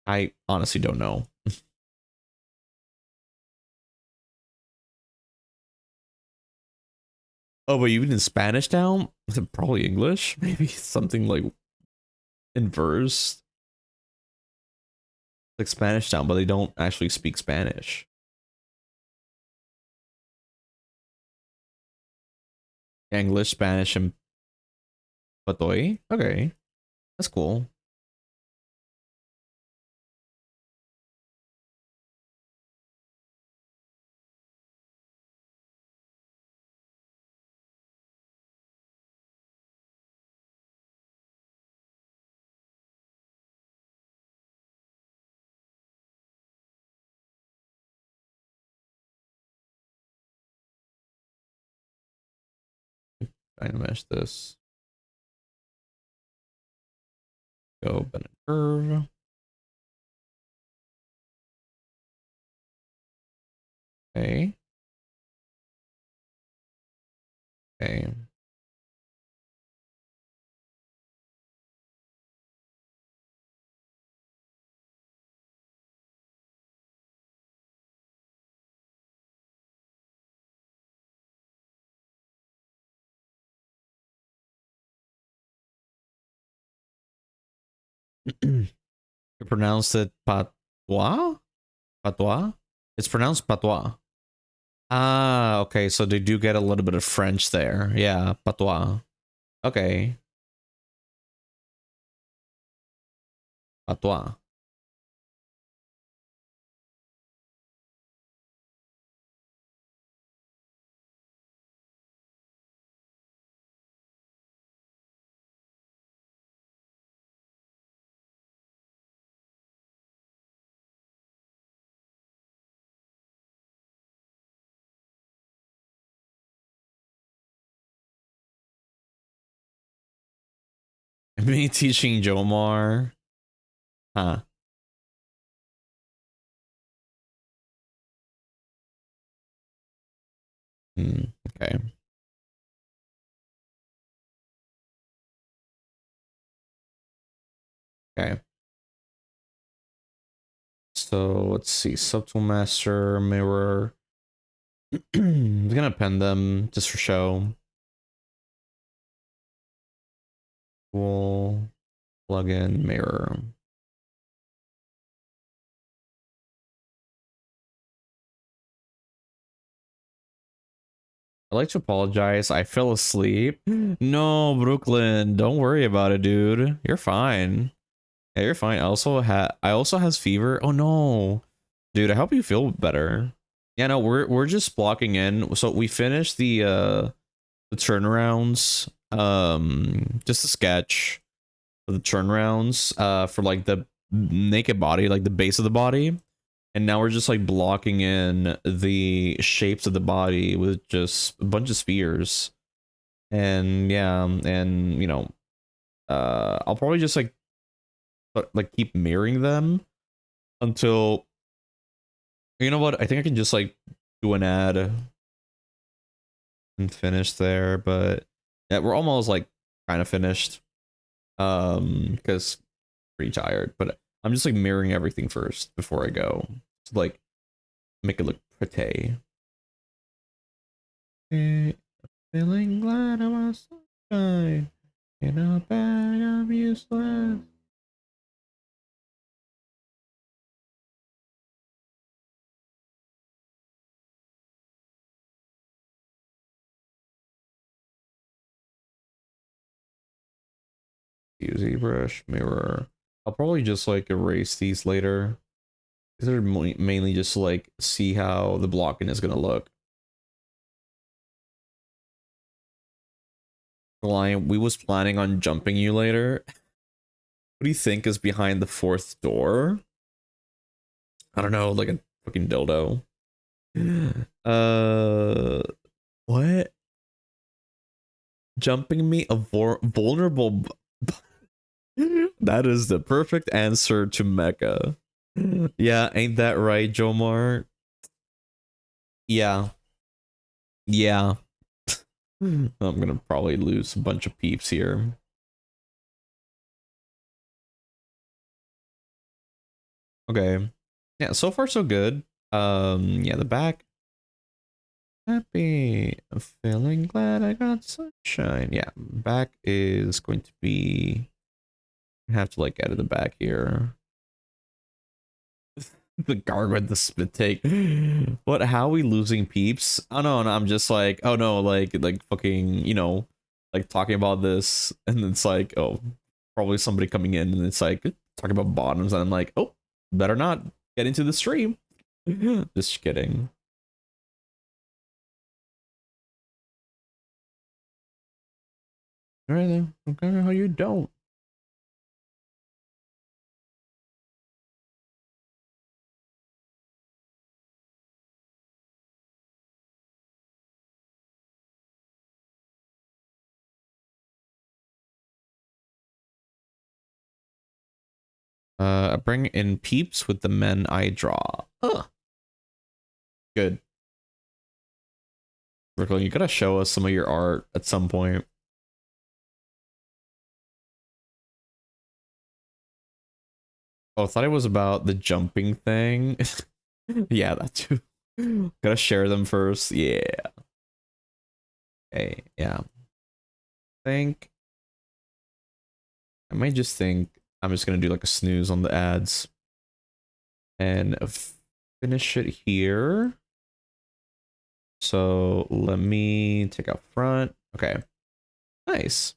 I honestly don't know. Oh, but even in Spanish now, is it probably English? Maybe something like inverse, like Spanish down, but they don't actually speak Spanish. English, Spanish, and Patoy. Okay, that's cool. Trying to mesh this. Go bend and curve. Okay. Okay. You pronounce it patois? Patois? It's pronounced patois. Ah, okay. So they do get a little bit of French there. Yeah, patois. Okay. Patois. Me teaching Jomar. Huh. Okay. Okay. So let's see. Subtool master, mirror. I'm gonna append them just for show. Tool, plugin, mirror. I'd like to apologize. I fell asleep. No, Brooklyn. Don't worry about it, dude. You're fine. Yeah, you're fine. I also has fever. Oh no. Dude, I hope you feel better. Yeah, no, we're just blocking in. So we finished the turnarounds. Just a sketch of the turnarounds for like the naked body, like the base of the body. And now we're just like blocking in the shapes of the body with just a bunch of spheres. And yeah, and I'll probably just like keep mirroring them until you know what? I think I can just like do an ad and finish there, but yeah, we're almost like kind of finished. Because pretty tired, but I'm just like mirroring everything first before I go to like make it look pretty. Feeling glad I was sunshine in a bag of useless. Use ZBrush, mirror. I'll probably just like erase these later. These are mainly just to, like, see how the blocking is gonna look. Lion, we was planning on jumping you later. What do you think is behind the fourth door? I don't know, like a fucking dildo. What? Jumping me a vulnerable. That is the perfect answer to Mecha. Yeah, ain't that right, Jomar? Yeah. Yeah. I'm gonna probably lose a bunch of peeps here. Okay. Yeah, so far so good. Yeah, the back. Happy. I'm feeling glad I got sunshine. Yeah, back is going to be. I have to like edit the back here. The guard with the spit take. What? How are we losing peeps? Oh no, I'm just like, oh no, like fucking, like talking about this, and it's like, oh, probably somebody coming in, and it's like talking about bottoms, and I'm like, oh, better not get into the stream. Just kidding. All right then. Okay, how you don't. I bring in peeps with the men I draw. Good. Brooklyn, you gotta show us some of your art at some point. Oh, I thought it was about the jumping thing. Yeah, that too. Gotta share them first. Yeah. Okay, yeah. Think I might just think I'm just gonna do like a snooze on the ads and finish it here. So let me take out front. Okay. Nice.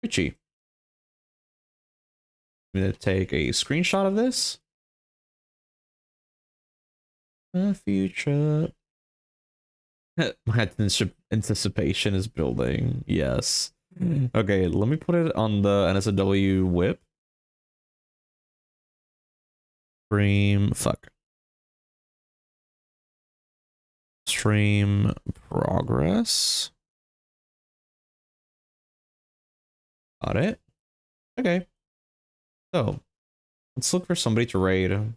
Richie. I'm gonna take a screenshot of this. The future. My anticipation is building. Yes. Okay, let me put it on the NSFW whip. Stream. Fuck. Stream progress. Got it. Okay. So let's look for somebody to raid.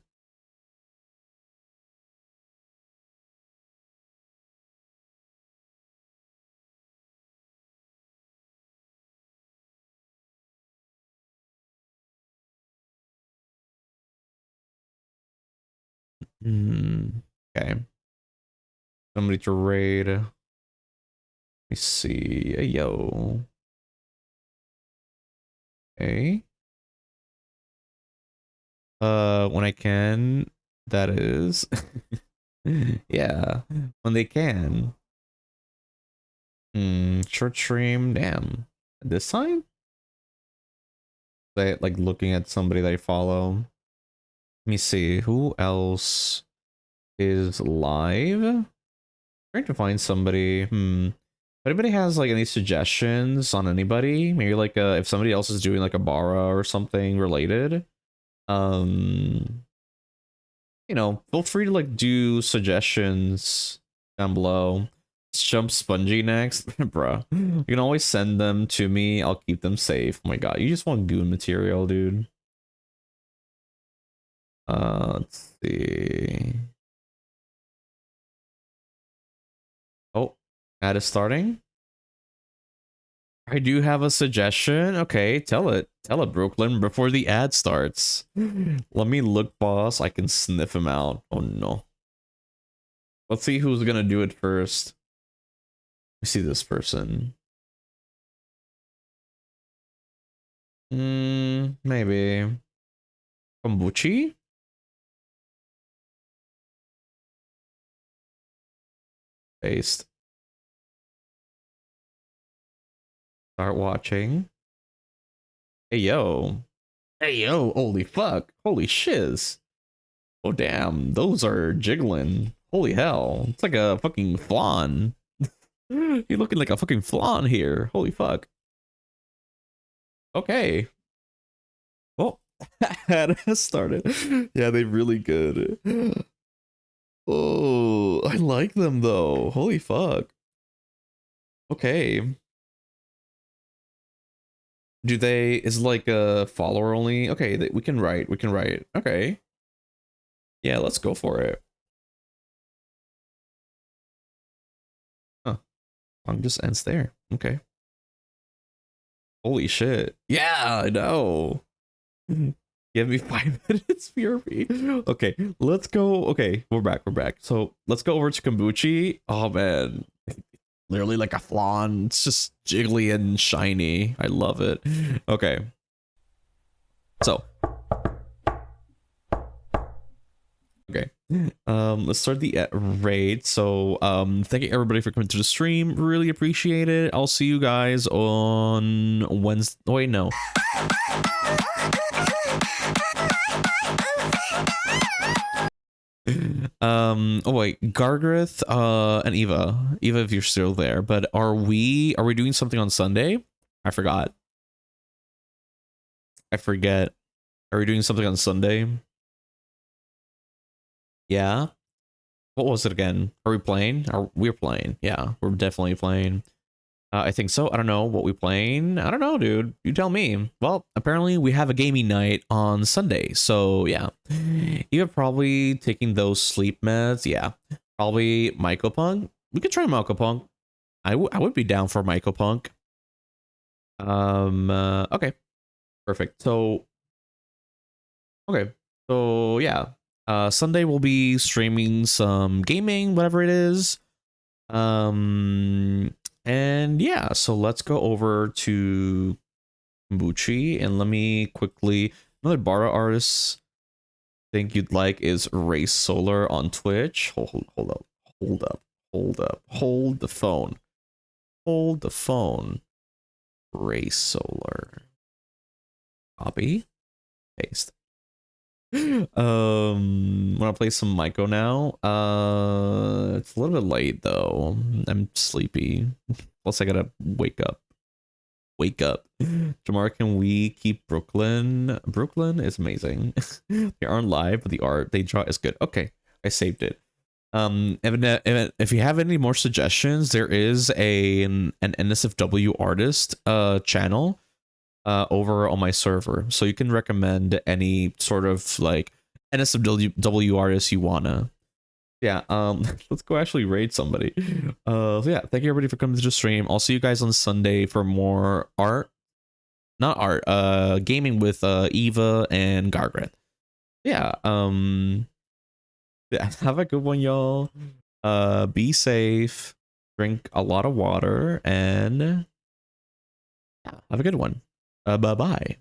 Okay. Somebody to raid. Let me see. Hey, yo. Okay. When I can, that is. Yeah. When they can. Short stream, damn. This time? They like looking at somebody that I follow. Let me see. Who else is live? Trying to find somebody. If anybody has like any suggestions on anybody, maybe like if somebody else is doing like a bara or something related, feel free to like do suggestions down below. Let's jump Spongy next. Bruh. You can always send them to me. I'll keep them safe. Oh my god, you just want goon material, dude. Let's see. Oh, ad is starting. I do have a suggestion. Okay, tell it. Tell it, Brooklyn, before the ad starts. Let me look, boss. I can sniff him out. Oh no. Let's see who's gonna do it first. I see this person. Maybe. Kombuchi? Paste. Start watching. Hey yo. Hey yo, holy fuck. Holy shiz. Oh damn, those are jiggling. Holy hell. It's like a fucking flan. You're looking like a fucking flan here. Holy fuck. Okay. Oh, had started. Yeah, they really good. Oh, I like them though. Holy fuck. Okay. Do they, is it like a follower only? Okay, we can write. We can write. Okay. Yeah, let's go for it. Huh. Song just ends there. Okay. Holy shit. Yeah, I know. Give me 5 minutes, PRP. Okay, let's go. Okay, we're back. We're back. So let's go over to kombucha. Oh man, literally like a flan. It's just jiggly and shiny. I love it. Okay. So. Okay. Let's start the raid. So thank you everybody for coming to the stream. Really appreciate it. I'll see you guys on Wednesday. Oh, wait, no. Oh wait, Gargareth and Eva, if you're still there. But are we doing something on Sunday? I forgot. I forget. Are we doing something on Sunday? Yeah. What was it again? Are we playing? We're playing? Yeah, we're definitely playing. I think so. I don't know what we playing. I don't know, dude. You tell me. Well, apparently we have a gaming night on Sunday. So yeah, you're probably taking those sleep meds. Yeah, probably Mycopunk. We could try Mycopunk. I would be down for Mycopunk. Okay, perfect. So, okay, so yeah, Sunday we'll be streaming some gaming, whatever it is. And yeah, so let's go over to kombucha and let me quickly, another Bara artist think you'd like is Race Solar on Twitch. Hold up, hold the phone, Race Solar, copy, paste. Wanna play some Myco now? It's a little bit late though. I'm sleepy. Plus I gotta wake up. Jamar, can we keep Brooklyn? Brooklyn is amazing. They aren't live, but the art they draw is good. Okay, I saved it. If you have any more suggestions, there is an NSFW artist channel over on my server, so you can recommend any sort of like NSFW artists you wanna. Yeah, let's go actually raid somebody. So yeah, thank you everybody for coming to the stream. I'll see you guys on Sunday for more gaming with Eva and Gargreth. Yeah, yeah, have a good one, y'all. Be safe, drink a lot of water, and yeah, have a good one. Bye bye.